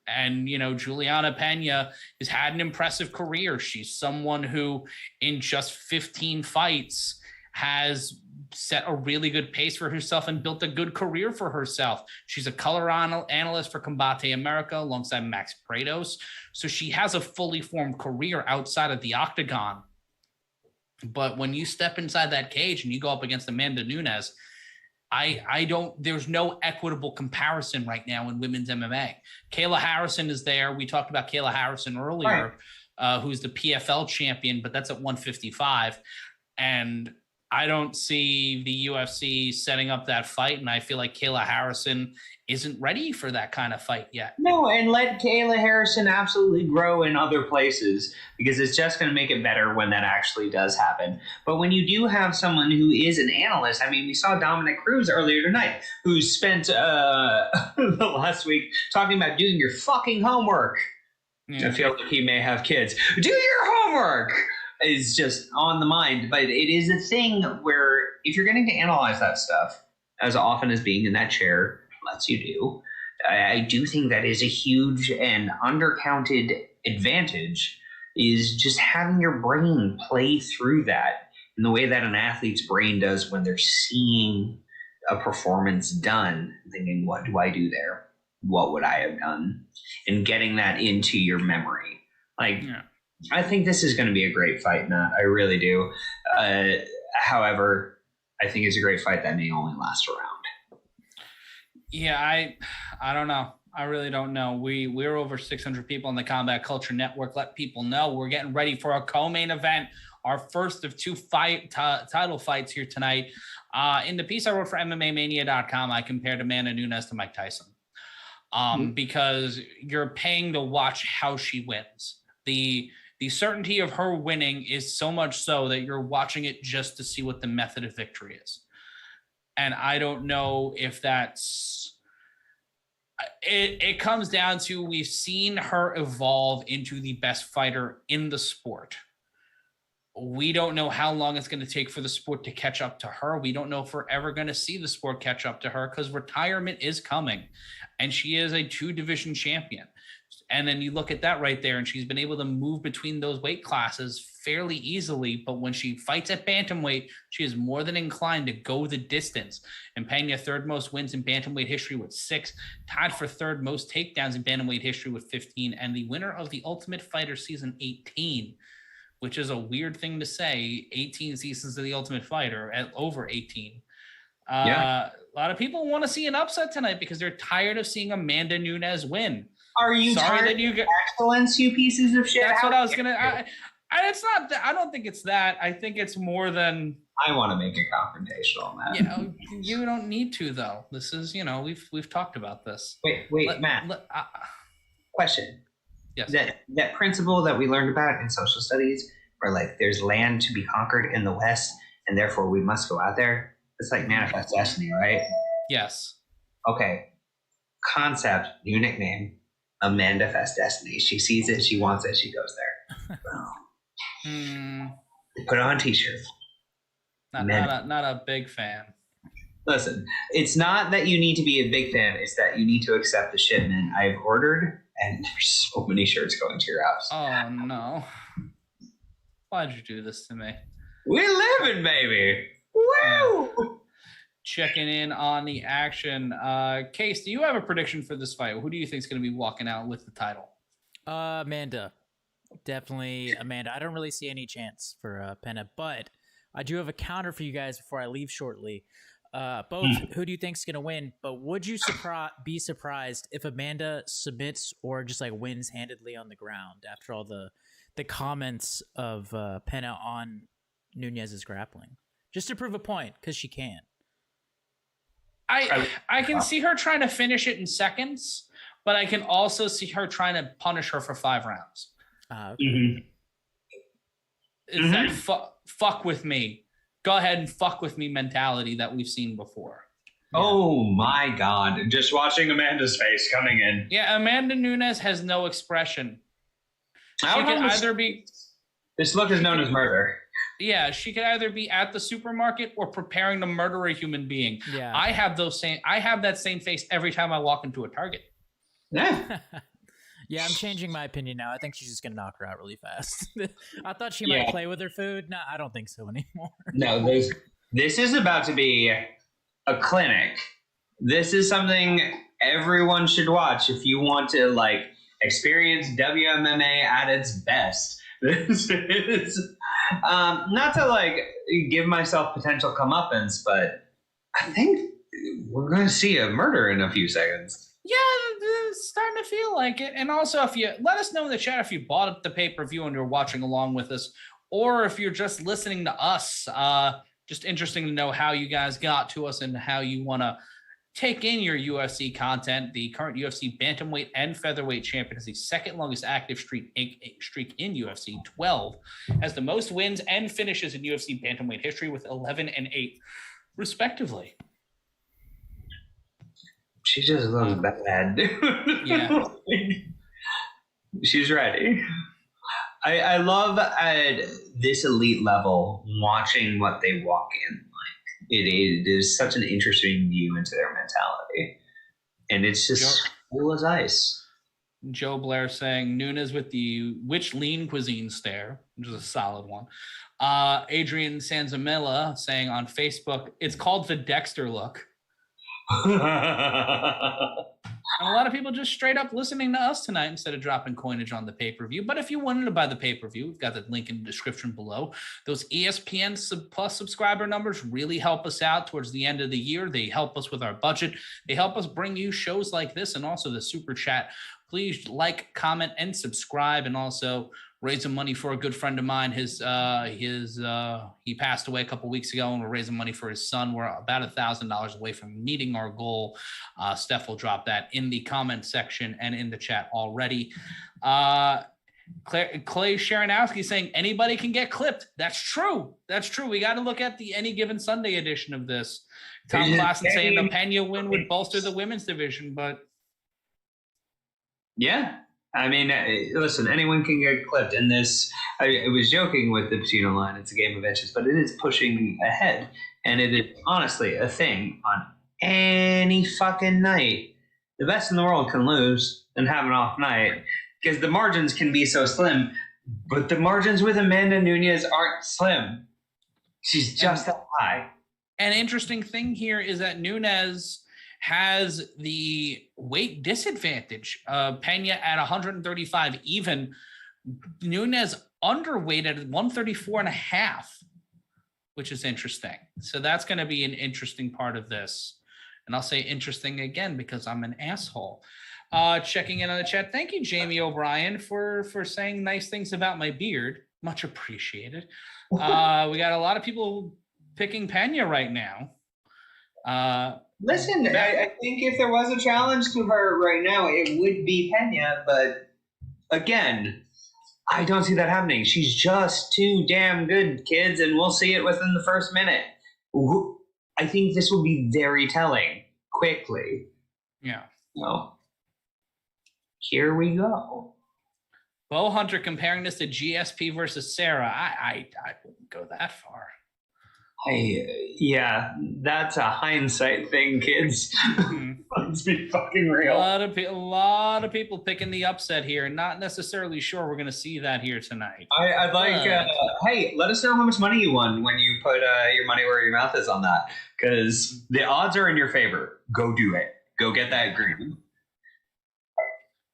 S2: And Juliana Pena has had an impressive career. She's someone who in just 15 fights has set a really good pace for herself and built a good career for herself. She's a color analyst for Combate America alongside Max Prados. So she has a fully formed career outside of the Octagon. But when you step inside that cage and you go up against Amanda Nunes, there's no equitable comparison right now in women's MMA. Kayla Harrison is there. We talked about Kayla Harrison earlier, who's the PFL champion, but that's at 155. And I don't see the UFC setting up that fight. And I feel like Kayla Harrison isn't ready for that kind of fight yet. No,
S3: and let Kayla Harrison absolutely grow in other places, because it's just going to make it better when that actually does happen. But when you do have someone who is an analyst, I mean, we saw Dominic Cruz earlier tonight, who spent the last week talking about doing your fucking homework. Yeah. I feel like he may have kids. Do your homework! Is just on the mind. But it is a thing where if you're getting to analyze that stuff as often as being in that chair lets you do, I do think that is a huge and undercounted advantage, is just having your brain play through that in the way that an athlete's brain does when they're seeing a performance done, thinking, what do I do there? What would I have done? And getting that into your memory. I think this is going to be a great fight, Matt. I really do. However, I think it's a great fight that may only last a round.
S2: Yeah, I don't know. I really don't know. We're over 600 people on the Combat Culture Network. Let people know we're getting ready for a co-main event, our first of two title fights here tonight. In the piece I wrote for MMAmania.com, I compared Amanda Nunes to Mike Tyson, because you're paying to watch how she wins. The certainty of her winning is so much so that you're watching it just to see what the method of victory is. And I don't know if that's it comes down to, we've seen her evolve into the best fighter in the sport. We don't know how long it's going to take for the sport to catch up to her. We don't know if we're ever going to see the sport catch up to her, because retirement is coming, and she is a 2-division champion. And then you look at that right there, and she's been able to move between those weight classes fairly easily. But when she fights at bantamweight, she is more than inclined to go the distance. And Pena, third most wins in bantamweight history with 6, tied for third most takedowns in bantamweight history with 15, and the winner of the Ultimate Fighter season 18, which is a weird thing to say. 18 seasons of the Ultimate Fighter, at over 18. A lot of people want to see an upset tonight because they're tired of seeing Amanda Nunes win.
S3: Are you
S2: sorry
S3: tired
S2: that you get
S3: excellence, you pieces of shit?
S2: That's what I was gonna. It's not that. I don't think it's that. I think it's more than.
S3: I want to make it confrontational, Matt.
S2: Yeah, you don't need to though. This is, we've talked about this.
S3: Wait, Matt. Question.
S2: Yes.
S3: That principle that we learned about in social studies, where like there's land to be conquered in the West, and therefore we must go out there. It's like manifest destiny, right?
S2: Yes.
S3: Okay. Concept, new nickname, Amanda Fest Destiny. She sees it, she wants it, she goes there. Put it on a t-shirt.
S2: Not a big fan.
S3: Listen, it's not that you need to be a big fan, it's that you need to accept the shipment I've ordered, and there's so many shirts going to your house.
S2: Oh no. Why'd you do this to me?
S3: We're living, baby. Woo!
S2: Checking in on the action. Case, do you have a prediction for this fight? Who do you think is going to be walking out with the title?
S1: Amanda. Definitely Amanda. I don't really see any chance for Pena, but I do have a counter for you guys before I leave shortly. Both, who do you think is going to win? But would you be surprised if Amanda submits or just like wins handedly on the ground after all the comments of Pena on Nunes's grappling? Just to prove a point, because she can.
S2: I can see her trying to finish it in seconds, but I can also see her trying to punish her for 5 rounds.
S1: Okay.
S2: Is that fuck with me? Go ahead and fuck with me mentality that we've seen before.
S3: Yeah. Oh my God. Just watching Amanda's face coming in.
S2: Yeah, Amanda Nunes has no expression. She could either be...
S3: This look is known as murder.
S2: Yeah, she could either be at the supermarket or preparing to murder a human being.
S1: Yeah.
S2: I have that same face every time I walk into a Target.
S3: Yeah.
S1: Yeah, I'm changing my opinion now. I think she's just going to knock her out really fast. I thought she might play with her food. No, I don't think so anymore.
S3: No, this is about to be a clinic. This is something everyone should watch if you want to like experience WMMA at its best. This is not to like give myself potential comeuppance, but I think we're going to see a murder in a few seconds.
S2: Yeah, it's starting to feel like it. And also, if you let us know in the chat if you bought up the pay-per-view and you're watching along with us, or if you're just listening to us. Just interesting to know how you guys got to us and how you want to take in your UFC content. The current UFC bantamweight and featherweight champion has the second longest active streak in UFC, 12, has the most wins and finishes in UFC bantamweight history with 11 and 8, respectively.
S3: She just looks bad.
S2: Yeah.
S3: She's ready. I love at this elite level watching what they walk in like. It is such an interesting view into their mentality. And it's just cool as ice.
S2: Joe Blair saying Nunes with the which lean cuisine stare, which is a solid one. Adrian Sanzamilla saying on Facebook, it's called the Dexter look. And a lot of people just straight up listening to us tonight instead of dropping coinage on the pay-per-view. But if you wanted to buy the pay-per-view, we've got the link in the description below. Those ESPN Plus subscriber numbers really help us out towards the end of the year. They help us with our budget. They help us bring you shows like this and also the super chat. Please like, comment, and subscribe, and also raise some money for a good friend of mine. He passed away a couple weeks ago, and we're raising money for his son. We're about $1,000 away from meeting our goal. Steph will drop that in the comment section and in the chat already. Clay Sharonowski saying anybody can get clipped. That's true. That's true. We got to look at the Any Given Sunday edition of this. Tom Klassen saying the Pena win would bolster the women's division, but
S3: yeah. I mean, listen, anyone can get clipped. And this, I was joking with the Patino line. It's a game of inches, but it is pushing ahead. And it is honestly a thing on any fucking night. The best in the world can lose and have an off night because the margins can be so slim. But the margins with Amanda Nunes aren't slim. She's just that high.
S2: An interesting thing here is that Nunes has the weight disadvantage. Pena at 135 even. Nunes underweight at 134.5, which is interesting. So that's going to be an interesting part of this. And I'll say interesting again because I'm an asshole. Checking in on the chat. Thank you, Jamie O'Brien, for saying nice things about my beard. Much appreciated. We got a lot of people picking Pena right now.
S3: Listen, I think if there was a challenge to her right now, it would be Pena. But again, I don't see that happening. She's just too damn good, kids, and we'll see it within the first minute. I think this will be very telling quickly.
S2: Yeah.
S3: So, here we go.
S2: Bo Hunter comparing this to GSP versus Sarah. I wouldn't go that far.
S3: Yeah, that's a hindsight thing, kids. Let's be fucking real.
S2: A lot of people picking the upset here. Not necessarily sure we're going to see that here tonight.
S3: I'd like, hey, let us know how much money you won when you put your money where your mouth is on that, because the odds are in your favor. Go do it. Go get that green.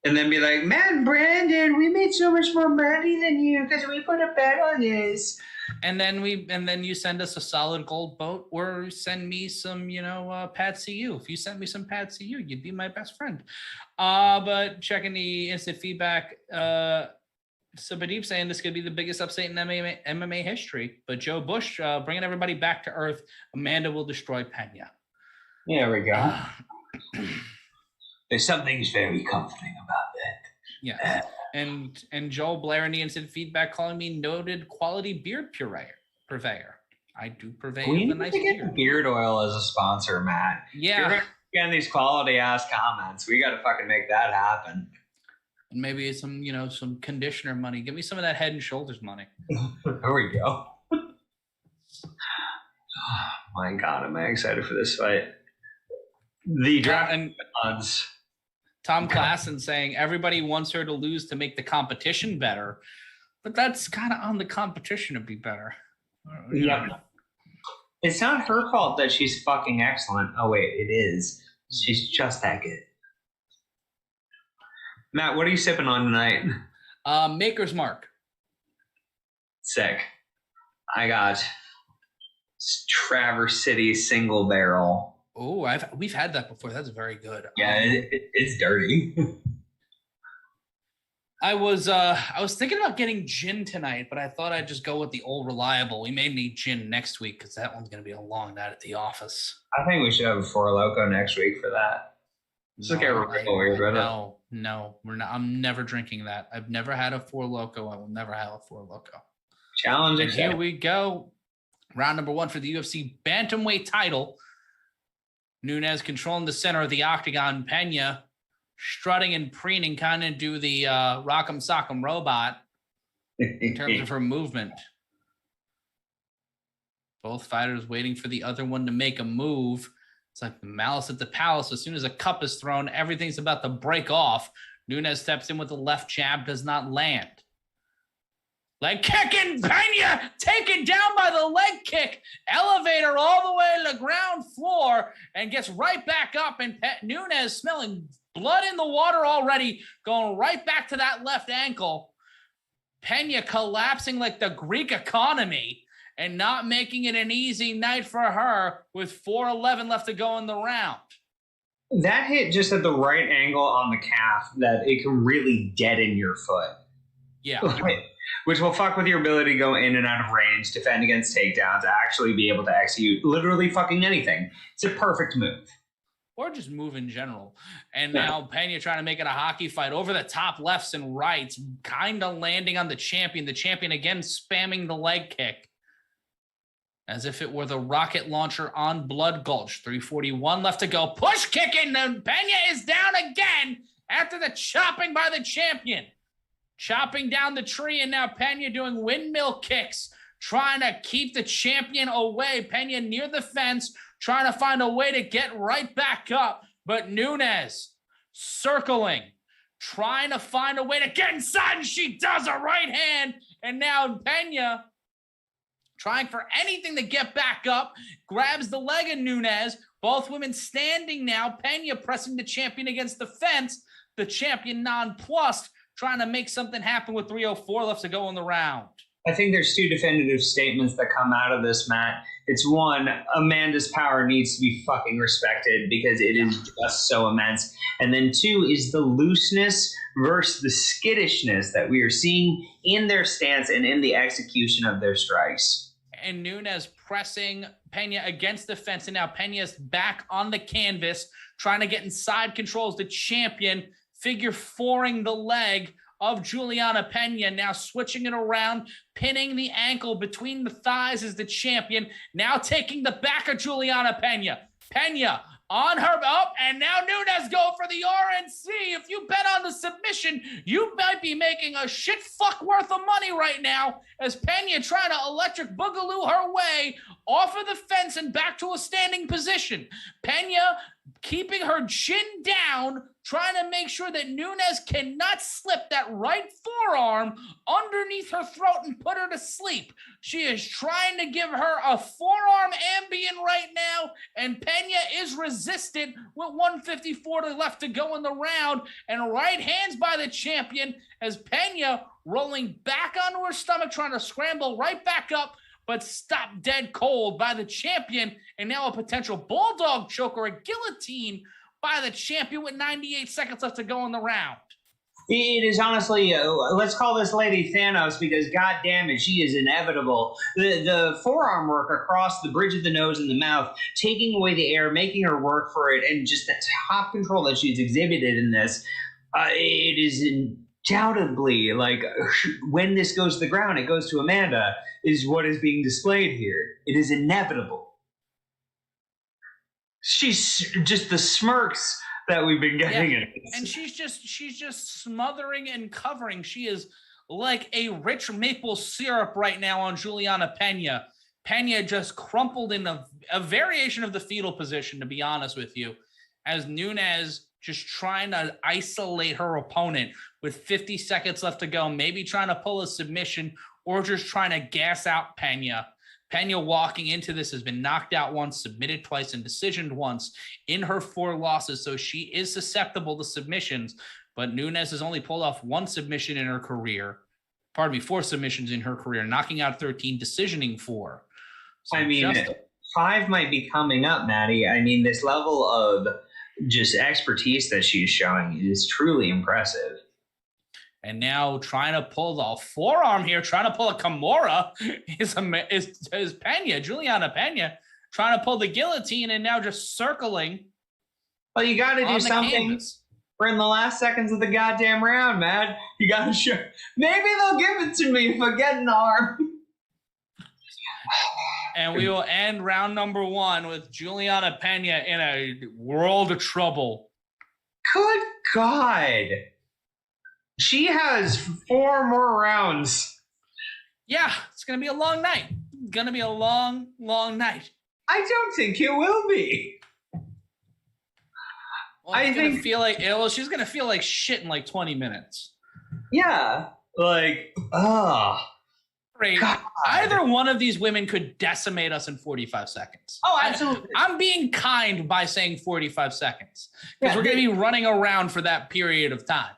S3: And then be like, man, Brandon, we made so much more money than you because we put a bet on this.
S2: And then you send us a solid gold boat, or send me some, Pad CU. If you sent me some Pad CU, you'd be my best friend. But checking the instant feedback, Sabadeep saying this could be the biggest upset in MMA history. But Joe Bush bringing everybody back to earth. Amanda will destroy Pena.
S3: There we go. There's something very comforting about that.
S2: Yeah. And Joel Blair in the instant feedback calling me noted quality beard purveyor. I do purvey
S3: we
S2: the nice beard.
S3: Beard oil as a sponsor, Matt.
S2: Yeah.
S3: You're getting these quality ass comments. We got to fucking make that happen.
S2: And maybe some, some conditioner money. Give me some of that Head and Shoulders money.
S3: There we go. Oh my God, am I excited for this fight? The draft odds.
S2: Tom Klassen saying everybody wants her to lose to make the competition better, but that's kind of on the competition to be better.
S3: Yeah. It's not her fault that she's fucking excellent. Oh, wait, it is. She's just that good. Matt, what are you sipping on tonight?
S2: Maker's Mark.
S3: Sick. I got Traverse City Single Barrel.
S2: Oh, we've had that before. That's very good.
S3: Yeah, it's dirty.
S2: I was thinking about getting gin tonight, but I thought I'd just go with the old reliable. We may need gin next week because that one's going to be a long night at the office.
S3: I think we should have a Four Loko next week for that.
S2: No, we're not. I'm never drinking that. I've never had a Four Loko. I will never have a Four Loko.
S3: Challenge
S2: accepted. Here we go. Round number 1 for the UFC Bantamweight title. Nunes controlling the center of the octagon. Pena strutting and preening, kind of do the Rock'em Sock'em Robot in terms of her movement. Both fighters waiting for the other one to make a move. It's like the Malice at the Palace. As soon as a cup is thrown, everything's about to break off. Nunes steps in with the left jab, does not land. Leg kick, and Pena taken down by the leg kick. Elevator all the way to the ground floor and gets right back up. And Nunes, smelling blood in the water already, going right back to that left ankle. Pena collapsing like the Greek economy and not making it an easy night for her with 4:11 left to go in the round.
S3: That hit just at the right angle on the calf that it can really deaden your foot.
S2: Yeah.
S3: Which will fuck with your ability to go in and out of range, defend against takedowns, actually be able to execute literally fucking anything. It's a perfect move.
S2: Or just move in general. And now Pena trying to make it a hockey fight over the top lefts and rights, kind of landing on the champion. The champion again spamming the leg kick as if it were the rocket launcher on Blood Gulch. 3:41 left to go. Push kicking, and Pena is down again after the chopping by the champion. Chopping down the tree, and now Pena doing windmill kicks, trying to keep the champion away. Pena near the fence, trying to find a way to get right back up. But Nunes circling, trying to find a way to get inside, and she does a right hand. And now Pena trying for anything to get back up, grabs the leg of Nunes. Both women standing now. Pena pressing the champion against the fence. The champion nonplussed, trying to make something happen with 3:04 left to go in the round.
S3: I think there's two definitive statements that come out of this, Matt. It's one, Amanda's power needs to be fucking respected because it is just so immense. And then two is the looseness versus the skittishness that we are seeing in their stance and in the execution of their strikes.
S2: And Nunes pressing Pena against the fence, and now Pena's back on the canvas, trying to get inside control as the champion, figure fouring the leg of Juliana Pena, now switching it around, pinning the ankle between the thighs as the champion, now taking the back of Juliana Pena. Pena on her up, and now Nunes go for the RNC. If you bet on the submission, you might be making a shit fuck worth of money right now as Pena trying to electric boogaloo her way off of the fence and back to a standing position. Pena keeping her chin down, trying to make sure that Nunes cannot slip that right forearm underneath her throat and put her to sleep. She is trying to give her a forearm Ambien right now, and Pena is resistant with 154 left to go in the round, and right hands by the champion as Pena rolling back onto her stomach, trying to scramble right back up, but stopped dead cold by the champion, and now a potential bulldog choke or a guillotine by the champion with 98 seconds left to go in the round.
S3: It is honestly, let's call this lady Thanos because God damn it, she is inevitable. The forearm work across the bridge of the nose and the mouth, taking away the air, making her work for it, and just the top control that she's exhibited in this, it is undoubtedly, like, when this goes to the ground, it goes to Amanda, is what is being displayed here. It is inevitable. She's just the smirks that we've been getting in.
S2: And she's just smothering and covering. She is like a rich maple syrup right now on Juliana Pena. Pena just crumpled in a variation of the fetal position, to be honest with you, as Nunes just trying to isolate her opponent with 50 seconds left to go, maybe trying to pull a submission or just trying to gas out Pena. Pena walking into this has been knocked out once, submitted twice, and decisioned once in her 4 losses, so she is susceptible to submissions, but Nunes has only pulled off 1 submission in her career. 4 submissions in her career, knocking out 13, decisioning 4. So
S3: I mean, 5 might be coming up, Maddie. I mean, this level of just expertise that she's showing is truly impressive.
S2: And now trying to pull the forearm here, trying to pull a Kimura is Pena, Juliana Pena, trying to pull the guillotine and now just circling.
S3: Well, you got to do something.
S2: Canvas.
S3: We're in the last seconds of the goddamn round, man. You got to show. Maybe they'll give it to me for getting the arm.
S2: And we will end round number 1 with Juliana Pena in a world of trouble.
S3: Good God. She has 4 more rounds.
S2: Yeah, it's going to be a long night. Going to be a long, long night.
S3: I don't think it will be.
S2: Well, she's going to feel like shit in like 20 minutes.
S3: Yeah. Like,
S2: Great. Either one of these women could decimate us in 45 seconds.
S3: Oh, absolutely.
S2: I'm being kind by saying 45 seconds because we're going to be running around for that period of time.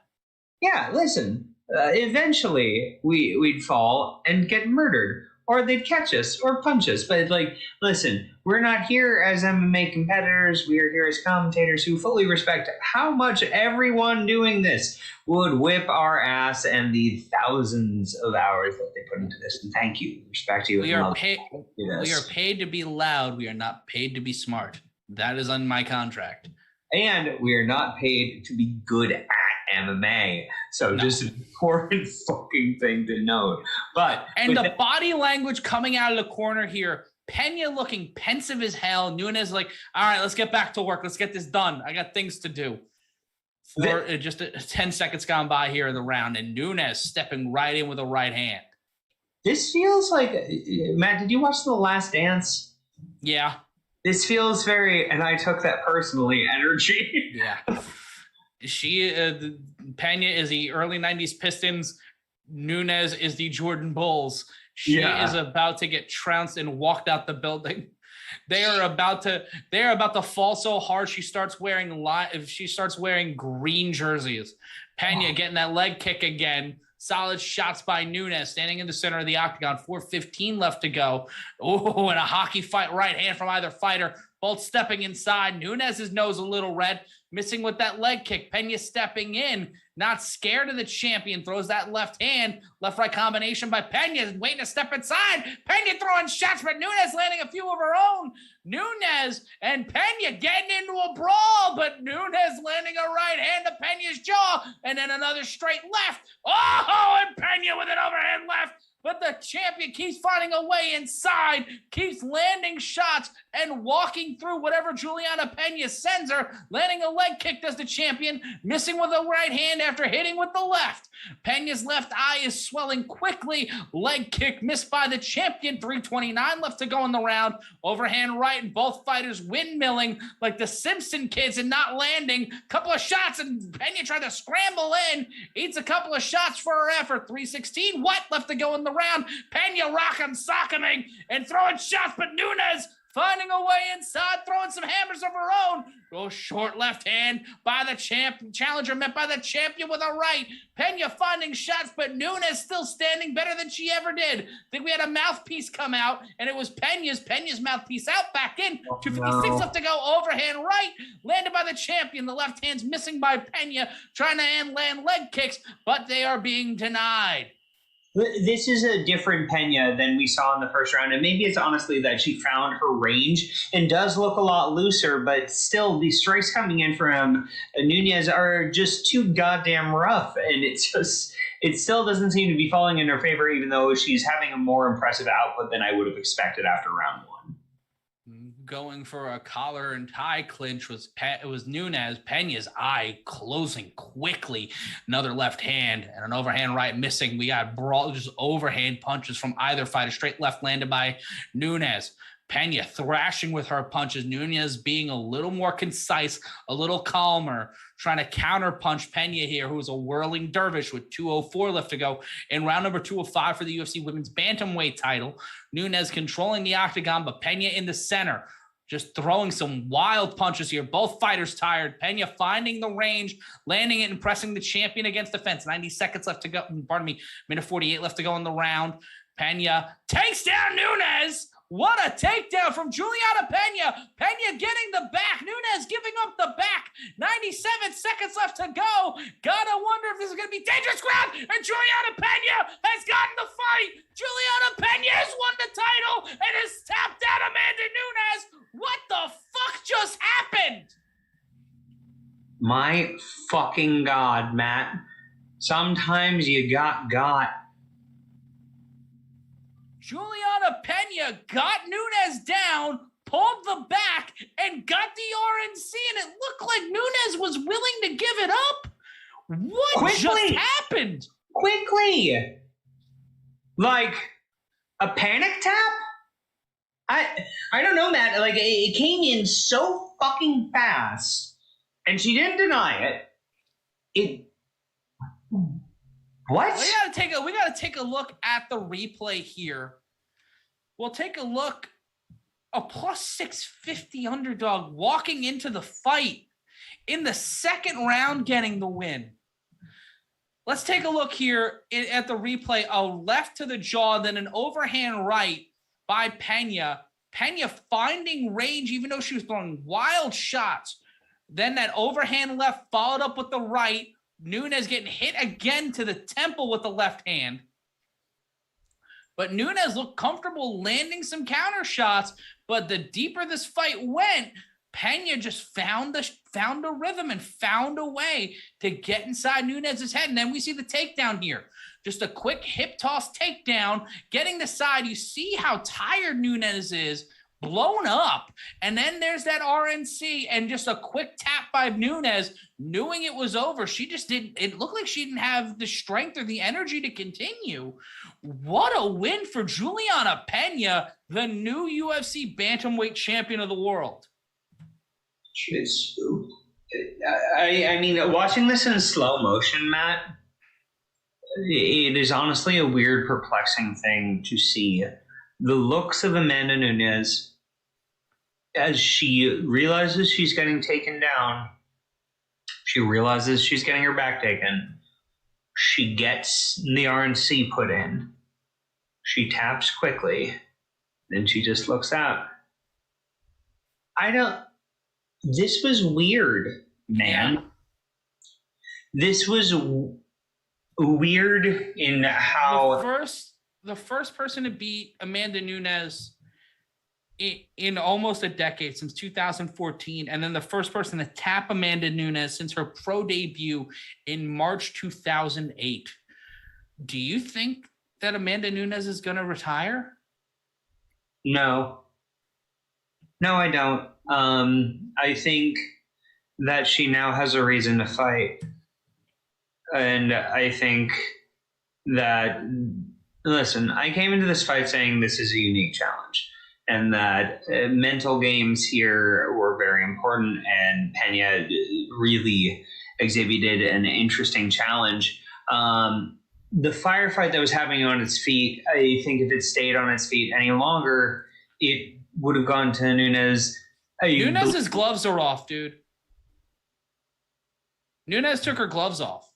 S3: Yeah, listen, eventually we'd fall and get murdered, or they'd catch us or punch us. But, like, listen, we're not here as MMA competitors. We are here as commentators who fully respect how much everyone doing this would whip our ass and the thousands of hours that they put into this. And thank you. Respect you.
S2: We are paid to be loud. We are not paid to be smart. That is on my contract.
S3: And we are not paid to be good at MMA. So just an important fucking thing to note. And
S2: the body language coming out of the corner here, Pena looking pensive as hell. Nunes like, all right, let's get back to work. Let's get this done. I got things to do. Just 10 seconds gone by here in the round, and Nunes stepping right in with a right hand.
S3: This feels like, Matt, did you watch The Last Dance?
S2: Yeah.
S3: This feels very, and I took that personally, energy.
S2: Yeah. Pena is the early 90s Pistons. Nunes is the Jordan Bulls. She is about to get trounced and walked out the building. They are about to fall so hard she starts wearing green jerseys. Pena getting that leg kick again, Solid shots by Nunes, standing in the center of the octagon, 4:15 left to go. Oh, and a hockey fight right hand from either fighter, both stepping inside. Nunes' nose a little red, missing with that leg kick. Pena stepping in, not scared of the champion, throws that left hand, left-right combination by Pena, waiting to step inside. Pena throwing shots, but Nunes landing a few of her own. Nunes and Pena getting into a brawl, but Nunes landing a right hand to Pena's jaw, and then another straight left. Oh, and Pena with an overhand left. But the champion keeps finding a way inside, keeps landing shots and walking through whatever Juliana Pena sends her. Landing a leg kick does the champion, missing with the right hand after hitting with the left. Pena's left eye is swelling quickly. Leg kick missed by the champion. 3:29 left to go in the round. Overhand right, and both fighters windmilling like the Simpson kids and not landing. Couple of shots, and Pena tried to scramble in. Eats a couple of shots for her effort. 3:16 what left to go in the round. Pena rocking, socking, and throwing shots, but Nunes finding a way inside, throwing some hammers of her own. Goes short left hand by the challenger, met by the champion with a right. Pena finding shots, but Nunes still standing better than she ever did. I think we had a mouthpiece come out, and it was Pena's mouthpiece out, back in. 2:56 left to go, overhand right, landed by the champion. The left hand's missing by Pena, trying to land leg kicks, but they are being denied.
S3: This is a different Pena than we saw in the first round, and maybe it's honestly that she found her range and does look a lot looser, but still the strikes coming in from Nunes are just too goddamn rough, and it still doesn't seem to be falling in her favor, even though she's having a more impressive output than I would have expected after round one.
S2: Going for a collar and tie clinch was Nunes. Pena's eye closing quickly. Another left hand and an overhand right missing. We got just overhand punches from either fighter. Straight left landed by Nunes. Pena thrashing with her punches. Nunes being a little more concise, a little calmer, trying to counter punch Pena here, who is a whirling dervish with 2:04 left to go in round number 2 of 5 for the UFC Women's Bantamweight title. Nunes controlling the octagon, but Pena in the center, just throwing some wild punches here. Both fighters tired. Pena finding the range, landing it and pressing the champion against the fence. 90 seconds left to go. Pardon me, minute 48 left to go in the round. Pena takes down Nunes. What a takedown from Juliana Pena. Pena getting the back. Nunes giving up the back. 97 seconds left to go. Gotta wonder if this is going to be dangerous ground. And Juliana Pena has gotten the fight. Juliana Pena has won the title and has tapped out Amanda Nunes. What the fuck just happened?
S3: My fucking God, Matt. Sometimes you got.
S2: Juliana Pena got Nunes down, pulled the back, and got the RNC, and it looked like Nunes was willing to give it up. What just happened?
S3: Quickly. Like a panic tap? I don't know, Matt. Like, it came in so fucking fast, and she didn't deny it. What?
S2: We gotta take a look at the replay here. We'll take a look. A plus 650 underdog walking into the fight in the second round, getting the win. Let's take a look here at the replay. A left to the jaw, then an overhand right by Pena. Pena finding range, even though she was throwing wild shots. Then that overhand left followed up with the right. Nunes getting hit again to the temple with the left hand. But Nunes looked comfortable landing some counter shots. But the deeper this fight went, Pena just found a rhythm and found a way to get inside Nunes' head. And then we see the takedown here. Just a quick hip toss takedown, getting the side. You see how tired Nunes is, blown up. And then there's that RNC and just a quick tap by Nunes, knowing it was over. She just didn't, it looked like she didn't have the strength or the energy to continue. What a win for Juliana Pena, the new UFC Bantamweight champion of the world.
S3: I mean, watching this in slow motion, Matt, it is honestly a weird, perplexing thing to see. The looks of Amanda Nunes as she realizes she's getting taken down. She realizes she's getting her back taken. She gets the RNC put in. She taps quickly. Then she just looks out. This was weird, man.
S2: Yeah.
S3: This was weird in how...
S2: The first person to beat Amanda Nunes in almost a decade, since 2014, and then the first person to tap Amanda Nunes since her pro debut in March 2008. Do you think that Amanda Nunes is going to retire?
S3: No, I don't. I think that she now has a reason to fight. And I think that, listen, I came into this fight saying this is a unique challenge and that mental games here were very important, and Pena really exhibited an interesting challenge. The firefight that was happening on its feet, I think if it stayed on its feet any longer, it would have gone to Nunes.
S2: Nunes' gloves are off, dude. Nunes took her gloves off.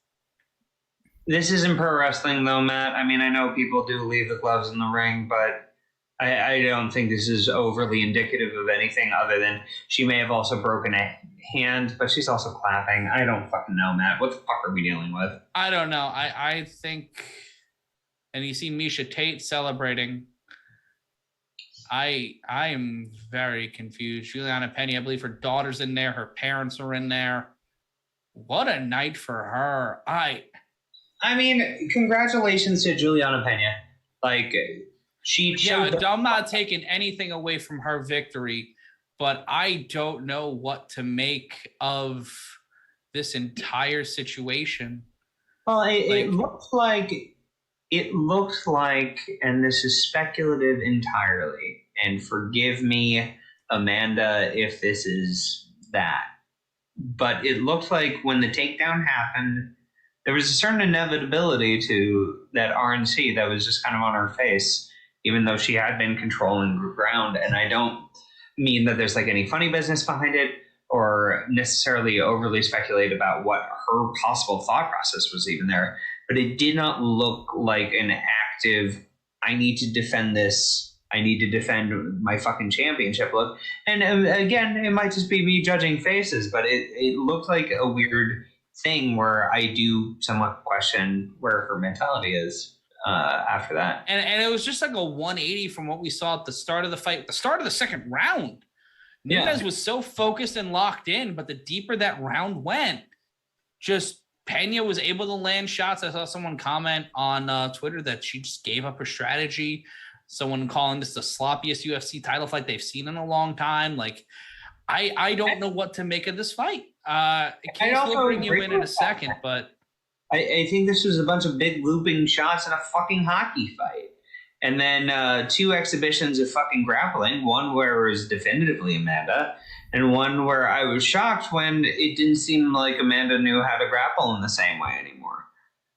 S3: This isn't pro wrestling, though, Matt. I mean, I know people do leave the gloves in the ring, but I don't think this is overly indicative of anything other than she may have also broken a hand, but she's also clapping. I don't fucking know, Matt. What the fuck are we dealing with?
S2: I don't know. I think, and you see Misha Tate celebrating. I am very confused. Juliana Pena, I believe her daughter's in there. Her parents are in there. What a night for her. I
S3: mean, congratulations to Juliana Pena. Like, she showed...
S2: I'm not taking anything away from her victory, but I don't know what to make of this entire situation.
S3: Well, it looks like, and this is speculative entirely, and forgive me, Amanda, if this is that, but it looked like when the takedown happened, there was a certain inevitability to that RNC that was just kind of on her face, even though she had been controlling the ground. And I don't mean that there's like any funny business behind it or necessarily overly speculate about what her possible thought process was even there, but it did not look like an active, I need to defend this, I need to defend my fucking championship look. And again, it might just be me judging faces, but it looked like a weird thing where I do somewhat question where her mentality is after that.
S2: And it was just like a 180 from what we saw at the start of the fight, the start of the second round. Nunes was so focused and locked in, but the deeper that round went, just Pena was able to land shots. I saw someone comment on Twitter that she just gave up her strategy. Someone calling this the sloppiest UFC title fight they've seen in a long time. Like, I don't know what to make of this fight. Case will bring you in a second, but
S3: I think this was a bunch of big looping shots in a fucking hockey fight. And then 2 exhibitions of fucking grappling, one where it was definitively Amanda, and one where I was shocked when it didn't seem like Amanda knew how to grapple in the same way anymore,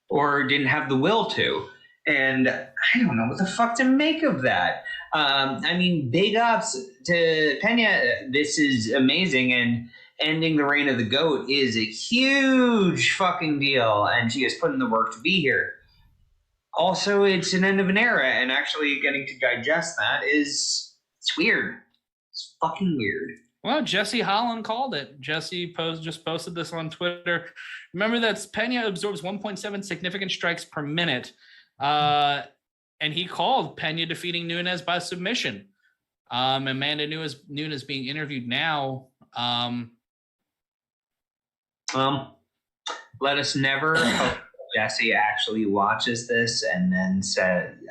S3: or didn't have the will to. And I don't know what the fuck to make of that. I mean, big ups to Pena. This is amazing, and ending the reign of the GOAT is a huge fucking deal, and she has put in the work to be here. Also, it's an end of an era, and actually getting to digest that it's weird. It's fucking weird.
S2: Well, Jesse Holland called it. Jesse just posted this on Twitter. Remember that Pena absorbs 1.7 significant strikes per minute. And he called Pena defeating Nunes by submission. Amanda Nunes being interviewed now.
S3: Let us never hope Jesse actually watches this and then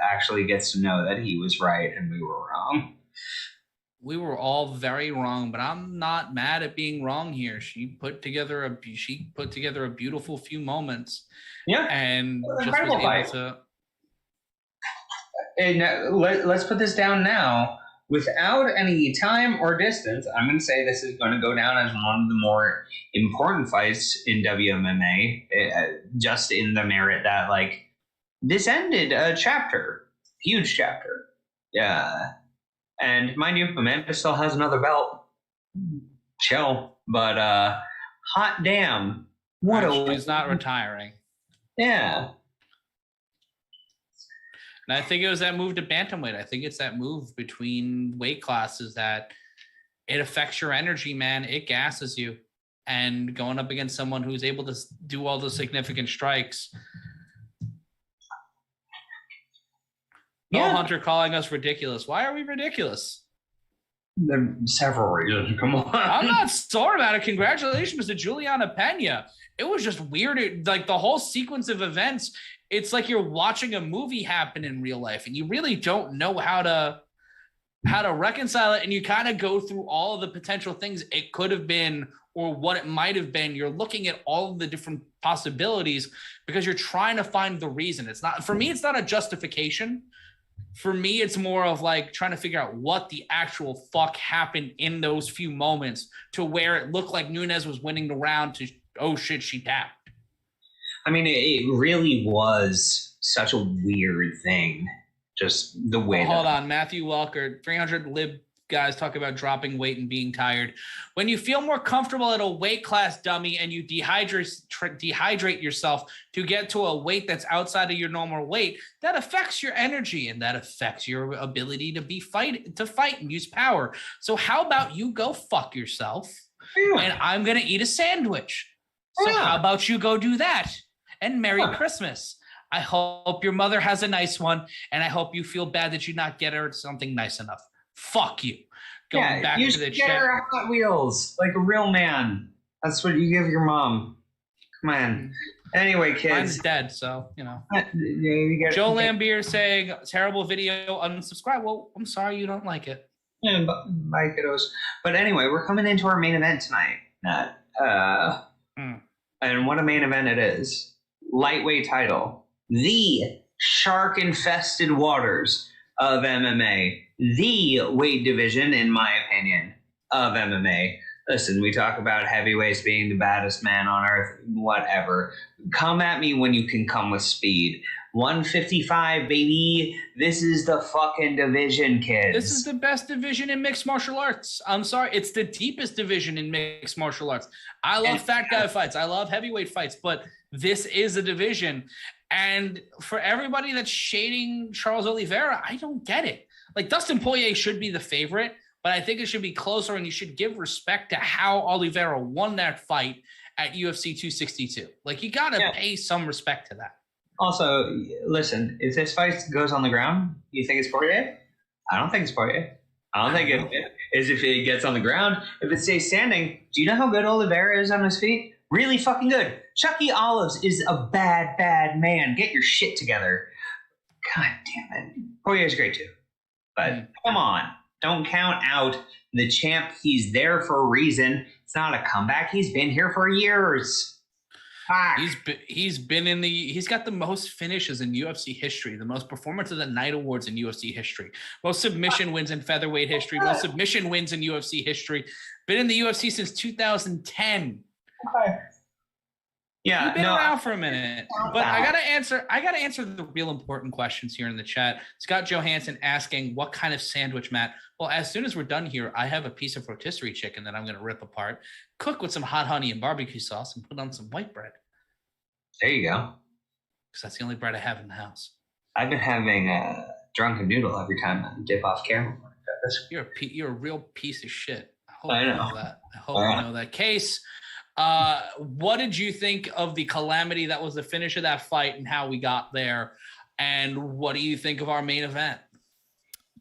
S3: actually gets to know that he was right and we were wrong.
S2: We were all very wrong, but I'm not mad at being wrong here. She put together a beautiful few moments.
S3: Yeah,
S2: and just was able to.
S3: And let's put this down now. Without any time or distance, I'm going to say this is going to go down as one of the more important fights in WMMA, just in the merit that, like, this ended a chapter, huge chapter. Yeah. And mind you, Amanda still has another belt. Chill. But hot damn.
S2: She's not retiring.
S3: Yeah.
S2: And I think it was that move to bantamweight. I think it's that move between weight classes that it affects your energy, man. It gasses you. And going up against someone who's able to do all the significant strikes. Yeah. Bill Hunter calling us ridiculous. Why are we ridiculous?
S3: There are several reasons. Come on.
S2: I'm not sore about it. Congratulations to Juliana Pena. It was just weird. Like the whole sequence of events, it's like you're watching a movie happen in real life and you really don't know how to reconcile it. And you kind of go through all of the potential things it could have been or what it might have been. You're looking at all of the different possibilities because you're trying to find the reason. It's not, for me, it's not a justification. For me, it's more of like trying to figure out what the actual fuck happened in those few moments to where it looked like Nunes was winning the round to, oh shit, she tapped.
S3: I mean, it really was such a weird thing. Just the way
S2: Hold on, Matthew Welker, 300 lib guys talk about dropping weight and being tired. When you feel more comfortable at a weight class, dummy, and you dehydrate yourself to get to a weight that's outside of your normal weight, that affects your energy and that affects your ability to fight and use power. So how about you go fuck yourself and I'm going to eat a sandwich. So how about you go do that? And Merry Christmas. I hope your mother has a nice one, and I hope you feel bad that you not get her something nice enough. Fuck you. Going back
S3: you
S2: to the
S3: get her a Hot Wheels like a real man. That's what you give your mom. Come on. Anyway, kids.
S2: Mine's dead, so, you know.
S3: Joe
S2: Lambier saying, terrible video, unsubscribe. Well, I'm sorry you don't like it.
S3: Yeah, bye, kiddos. But anyway, we're coming into our main event tonight, Matt. And what a main event it is. Lightweight title. The shark-infested waters of MMA. The weight division, in my opinion, of MMA. Listen, we talk about heavyweights being the baddest man on earth, whatever. Come at me when you can come with speed. 155, baby. This is the fucking division, kids.
S2: This is the best division in mixed martial arts. I'm sorry. It's the deepest division in mixed martial arts. I love fat guy fights. I love heavyweight fights, but this is a division. And for everybody that's shading Charles Oliveira, I don't get it. Like, Dustin Poirier should be the favorite, but I think it should be closer, and you should give respect to how Oliveira won that fight at UFC 262. Like, you got to pay some respect to that.
S3: Also, listen, if this fight goes on the ground, you think it's Poirier? I don't think it's Poirier. I don't think it is if it gets on the ground. If it stays standing, do you know how good Oliveira is on his feet? Really fucking good. Chucky Olives is a bad, bad man. Get your shit together. God damn it. Poirier's great too. But come on. Don't count out the champ. He's there for a reason. It's not a comeback. He's been here for years.
S2: He's got the most finishes in UFC history, the most performance of the night awards in UFC history, most submission wins in featherweight history, most submission wins in UFC history. Been in the UFC since 2010.
S3: Okay. Yeah,
S2: You've been around for a minute, but I gotta answer the real important questions here in the chat. Scott Johansson asking, "What kind of sandwich, Matt?" Well, as soon as we're done here, I have a piece of rotisserie chicken that I'm gonna rip apart, cook with some hot honey and barbecue sauce, and put on some white bread.
S3: There you go.
S2: Because that's the only bread I have in the house.
S3: I've been having a drunken noodle every time I dip off camera.
S2: You're a real piece of shit. I hope
S3: I know.
S2: you know that. I hope you know that. Case, what did you think of the calamity that was the finish of that fight and how we got there? And what do you think of our main event?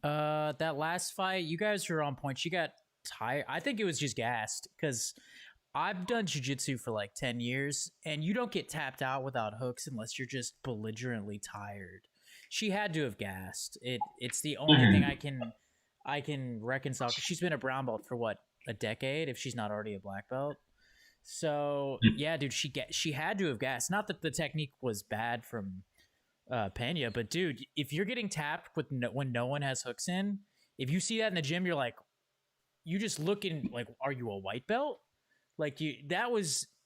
S1: That last fight, you guys were on point. She got tired. I think it was just gassed because I've done jiu-jitsu for like 10 years, and you don't get tapped out without hooks unless you're just belligerently tired. She had to have gassed. It's the only thing I can reconcile, because she's been a brown belt for what, a decade, if she's not already a black belt. So yeah, dude, she had to have gassed. Not that the technique was bad from Pena, but dude, if you're getting tapped when no one has hooks in, if you see that in the gym, you're like, you just looking like, are you a white belt? Like it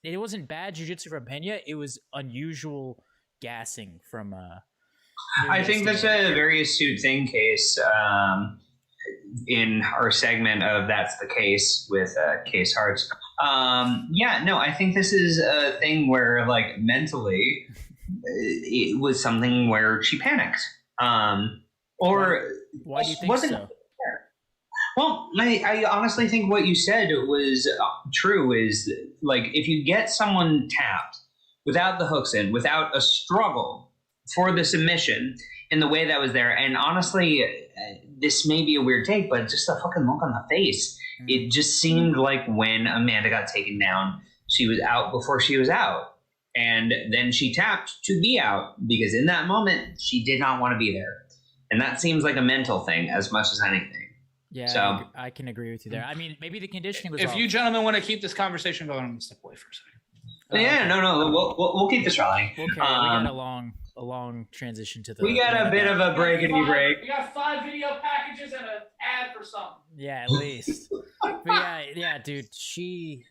S1: wasn't bad jiu-jitsu from Pena. It was unusual gassing from
S3: I think that's a very astute thing, Case. In our segment of That's the Case with Case Harts. I think this is a thing where, like, mentally, it was something where she panicked. Or
S1: why do you think so?
S3: Well, I honestly think what you said was true. Is like if you get someone tapped without the hooks in, without a struggle for the submission in the way that was there, and honestly, this may be a weird take, but just the fucking look on the face. It just seemed like when Amanda got taken down, she was out before she was out. And then she tapped to be out because in that moment, she did not want to be there. And that seems like a mental thing as much as anything.
S1: Yeah,
S3: so,
S1: I can agree with you there. I mean, maybe the conditioning was
S2: If
S1: off.
S2: you gentlemen want to keep this conversation going, I'm going to step away for a second.
S3: Yeah, no, we'll keep this rolling.
S1: Okay, we got a long transition to the...
S3: We got a bit of a break-a-ny break.
S2: We got 5 video packages and an ad for something.
S1: Yeah, at least. But yeah, dude, she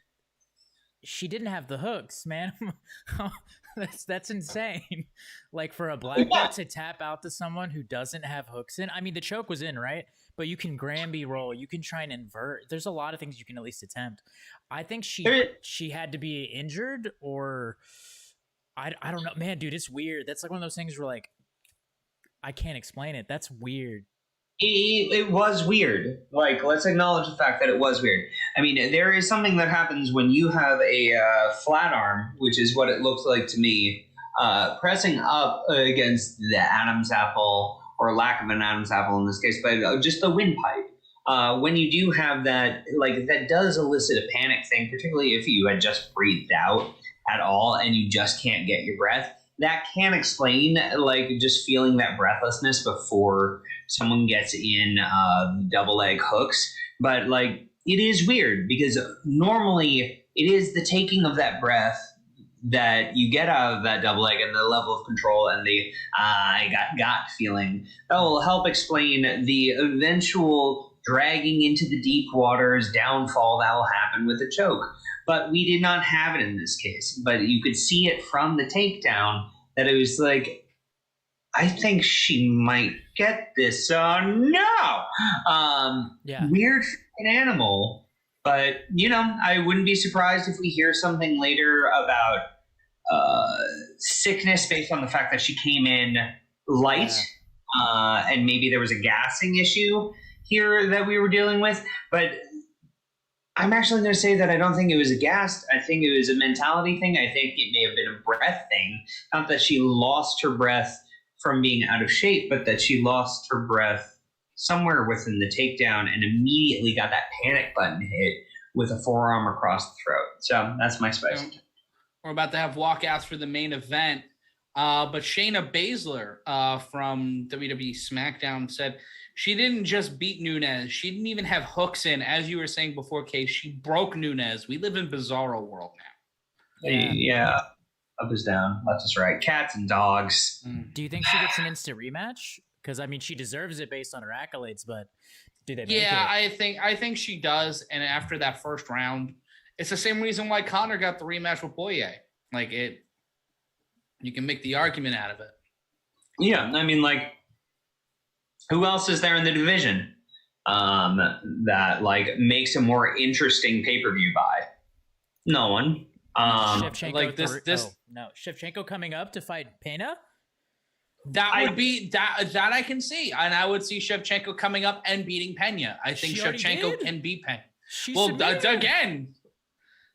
S1: didn't have the hooks, man. That's insane. Like for a black belt to tap out to someone who doesn't have hooks in. I mean, the choke was in, right? But you can Granby roll. You can try and invert. There's a lot of things you can at least attempt. I think she had to be injured, or I don't know, man, dude. It's weird. That's like one of those things where like I can't explain it. That's weird.
S3: It was weird. Like, let's acknowledge the fact that it was weird. I mean, there is something that happens when you have a flat arm, which is what it looks like to me, pressing up against the Adam's apple, or lack of an Adam's apple in this case, but just the windpipe. When you do have that, like, that does elicit a panic thing, particularly if you had just breathed out at all and you just can't get your breath. That can explain, like, just feeling that breathlessness before someone gets in double leg hooks. But, like, it is weird because normally it is the taking of that breath that you get out of that double leg and the level of control and the I got feeling that will help explain the eventual dragging into the deep waters downfall that will happen with a choke. But we did not have it in this case. But you could see it from the takedown that it was like, I think she might get this. No! Weird animal. But, you know, I wouldn't be surprised if we hear something later about sickness based on the fact that she came in light. And maybe there was a gassing issue here that we were dealing with. But I'm actually going to say that I don't think it was a gas. I think it was a mentality thing. I think it may have been a breath thing. Not that she lost her breath from being out of shape, but that she lost her breath somewhere within the takedown and immediately got that panic button hit with a forearm across the throat. So that's my spicy.
S2: We're about to have walkouts for the main event. But Shayna Baszler from WWE SmackDown said she didn't just beat Nunes. She didn't even have hooks in. As you were saying before, Case, she broke Nunes. We live in bizarro world now.
S3: Yeah. Up is down, left is right. Cats and dogs.
S1: Do you think she gets an instant rematch? Because, I mean, she deserves it based on her accolades, but do they make it?
S2: I think she does. And after that first round, it's the same reason why Conor got the rematch with Poirier. Like, you can make the argument out of it.
S3: Yeah, I mean, like, who else is there in the division that, like, makes a more interesting pay-per-view buy? No one.
S1: Shevchenko
S2: like this.
S1: No, Shevchenko coming up to fight Pena.
S2: That would be that I can see, and I would see Shevchenko coming up and beating Pena. I think Shevchenko can beat Pena. Again,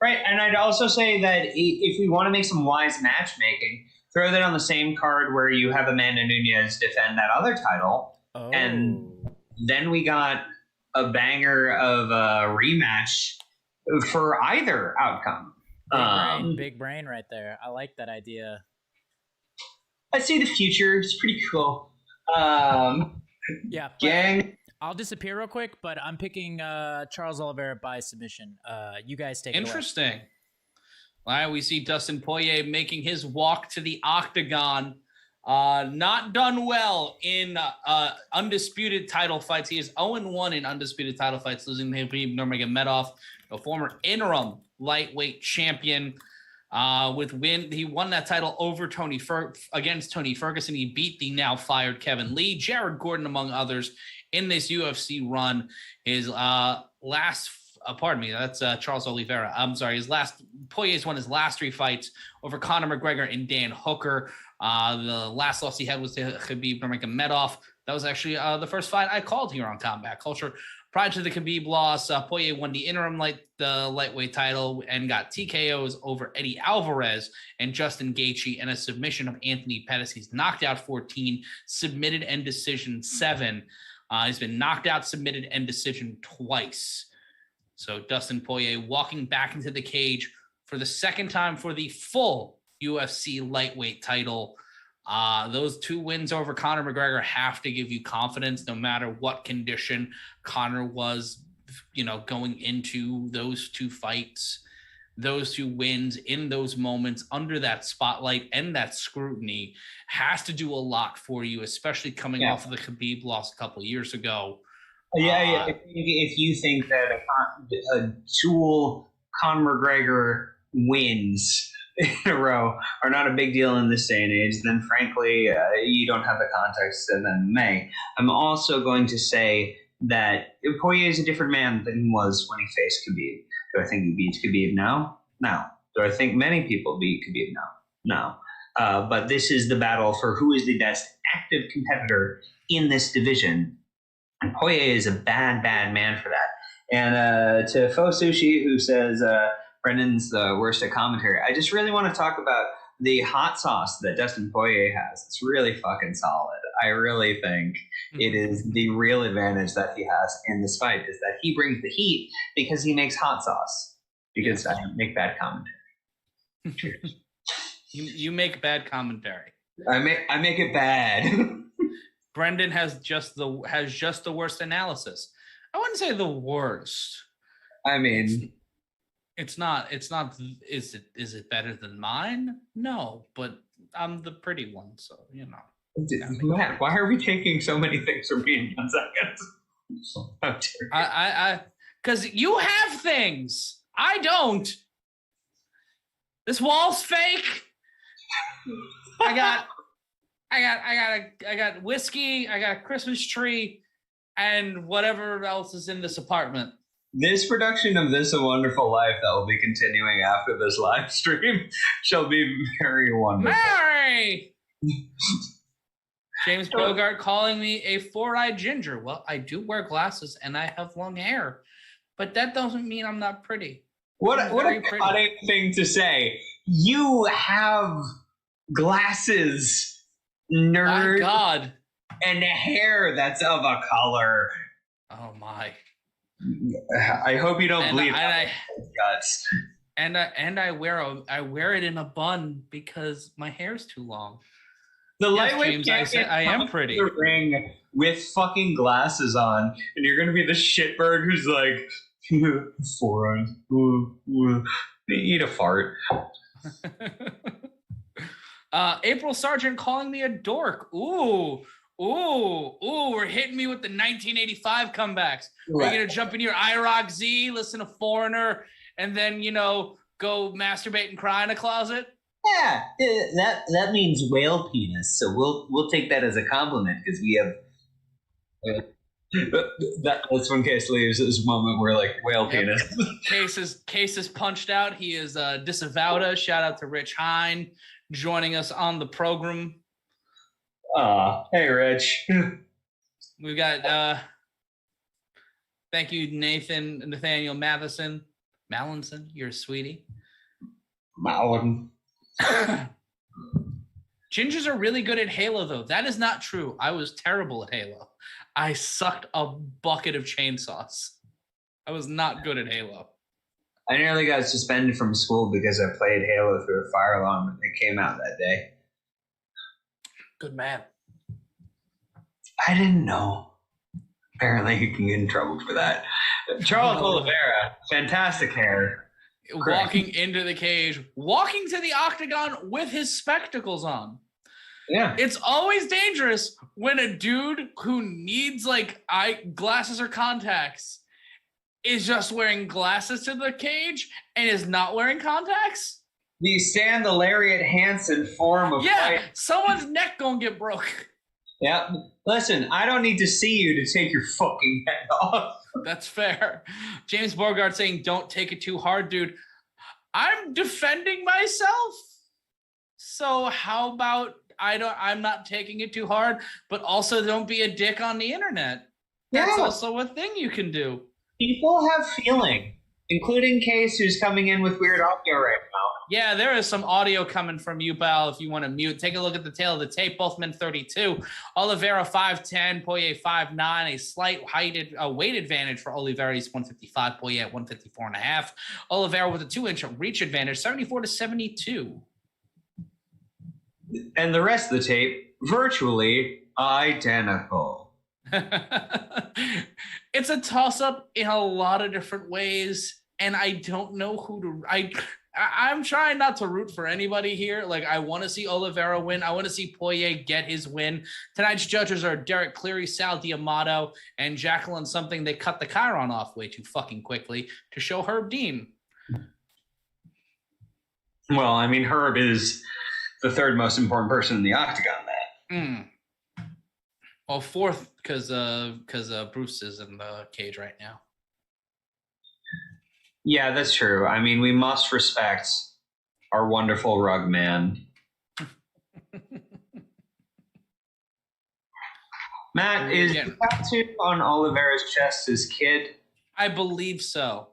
S3: right. And I'd also say that if we want to make some wise matchmaking, throw that on the same card where you have Amanda Nunes defend that other title, and then we got a banger of a rematch for either outcome.
S1: Big brain right there. I like that idea.
S3: I see the future. It's pretty cool.
S1: Gang. I'll disappear real quick, but I'm picking Charles Oliveira by submission. You guys take it away.
S2: Interesting. All right, we see Dustin Poirier making his walk to the Octagon. Not done well in undisputed title fights. He is 0-1 in undisputed title fights, losing to Nurmagomedov, a former interim lightweight champion. He won that title over against Tony Ferguson. He beat the now fired Kevin Lee, Jared Gordon, among others, in this UFC run. His that's Charles Oliveira. I'm sorry. Poirier's won his last 3 fights over Conor McGregor and Dan Hooker. The last loss he had was to Khabib Nurmagomedov. That was actually the first fight I called here on Combat Culture. Prior to the Khabib loss, Poirier won the interim lightweight title and got TKOs over Eddie Alvarez and Justin Gaethje and a submission of Anthony Pettis. He's knocked out 14, submitted and decision 7. He's been knocked out, submitted, and decision twice. So Dustin Poirier walking back into the cage for the second time for the full UFC lightweight title. Those 2 wins over Conor McGregor have to give you confidence no matter what condition Conor was, going into those 2 fights. Those 2 wins in those moments under that spotlight and that scrutiny has to do a lot for you, especially coming off of the Khabib loss a couple of years ago.
S3: Yeah. If you think that a dual Conor McGregor wins in a row are not a big deal in this day and age, then frankly, you don't have the context in MMA. I'm also going to say that Poirier is a different man than he was when he faced Khabib. Do I think he beats Khabib now? No. Do I think many people beat Khabib now? No. But this is the battle for who is the best active competitor in this division. And Poirier is a bad, bad man for that. And to Fo Sushi, who says Brendan's the worst at commentary, I just really want to talk about the hot sauce that Dustin Poirier has. It's really fucking solid. I really think it is the real advantage that he has in this fight is that he brings the heat because he makes hot sauce. Because I make bad commentary. Cheers.
S2: You make bad commentary.
S3: I make it bad.
S2: Brendan has just the worst analysis. I wouldn't say the worst.
S3: I mean,
S2: it's not. Is it better than mine? No, but I'm the pretty one, so
S3: Matt, why are we taking so many things from me in 1 second? Oh,
S2: I because you have things. I don't. This wall's fake. I got whiskey. I got a Christmas tree, and whatever else is in this apartment.
S3: This production of This A Wonderful Life that will be continuing after this live stream shall be very wonderful.
S2: Mary! James Bogart calling me a 4-eyed ginger. Well, I do wear glasses and I have long hair, but that doesn't mean I'm not pretty.
S3: What a funny thing to say. You have glasses, nerd.
S2: My God.
S3: And hair that's of a color.
S2: Oh my.
S3: I hope you don't bleed guts.
S2: And I wear it in a bun because my hair's too long.
S3: The lightweight
S2: champion, I am pretty.
S3: The ring with fucking glasses on, and you're gonna be the shitbird who's like, 4 eyes. Eat a fart.
S2: April Sargent calling me a dork. Ooh, we're hitting me with the 1985 comebacks. Right. We're going to jump in your IROC Z, listen to Foreigner, and then, go masturbate and cry in a closet?
S3: Yeah, that means whale penis. So we'll take that as a compliment because we have... That's when Case leaves this moment where whale penis.
S2: Case is punched out. He is disavowed us. Shout out to Rich Hine joining us on the program.
S3: Hey Rich.
S2: We've got thank you Nathaniel Mallinson, you're a sweetie.
S3: Malin.
S2: Gingers are really good at Halo though. That is not true. I was terrible at Halo. I sucked a bucket of chainsaws. I was not good at Halo.
S3: I nearly got suspended from school because I played Halo through a fire alarm when it came out that day.
S2: Good man.
S3: I didn't know. Apparently you can get in trouble for that. Charles Oliveira, fantastic hair.
S2: Walking into the cage, walking to the octagon with his spectacles on.
S3: Yeah.
S2: It's always dangerous when a dude who needs glasses or contacts is just wearing glasses to the cage and is not wearing contacts.
S3: The Stan the Lariat Hansen form of fight.
S2: Someone's neck gonna get broke.
S3: Yeah. Listen, I don't need to see you to take your fucking head off.
S2: That's fair. James Borgard saying, don't take it too hard, dude. I'm defending myself. So how about I'm not taking it too hard, but also don't be a dick on the internet. That's also a thing you can do.
S3: People have feeling, including Case, who's coming in with weird audio right now.
S2: Yeah, there is some audio coming from you, pal, if you want to mute. Take a look at the tail of the tape. Both men 32. Oliveira 5'10", Poirier 5'9". A slight weight advantage for Oliveira. He's 155, Poirier at 154.5. Oliveira with a 2-inch reach advantage, 74 to 72.
S3: And the rest of the tape, virtually identical.
S2: It's a toss-up in a lot of different ways, and I don't know who to... I'm trying not to root for anybody here. Like, I want to see Oliveira win. I want to see Poirier get his win. Tonight's judges are Derek Cleary, Sal D'Amato, and Jacqueline something. They cut the chyron off way too fucking quickly to show Herb Dean.
S3: Well, I mean, Herb is the third most important person in the Octagon, Matt.
S2: Well, fourth, because Bruce is in the cage right now.
S3: Yeah, that's true. I mean, we must respect our wonderful rug man. Matt, is the tattoo on Oliveira's chest his kid?
S2: I believe so.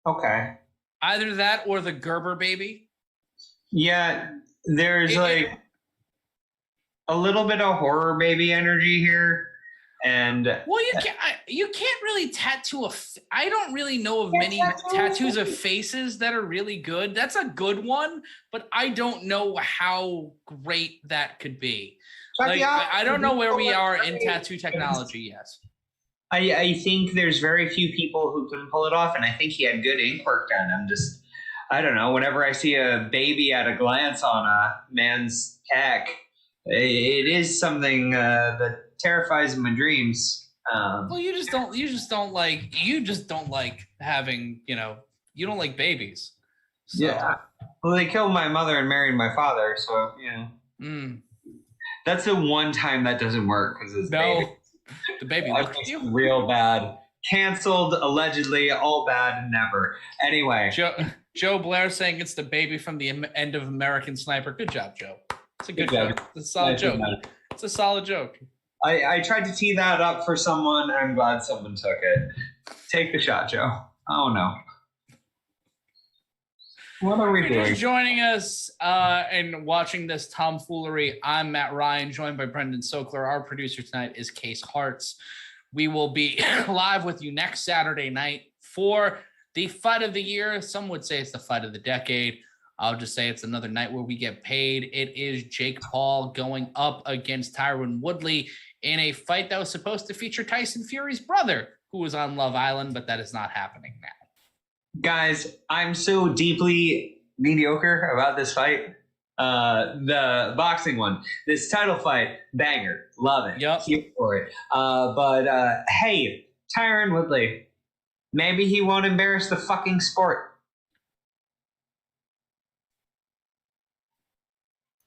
S3: Okay.
S2: Either that or the Gerber baby.
S3: Yeah, there's a little bit of horror baby energy here. And
S2: well, you can't really tattoo I don't really know of many tattoos of faces that are really good. That's a good one, but I don't know how great that could be. Like, I don't know where we are in tattoo technology yet.
S3: I think there's very few people who can pull it off, and I think he had good ink work done. I don't know, whenever I see a baby at a glance on a man's tech, it is something that terrifies my dreams.
S2: Well, you just don't like having, you don't like babies. So.
S3: Yeah. Well, they killed my mother and married my father, so that's the one time that doesn't work because
S2: the baby looked at you
S3: real bad. Canceled, allegedly, all bad, never. Anyway,
S2: Joe Blair saying it's the baby from the end of American Sniper. Good job, Joe. It's a good joke. It's a solid joke. It's a solid joke.
S3: I tried to tee that up for someone. I'm glad someone took it. Take the shot, Joe. Oh, no. What are we doing?
S2: Just joining us and watching this tomfoolery, I'm Matt Ryan, joined by Brendan Sokler. Our producer tonight is Case Harts. We will be live with you next Saturday night for the fight of the year. Some would say it's the fight of the decade. I'll just say it's another night where we get paid. It is Jake Paul going up against Tyron Woodley in a fight that was supposed to feature Tyson Fury's brother, who was on Love Island, but that is not happening now. Guys,
S3: I'm so deeply mediocre about this fight. The boxing one, this title fight, banger, love it.
S2: Yep.
S3: Here for it. But hey, Tyron Woodley, maybe he won't embarrass the fucking sport.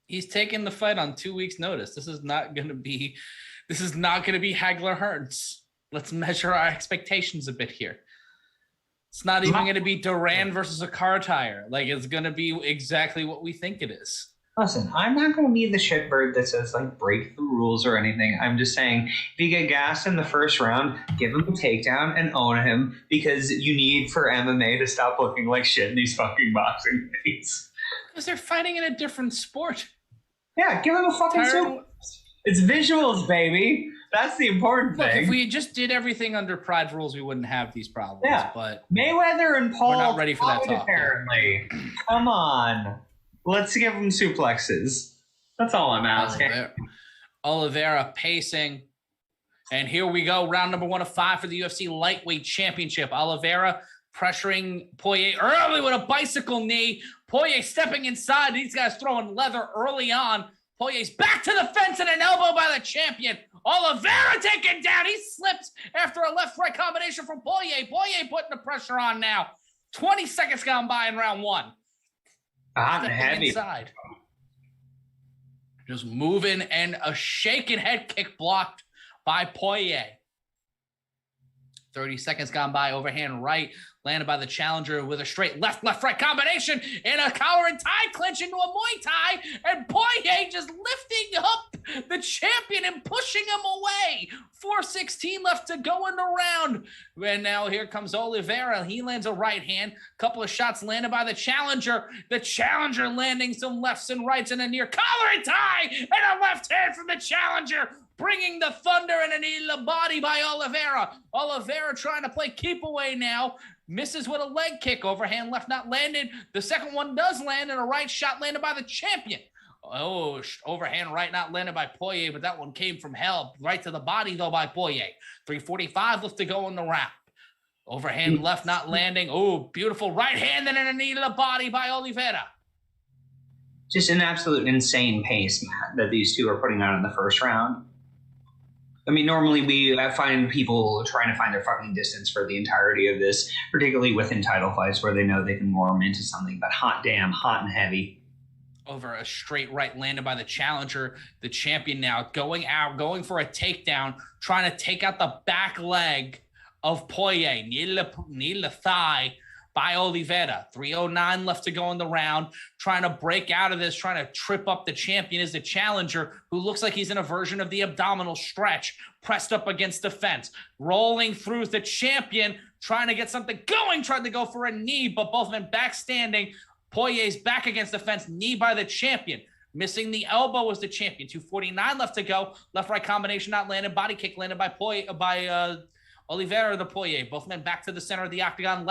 S2: He's taking the fight on 2 weeks' notice. This is not going to be Hagler Hearns. Let's measure our expectations a bit here. It's not even going to be Duran versus a car tire. Like, it's going to be exactly what we think it is.
S3: Listen, I'm not going to be the shitbird that says, like, break the rules or anything. I'm just saying, if you get gassed in the first round, give him a takedown and own him, because you need for MMA to stop looking like shit in these fucking boxing fights.
S2: Because they're fighting in a different sport.
S3: Yeah, give him a fucking super. It's visuals, baby. That's the important thing.
S2: Look, if we just did everything under Pride rules, we wouldn't have these problems.
S3: Yeah,
S2: but
S3: Mayweather and Paul.
S2: We're not ready for that talk.
S3: Apparently, come on. Let's give them suplexes. That's all I'm asking.
S2: Oliveira pacing, and here we go. Round number 1 of 5 for the UFC Lightweight Championship. Oliveira pressuring Poirier early with a bicycle knee. Poirier stepping inside. These guys throwing leather early on. Poirier's back to the fence and an elbow by the champion. Oliveira taken down. He slips after a left-right combination from Poirier. Poirier putting the pressure on now. 20 seconds gone by in round 1.
S3: Hot and heavy.
S2: Inside. Just moving, and a shaking head kick blocked by Poirier. 30 seconds gone by. Overhand right, landed by the challenger with a straight left-right combination and a collar and tie clinch into a Muay Thai. And Poirier just lifting up the champion and pushing him away. 4:16 left to go in the round. And now here comes Oliveira. He lands a right hand. Couple of shots landed by the challenger. The challenger landing some lefts and rights and a near collar and tie and a left hand from the challenger, bringing the thunder and a knee to the body by Oliveira. Oliveira trying to play keep away now. Misses with a leg kick. Overhand left not landed. The second one does land and a right shot landed by the champion. Oh, overhand right not landed by Poirier, but that one came from hell. Right to the body, though, by Poirier. 3:45 left to go in the round. Overhand left not landing. Oh, beautiful right hand and a knee to the body by Oliveira.
S3: Just an absolute insane pace, Matt, that these two are putting out in the first round. I mean, normally we find people trying to find their fucking distance for the entirety of this, particularly within title fights where they know they can warm into something, but hot damn, hot and heavy.
S2: Over a straight right landed by the challenger, the champion now going out, going for a takedown, trying to take out the back leg of Poirier, knee to the thigh by Oliveira. 3:09 left to go in the round, trying to break out of this, trying to trip up the champion is the challenger, who looks like he's in a version of the abdominal stretch, pressed up against the fence, rolling through the champion, trying to get something going, tried to go for a knee, but both men back standing. Poirier's back against the fence, knee by the champion. Missing the elbow was the champion. 2:49 left to go. Left-right combination not landed. Body kick landed by Oliveira the Poirier. Both men back to the center of the octagon.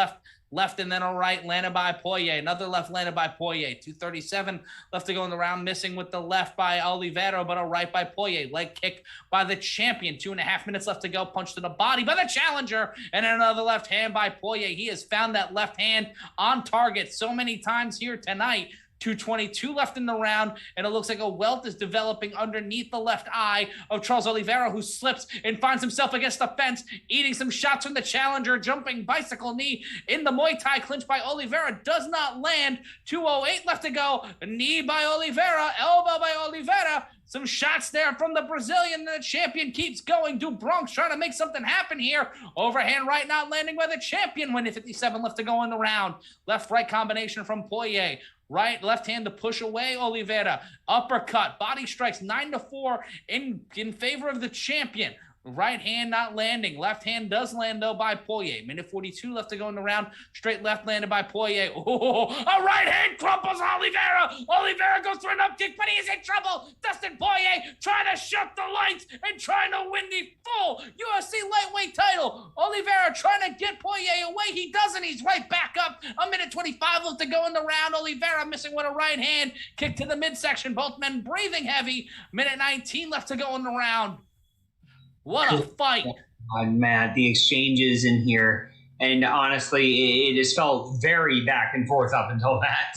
S2: Left and then a right landed by Poirier. Another left landed by Poirier. 2:37 left to go in the round. Missing with the left by Oliveira, but a right by Poirier. Leg kick by the champion. 2.5 minutes left to go. Punch to the body by the challenger. And another left hand by Poirier. He has found that left hand on target so many times here tonight. 2:22 left in the round, and it looks like a welt is developing underneath the left eye of Charles Oliveira, who slips and finds himself against the fence, eating some shots from the challenger. Jumping bicycle knee in the Muay Thai clinch by Oliveira does not land. 2:08 left to go. A knee by Oliveira, elbow by Oliveira. Some shots there from the Brazilian. The champion keeps going. Bronx trying to make something happen here. Overhand right not landing by the champion. 1:57 left to go in the round. Left-right combination from Poirier. Right, left hand to push away Oliveira. Uppercut, body strikes 9-4 in favor of the champion. Right hand not landing. Left hand does land, though, by Poirier. 1:42 left to go in the round. Straight left landed by Poirier. Oh, a right hand crumples Oliveira. Oliveira goes for an up kick, but he is in trouble. Dustin Poirier trying to shut the lights and trying to win the full UFC Lightweight title. Oliveira trying to get Poirier away. He doesn't. He's right back up. 1:25 left to go in the round. Oliveira missing with a right hand. Kick to the midsection. Both men breathing heavy. 1:19 left to go in the round. What a fight.
S3: Matt, the exchanges in here, and honestly, it has felt very back and forth up until that.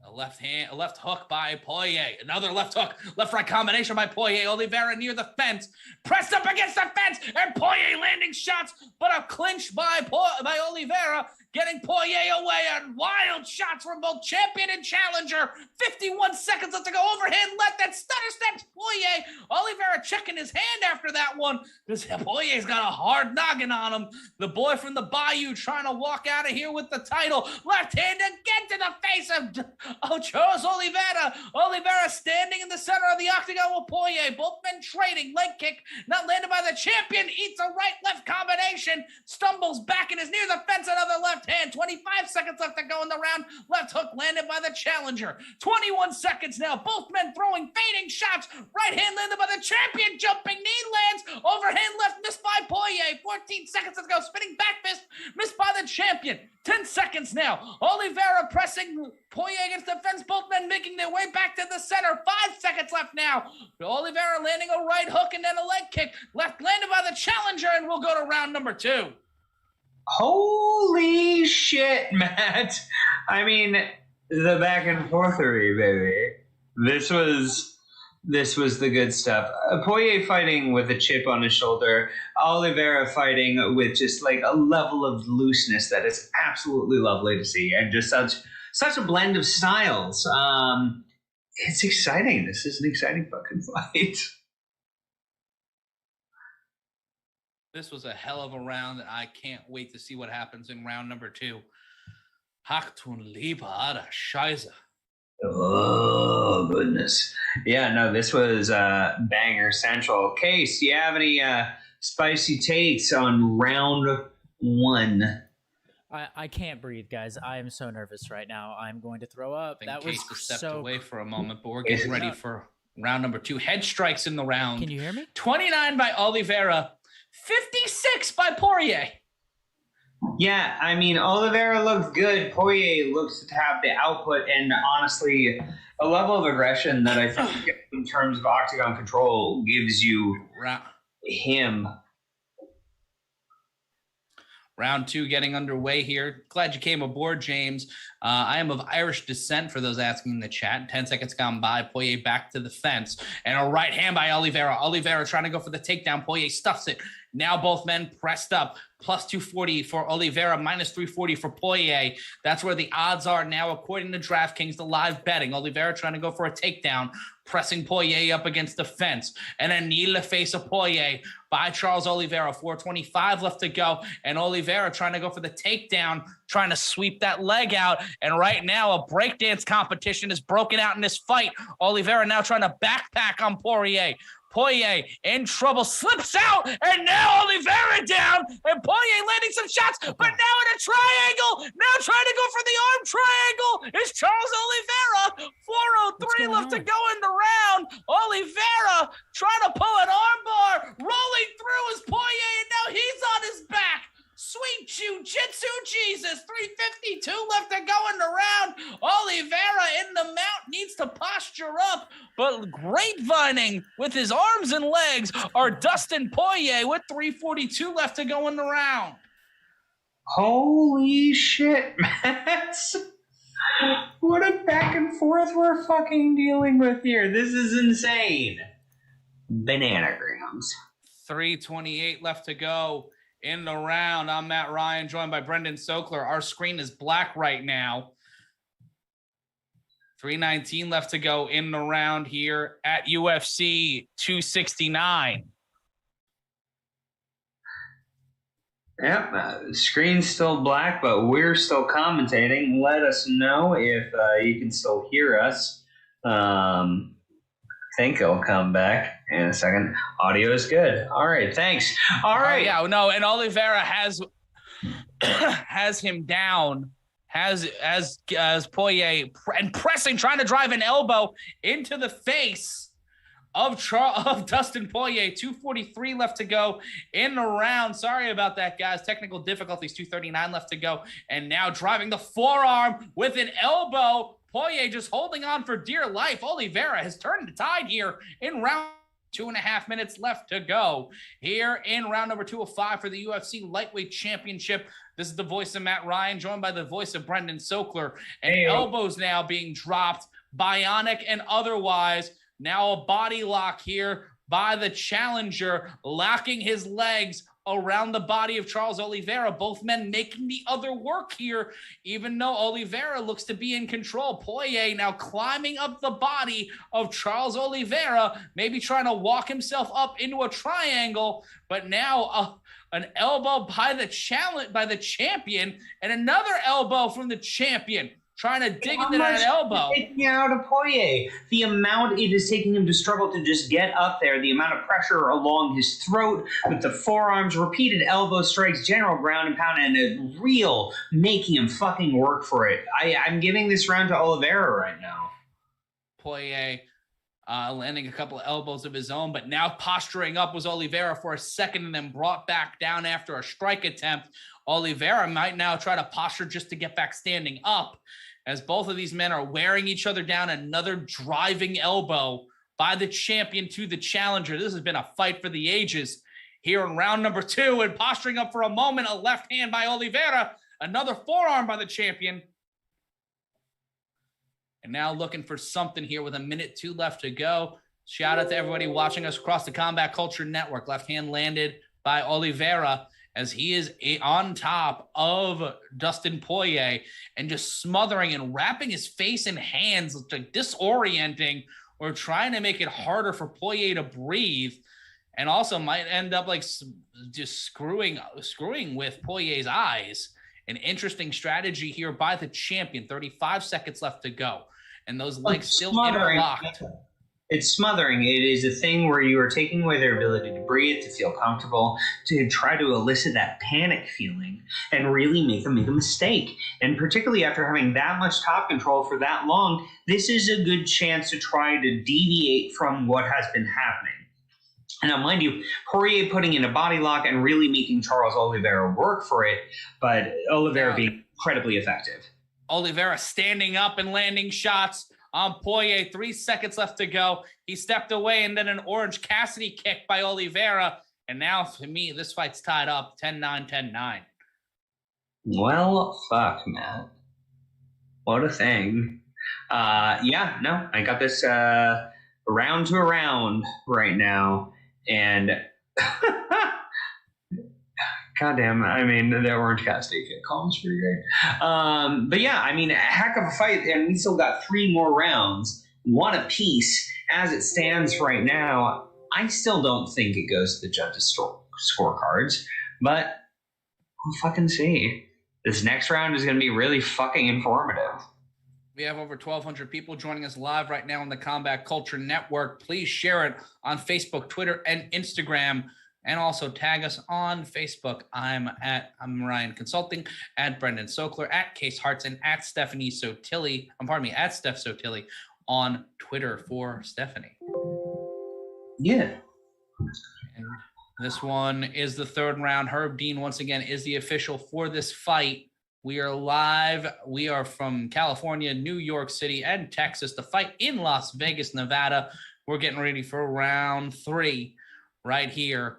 S2: A left hook by Poirier. Another left hook, left-right combination by Poirier. Oliveira near the fence, pressed up against the fence, and Poirier landing shots, but a clinch by Oliveira, getting Poirier away, and wild shots from both champion and challenger. 51 seconds left to go. Overhand left, that stutter steps Poirier. Oliveira checking his hand after that one, because Poirier's got a hard noggin on him. The boy from the Bayou trying to walk out of here with the title. Left hand again to the face of Charles Oliveira. Oliveira standing in the center of the octagon with Poirier. Both men trading. Leg kick not landed by the champion. Eats a right-left combination. Stumbles back and is near the fence. Another left hand. 25 seconds left to go in the round. Left hook landed by the challenger. 21 seconds now. Both men throwing fading shots. Right hand landed by the champion. Jumping knee lands. Overhand left missed by Poirier. 14 seconds to go. Spinning back fist missed by the champion. 10 seconds now. Oliveira pressing Poirier against the fence. Both men making their way back to the center. 5 seconds left now. Oliveira landing a right hook and then a leg kick. Left landed by the challenger, and we'll go to round number 2.
S3: Holy shit, Matt. I mean, the back and forthery, baby. This was the good stuff. Poirier fighting with a chip on his shoulder. Oliveira fighting with just like a level of looseness that is absolutely lovely to see, and just such a blend of styles. It's exciting. This is an exciting fucking fight.
S2: This was a hell of a round, and I can't wait to see what happens in round number 2. Haktun Liebe Scheiße.
S3: Oh, goodness. Yeah, no, this was banger central. Case, do you have any spicy takes on round 1?
S1: I can't breathe, guys. I am so nervous right now. I'm going to throw up.
S2: That was stepped
S1: so
S2: away for a moment, but we're getting ready for round number 2. Head strikes in the round.
S1: Can you hear me?
S2: 29 by Oliveira, 56 by Poirier.
S3: Yeah, I mean, Oliveira looks good. Poirier looks to have the output and, honestly, a level of aggression that I think, in terms of Octagon control, gives you him.
S2: Round 2 getting underway here. Glad you came aboard, James. I am of Irish descent, for those asking in the chat. 10 seconds gone by. Poirier back to the fence. And a right hand by Oliveira. Oliveira trying to go for the takedown. Poirier stuffs it. Now both men pressed up. Plus 240 for Oliveira, minus 340 for Poirier. That's where the odds are now, according to DraftKings, the live betting. Oliveira trying to go for a takedown, pressing Poirier up against the fence. And a knee to the face of Poirier by Charles Oliveira. 4:25 left to go. And Oliveira trying to go for the takedown, trying to sweep that leg out. And right now, a breakdance competition is broken out in this fight. Oliveira now trying to backpack on Poirier. Poirier in trouble, slips out, and now Oliveira down, and Poirier landing some shots, but now in a triangle, now trying to go for the arm triangle is Charles Oliveira. 4:03 left to go in the round. Oliveira trying to pull an arm bar, rolling through his Poirier, and now he's on his back. Sweet jiu-jitsu Jesus. 3:52 left to go in the round. Oliveira in the mount needs to posture up, but grapevining with his arms and legs are Dustin Poirier with 3:42 left to go in the round.
S3: Holy shit, man. What a back and forth we're fucking dealing with here. This is insane. Bananagrams.
S2: 3:28 left to go in the round. I'm Matt Ryan, joined by Brendan Sokler. Our screen is black right now. 3:19 left to go in the round here at UFC 269.
S3: Yep, screen's still black, but we're still commentating. Let us know if you can still hear us. I think it'll come back in a second. Audio is good. All right, thanks. All right.
S2: Yeah, no, and Oliveira has him down, has Poirier and pressing, trying to drive an elbow into the face of Dustin Poirier. 2:43 left to go in the round. Sorry about that, guys. Technical difficulties. 2:39 left to go, and now driving the forearm with an elbow. Poirier just holding on for dear life. Oliveira has turned the tide here in round 2.5 minutes left to go. Here in round number 205 for the UFC Lightweight Championship. This is the voice of Matt Ryan, joined by the voice of Brendan Sokler. And elbows now being dropped, bionic and otherwise. Now a body lock here by the challenger, locking his legs around the body of Charles Oliveira. Both men making the other work here, even though Oliveira looks to be in control. Poirier now climbing up the body of Charles Oliveira, maybe trying to walk himself up into a triangle, but now an elbow by the champion, and another elbow from the champion. Trying to dig into that elbow.
S3: Taking out of Poirier. The amount it is taking him to struggle to just get up there, the amount of pressure along his throat with the forearms, repeated elbow strikes, general ground and pound, and a real making him fucking work for it. I'm giving this round to Oliveira right now.
S2: Poirier landing a couple of elbows of his own, but now posturing up was Oliveira for a second and then brought back down after a strike attempt. Oliveira might now try to posture just to get back standing up, as both of these men are wearing each other down. Another driving elbow by the champion to the challenger. This has been a fight for the ages here in round number 2, and posturing up for a moment, a left hand by Oliveira, another forearm by the champion. And now looking for something here with 1:02 left to go. Shout out to everybody watching us across the Combat Culture Network. Left hand landed by Oliveira, as he is on top of Dustin Poirier and just smothering and wrapping his face in hands, like disorienting or trying to make it harder for Poirier to breathe. and also might end up like just screwing with Poirier's eyes. An interesting strategy here by the champion. 35 seconds left to go, and those legs still interlocked.
S3: It's smothering. It is a thing where you are taking away their ability to breathe, to feel comfortable, to try to elicit that panic feeling and really make them make a mistake. And particularly after having that much top control for that long, this is a good chance to try to deviate from what has been happening. And now, mind you, Poirier putting in a body lock and really making Charles Oliveira work for it, but Oliveira being incredibly effective.
S2: Oliveira standing up and landing shots on Poirier. 3 seconds left to go. He stepped away, and then an Orange Cassidy kick by Oliveira. And now, for me, this fight's tied up 10-9, 10-9.
S3: Well, fuck, Matt. What a thing. I got this round to a round right now. And goddamn, I mean, the Orange Cassidy kick column's pretty great. But yeah, I mean, a heck of a fight, and we still got 3 more rounds, 1 apiece. As it stands right now, I still don't think it goes to the judges' scorecards, but we'll fucking see. This next round is going to be really fucking informative.
S2: We have over 1,200 people joining us live right now on the Combat Culture Network. Please share it on Facebook, Twitter, and Instagram, and also tag us on Facebook. I'm Ryan Consulting, at Brendan Sokler, at Case Harts, and at Stephanie Sotilli. At Steph Sotilli on Twitter for Stephanie.
S3: Yeah.
S2: And this one is the 3rd round. Herb Dean, once again, is the official for this fight. We are live. We are from California, New York City, and Texas. The fight in Las Vegas, Nevada. We're getting ready for round 3 right here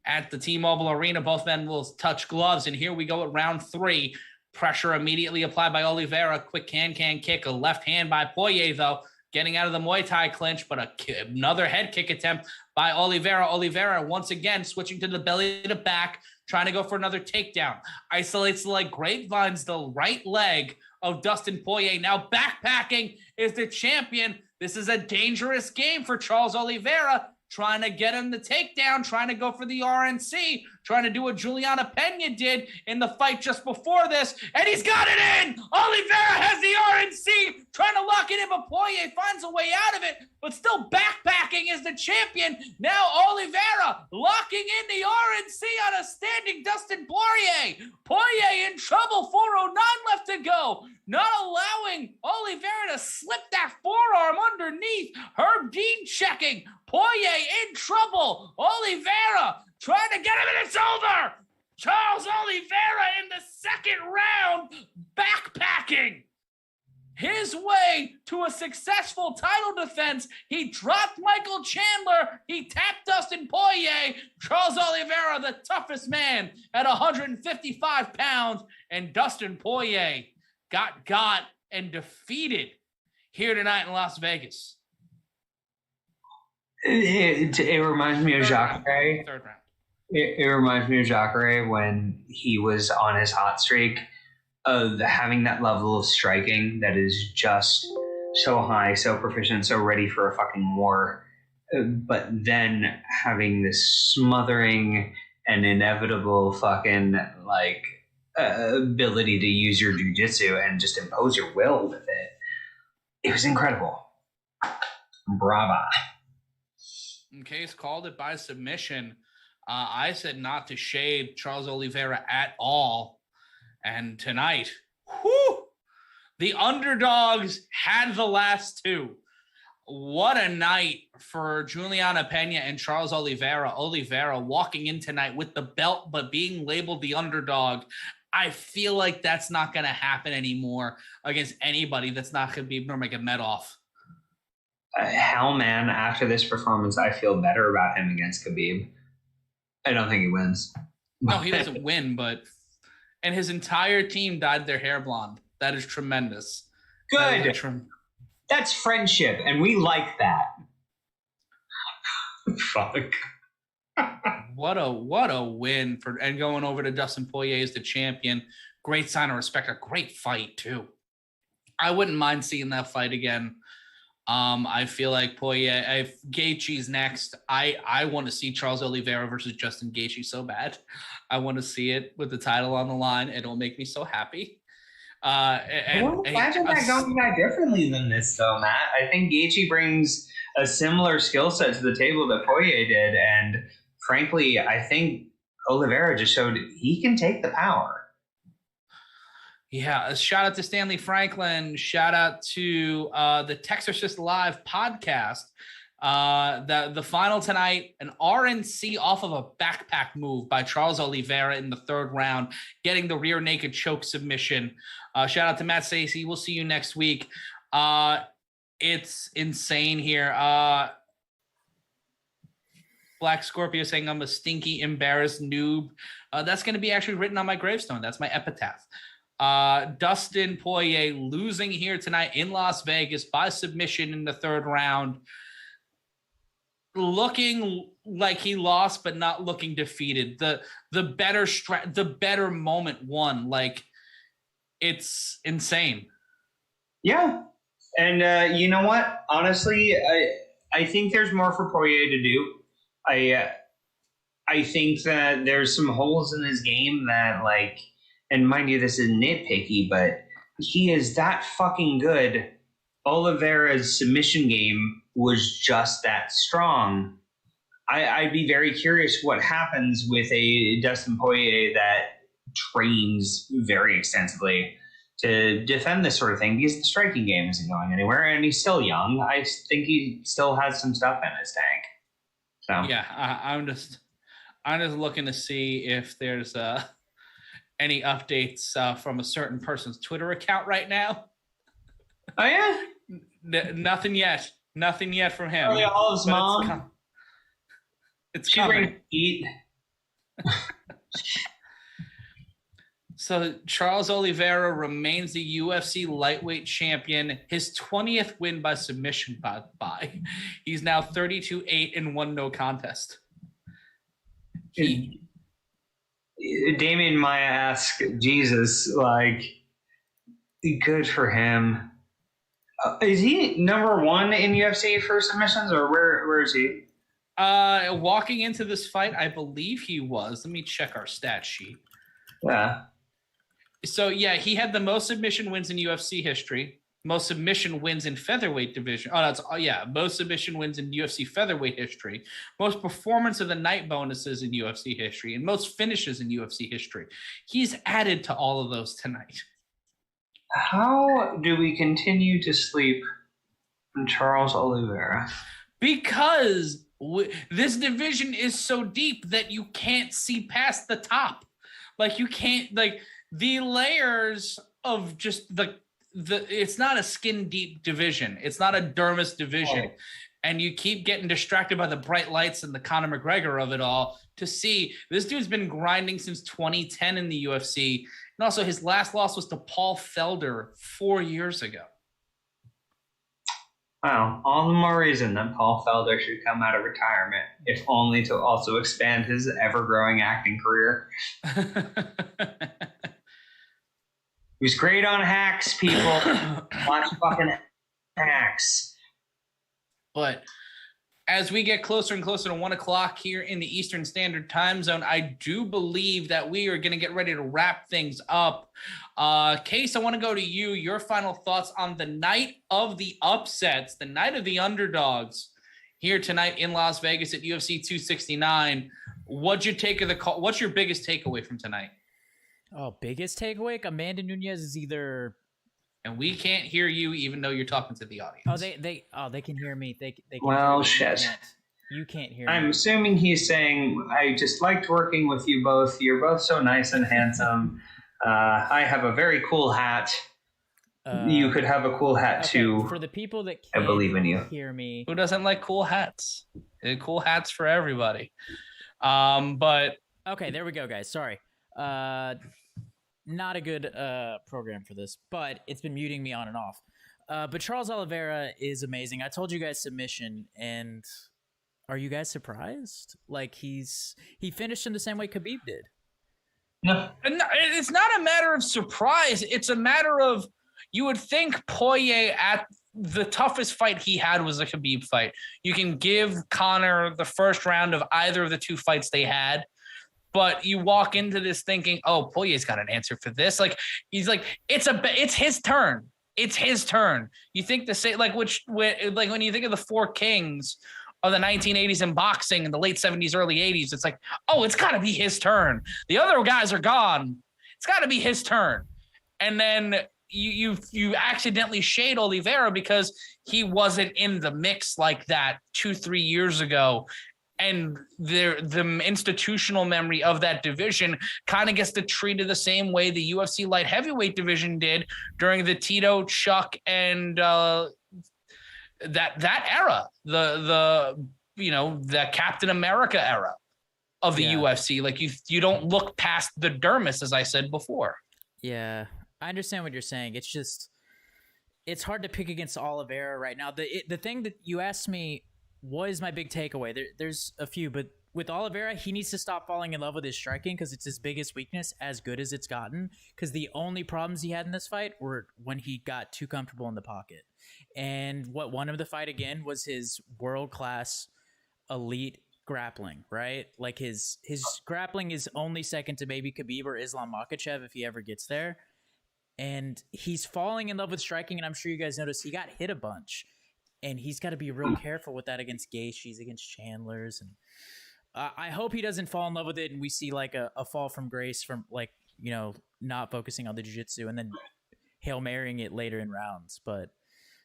S2: at the T-Mobile Arena. Both men will touch gloves, and here we go at round 3. Pressure immediately applied by Oliveira. Quick can kick. A left hand by Poirier, though, getting out of the Muay Thai clinch, but another head kick attempt by Oliveira. Oliveira once again switching to the belly to back, trying to go for another takedown. Isolates like grapevines the right leg of Dustin Poirier. Now backpacking is the champion. This is a dangerous game for Charles Oliveira, trying to get him the takedown, trying to go for the RNC, trying to do what Juliana Pena did in the fight just before this, and he's got it in! Oliveira has the RNC, trying to lock it in, but Poirier finds a way out of it, but still backpacking is the champion. Now Oliveira locking in the RNC on a standing Dustin Poirier. Poirier in trouble, 4:09 left to go. Not allowing Oliveira to slip that forearm underneath. Herb Dean checking. Poirier in trouble. Oliveira trying to get him, and it's over. Charles Oliveira in the 2nd round, backpacking his way to a successful title defense. He dropped Michael Chandler. He tapped Dustin Poirier. Charles Oliveira, the toughest man at 155 pounds, and Dustin Poirier got and defeated here tonight in Las Vegas.
S3: It reminds me of Jacare.
S2: 3rd round.
S3: It reminds me of Jacare when he was on his hot streak of having that level of striking that is just so high, so proficient, so ready for a fucking war. But then having this smothering and inevitable fucking ability to use your jiu-jitsu and just impose your will with it. It was incredible. Brava.
S2: Case called it by submission. I said not to shade Charles Oliveira at all. And tonight, the underdogs had the last 2. What a night for Juliana Pena and Charles Oliveira. Oliveira walking in tonight with the belt, but being labeled the underdog. I feel like that's not going to happen anymore against anybody that's not Khabib Nurmagomedov.
S3: Hell, man, after this performance, I feel better about him against Khabib. I don't think he wins.
S2: No, he doesn't win, but... And his entire team dyed their hair blonde. That is tremendous.
S3: Good. That's friendship, and we like that. Fuck.
S2: What a win for, and going over to Dustin Poirier as the champion. Great sign of respect. A great fight too. I wouldn't mind seeing that fight again. I feel like Poirier, if Gaethje's next, I want to see Charles Oliveira versus Justin Gaethje so bad. I want to see it with the title on the line. It'll make me so happy.
S3: I don't imagine that going that differently than this, though, Matt. I think Gaethje brings a similar skill set to the table that Poirier did, and frankly, I think Oliveira just showed he can take the power.
S2: Yeah, shout out to Stanley Franklin. Shout out to the Texarkist Live podcast. The final tonight, an RNC off of a backpack move by Charles Oliveira in the third round, getting the rear naked choke submission. Shout out to Matt Stacey. We'll see you next week. It's insane here. Black Scorpio saying I'm a stinky, embarrassed noob. That's going to be actually written on my gravestone. That's my epitaph. Dustin Poirier losing here tonight in Las Vegas by submission in the third round. Looking like he lost, but not looking defeated. The better moment won. Like, it's insane.
S3: Yeah. And you know what? Honestly, I think there's more for Poirier to do. I think that there's some holes in his game that, like, and mind you, this is nitpicky, but he is that fucking good. Oliveira's submission game was just that strong. I'd be very curious what happens with a Dustin Poirier that trains very extensively to defend this sort of thing, because the striking game isn't going anywhere, and he's still young. I think he still has some stuff in his tank. So
S2: yeah, I'm just looking to see if there's any updates from a certain person's Twitter account right now.
S3: Oh yeah,
S2: nothing yet. Nothing yet from him.
S3: Probably Olive's mom.
S2: It's
S3: she
S2: coming.
S3: Eat.
S2: So Charles Oliveira remains the UFC Lightweight champion. His 20th win by submission by. He's now 32-8-1 no contest.
S3: Damian Maya asked Jesus, like, good for him. Is he number one in UFC for submissions, or where is he?
S2: Walking into this fight, I believe he was. Let me check our stat sheet.
S3: Yeah.
S2: So, yeah, he had the most submission wins in UFC history, most submission wins in featherweight division. Most submission wins in UFC featherweight history, most performance of the night bonuses in UFC history, and most finishes in UFC history. He's added to all of those tonight.
S3: How do we continue to sleep on Charles Oliveira?
S2: Because this division is so deep that you can't see past the top. Like, you can't, like, the layers of just the it's not a skin deep division. It's not a dermis division. Oh. And you keep getting distracted by the bright lights and the Conor McGregor of it all to see this dude's been grinding since 2010 in the UFC. And also his last loss was to Paul Felder 4 years ago.
S3: Wow. All the more reason that Paul Felder should come out of retirement, if only to also expand his ever-growing acting career. He was great on Hacks, people. Watch fucking Hacks.
S2: But as we get closer and closer to 1 o'clock here in the Eastern Standard Time Zone, I do believe that we are going to get ready to wrap things up. Case, I want to go to you. Your final thoughts on the night of the upsets, the night of the underdogs here tonight in Las Vegas at UFC 269. What'd you take of the call? What's your biggest takeaway from tonight?
S1: Oh, biggest takeaway? Amanda Nunes is either...
S2: And we can't hear you, even though you're talking to the audience.
S1: They can hear me. They can
S3: well,
S1: hear me.
S3: shit.
S1: You can't hear me.
S3: I'm assuming he's saying, I just liked working with you both. You're both so nice and handsome. I have a very cool hat. You could have a cool hat too.
S1: For the people that can't
S3: I believe in you.
S1: Hear me.
S2: Who doesn't like cool hats? Cool hats for everybody. But
S1: okay, there we go, guys. Sorry. Not a good program for this, but it's been muting me on and off. But Charles Oliveira is amazing. I told you guys submission, and are you guys surprised? Like, he finished in the same way Khabib did.
S3: No.
S2: It's not a matter of surprise. It's a matter of, you would think Poirier the toughest fight he had was a Khabib fight. You can give Conor the first round of either of the two fights they had, but you walk into this thinking, oh, Poirier's got an answer for this. Like, he's like, it's his turn. It's his turn. You think the same, like when you think of the four kings of the 1980s in boxing in the late 70s, early 80s, it's like, oh, it's got to be his turn. The other guys are gone. It's got to be his turn. And then you accidentally shade Oliveira because he wasn't in the mix like that 2-3 years ago. And the institutional memory of that division kind of gets treated the same way the UFC light heavyweight division did during the Tito, Chuck, and that era, the Captain America era of the UFC. Like you don't look past the dermis, as I said before.
S1: Yeah, I understand what you're saying. It's just, it's hard to pick against Oliveira right now. The thing that you asked me, what is my big takeaway? There's a few, but with Oliveira, he needs to stop falling in love with his striking because it's his biggest weakness, as good as it's gotten. Because the only problems he had in this fight were when he got too comfortable in the pocket. And what won him the fight again was his world-class elite grappling, right? Like his grappling is only second to maybe Khabib or Islam Makhachev if he ever gets there. And he's falling in love with striking, and I'm sure you guys noticed he got hit a bunch. And he's got to be real careful with that against Gaethje's, against Chandler's. And I hope he doesn't fall in love with it and we see like a fall from grace from not focusing on the jiu-jitsu and then Hail Marying it later in rounds. But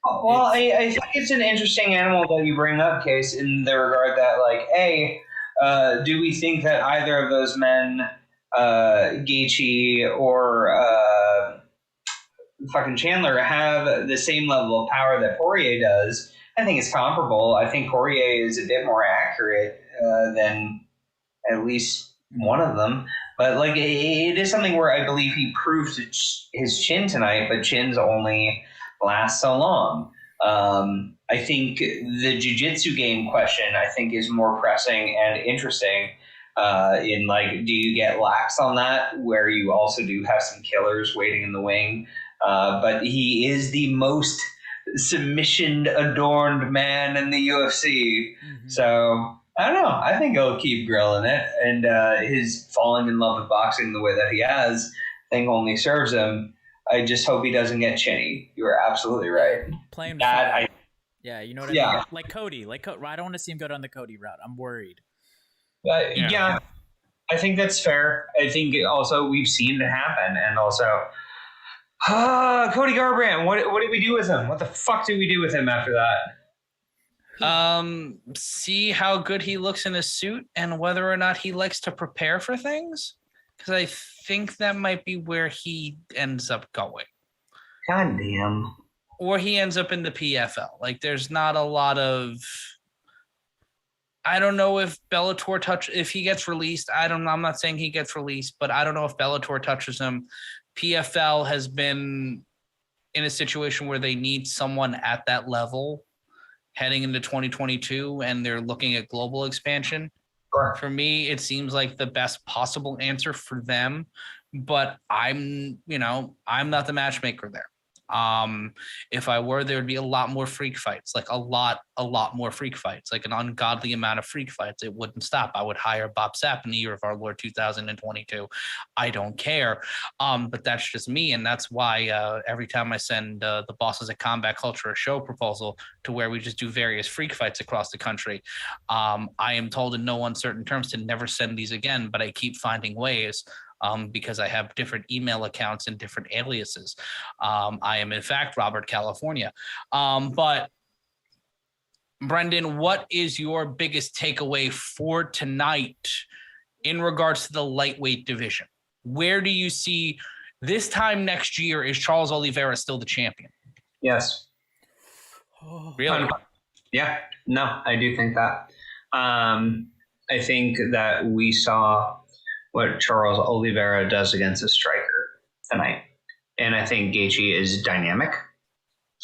S3: I think it's an interesting animal that you bring up, Case, in the regard that do we think that either of those men, Gaethje or fucking Chandler, have the same level of power that Poirier does? I think it's comparable. I think Poirier is a bit more accurate than at least one of them. But it is something where I believe he proved his chin tonight, but chins only last so long. I think the jiu-jitsu game question, I think, is more pressing and interesting do you get lax on that, where you also do have some killers waiting in the wing? But he is the most submission-adorned man in the UFC. Mm-hmm. So, I don't know. I think he'll keep grilling it. And his falling in love with boxing the way that he has, I think only serves him. I just hope he doesn't get chinny. You are absolutely right.
S1: Playing that, yeah, you know what I mean? Like Cody. I don't want to see him go down the Cody route. I'm worried.
S3: Yeah, I think that's fair. I think also we've seen it happen. And also... Cody Garbrandt, what did we do with him? What the fuck did we do with him after that?
S2: See how good he looks in a suit and whether or not he likes to prepare for things. Because I think that might be where he ends up going.
S3: God damn.
S2: Or he ends up in the PFL. Like, there's not a lot of... I don't know if Bellator if he gets released. I'm not saying he gets released, but I don't know if Bellator touches him. PFL has been in a situation where they need someone at that level heading into 2022, and they're looking at global expansion.
S3: Sure.
S2: For me, it seems like the best possible answer for them, but I'm not the matchmaker there. If I were, there would be a lot more freak fights, like a lot more freak fights, like an ungodly amount of freak fights. It wouldn't stop. I would hire Bob Sapp in the year of our Lord 2022. I don't care. But that's just me. And that's why every time I send the bosses at Combat Culture a show proposal to where we just do various freak fights across the country, I am told in no uncertain terms to never send these again, but I keep finding ways. Because I have different email accounts and different aliases. I am, in fact, Robert California. But Brendan, what is your biggest takeaway for tonight in regards to the lightweight division? Where do you see this time next year? Is Charles Oliveira still the champion?
S3: Yes.
S2: Really?
S3: Yeah. No, I do think that. I think that we saw what Charles Oliveira does against a striker tonight. And I think Gaethje is dynamic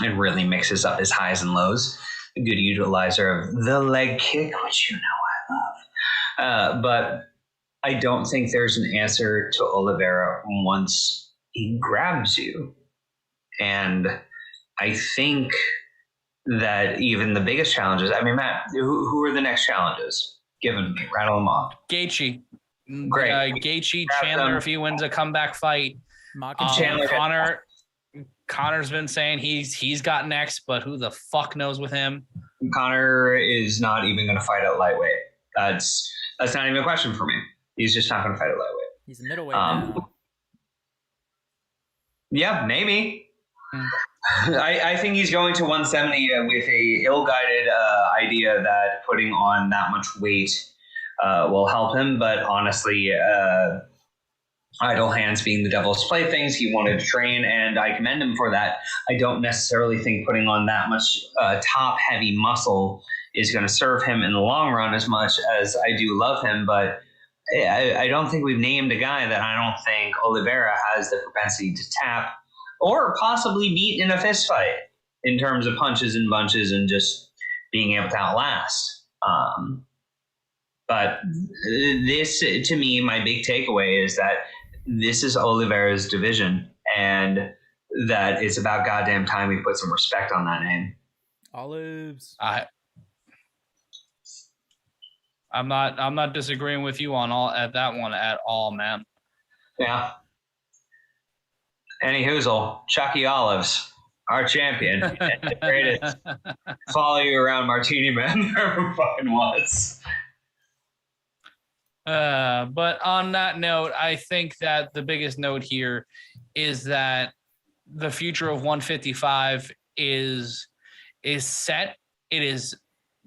S3: and really mixes up his highs and lows. A good utilizer of the leg kick, which I love. But I don't think there's an answer to Oliveira once he grabs you. And I think that even the biggest challenges. I mean, Matt, who are the next challenges? Give them to me. Rattle them off.
S2: Gaethje.
S3: Great.
S2: Gaethje, Chandler, if he wins a comeback fight.
S1: Chandler.
S2: Connor's been saying he's got next, but who the fuck knows with him?
S3: Connor is not even going to fight at lightweight. That's not even a question for me. He's just not going to fight at lightweight.
S1: He's a middleweight now.
S3: Yeah, maybe. I think he's going to 170 with a ill-guided idea that putting on that much weight will help him. But honestly, idle hands being the devil's playthings, he wanted to train, and I commend him for that. I don't necessarily think putting on that much top-heavy muscle is going to serve him in the long run as much as I do love him. But I don't think we've named a guy that I don't think Oliveira has the propensity to tap or possibly beat in a fist fight in terms of punches and bunches and just being able to outlast. But this, to me, my big takeaway is that this is Oliveira's division, and that it's about goddamn time we put some respect on that name.
S1: Olives.
S2: I'm not disagreeing with you at that one at all, man.
S3: Yeah. Any hoozle, Chucky Olives, our champion, the greatest follow you around martini man ever fucking was.
S2: But on that note, I think that the biggest note here is that the future of 155 is set. It is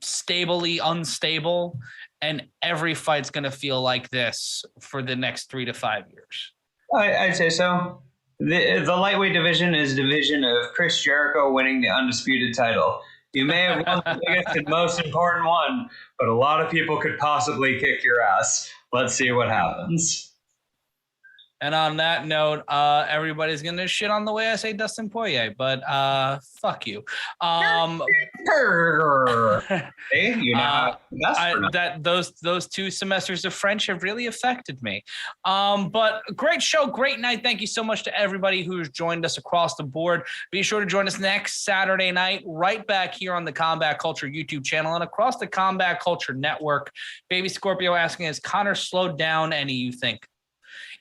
S2: stably unstable, and every fight's going to feel like this for the next 3 to 5 years.
S3: I'd say so. The lightweight division is a division of Chris Jericho winning the undisputed title. You may have won the biggest and most important one, but a lot of people could possibly kick your ass. Let's see what happens.
S2: And on that note, everybody's going to shit on the way I say Dustin Poirier, but fuck you.
S3: Hey, you know,
S2: those 2 semesters of French have really affected me. But great show, great night. Thank you so much to everybody who's joined us across the board. Be sure to join us next Saturday night, right back here on the Combat Culture YouTube channel and across the Combat Culture Network. Baby Scorpio asking, has Connor slowed down any, you think?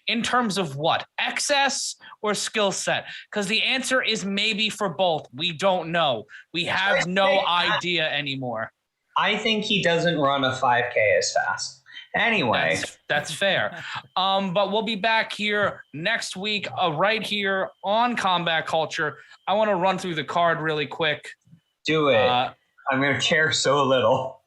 S2: In terms of what? Excess or skill set? Because the answer is maybe for both. We don't know. We have no idea anymore.
S3: I think he doesn't run a 5K as fast. Anyway.
S2: That's fair. But we'll be back here next week, right here on Combat Culture. I want to run through the card really quick.
S3: Do it. I'm going to care so little.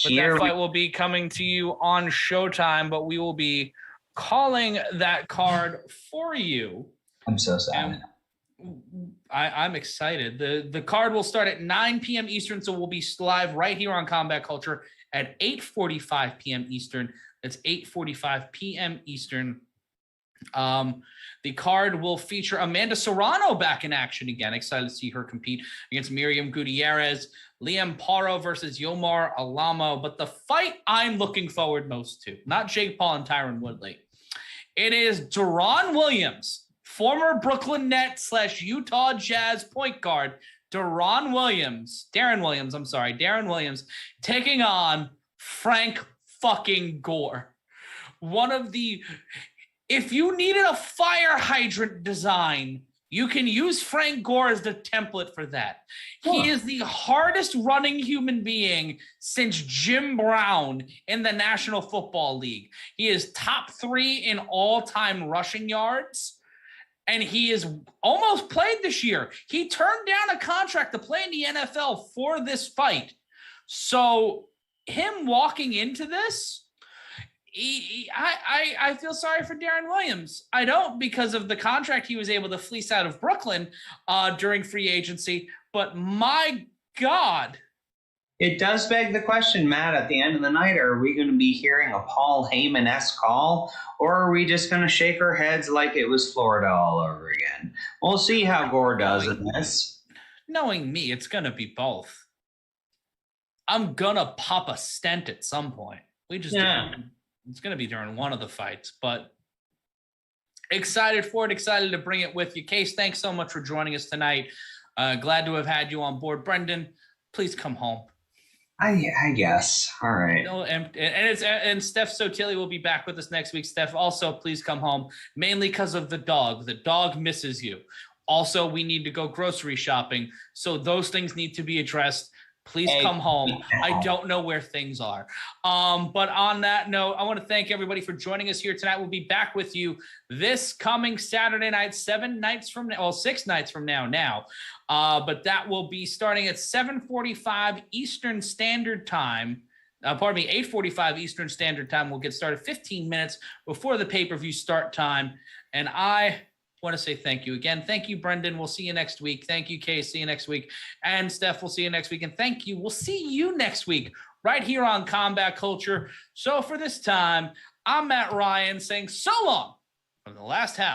S2: But that fight will be coming to you on Showtime, but we will be calling that card for you.
S3: I'm so sad.
S2: I'm excited. The card will start at 9 p.m. Eastern, so we'll be live right here on Combat Culture at 8:45 p.m. Eastern. That's 8:45 p.m. Eastern. The card will feature Amanda Serrano back in action again. Excited to see her compete against Miriam Gutierrez. Liam Paro versus Yomar Alamo. But the fight I'm looking forward most to, not Jake Paul and Tyron Woodley, it is Deron Williams, former Brooklyn Nets / Utah Jazz point guard, Darren Williams, taking on Frank fucking Gore. One of the, if you needed a fire hydrant design, you can use Frank Gore as the template for that. He is the hardest running human being since Jim Brown in the National Football League. He is top 3 in all-time rushing yards, and he is almost played this year. He turned down a contract to play in the NFL for this fight. So him walking into this, I feel sorry for Deron Williams. I don't, because of the contract he was able to fleece out of Brooklyn during free agency. But my God.
S3: It does beg the question, Matt, at the end of the night, are we going to be hearing a Paul Heyman-esque call, or are we just going to shake our heads like it was Florida all over again? We'll see how Gore does in this.
S2: Knowing me, it's going to be both. I'm going to pop a stent at some point. It's going to be during one of the fights, but excited for it, excited to bring it with you. Case, thanks so much for joining us tonight. Glad to have had you on board. Brendan, please come home.
S3: I guess. All right.
S2: No, and Steph Sotilli will be back with us next week. Steph, also please come home, mainly because of the dog. The dog misses you. Also, we need to go grocery shopping, so those things need to be addressed. Please come home. I don't know where things are. But on that note, I want to thank everybody for joining us here tonight. We'll be back with you this coming Saturday night, 6 nights from now. But that will be starting at 7:45 Eastern Standard Time. 8:45 Eastern Standard Time. We'll get started 15 minutes before the pay-per-view start time. And I want to say thank you again. Thank you, Brendan. We'll see you next week. Thank you, Case. See you next week. And Steph, we'll see you next week. And thank you. We'll see you next week right here on Combat Culture. So for this time, I'm Matt Ryan saying so long from the last half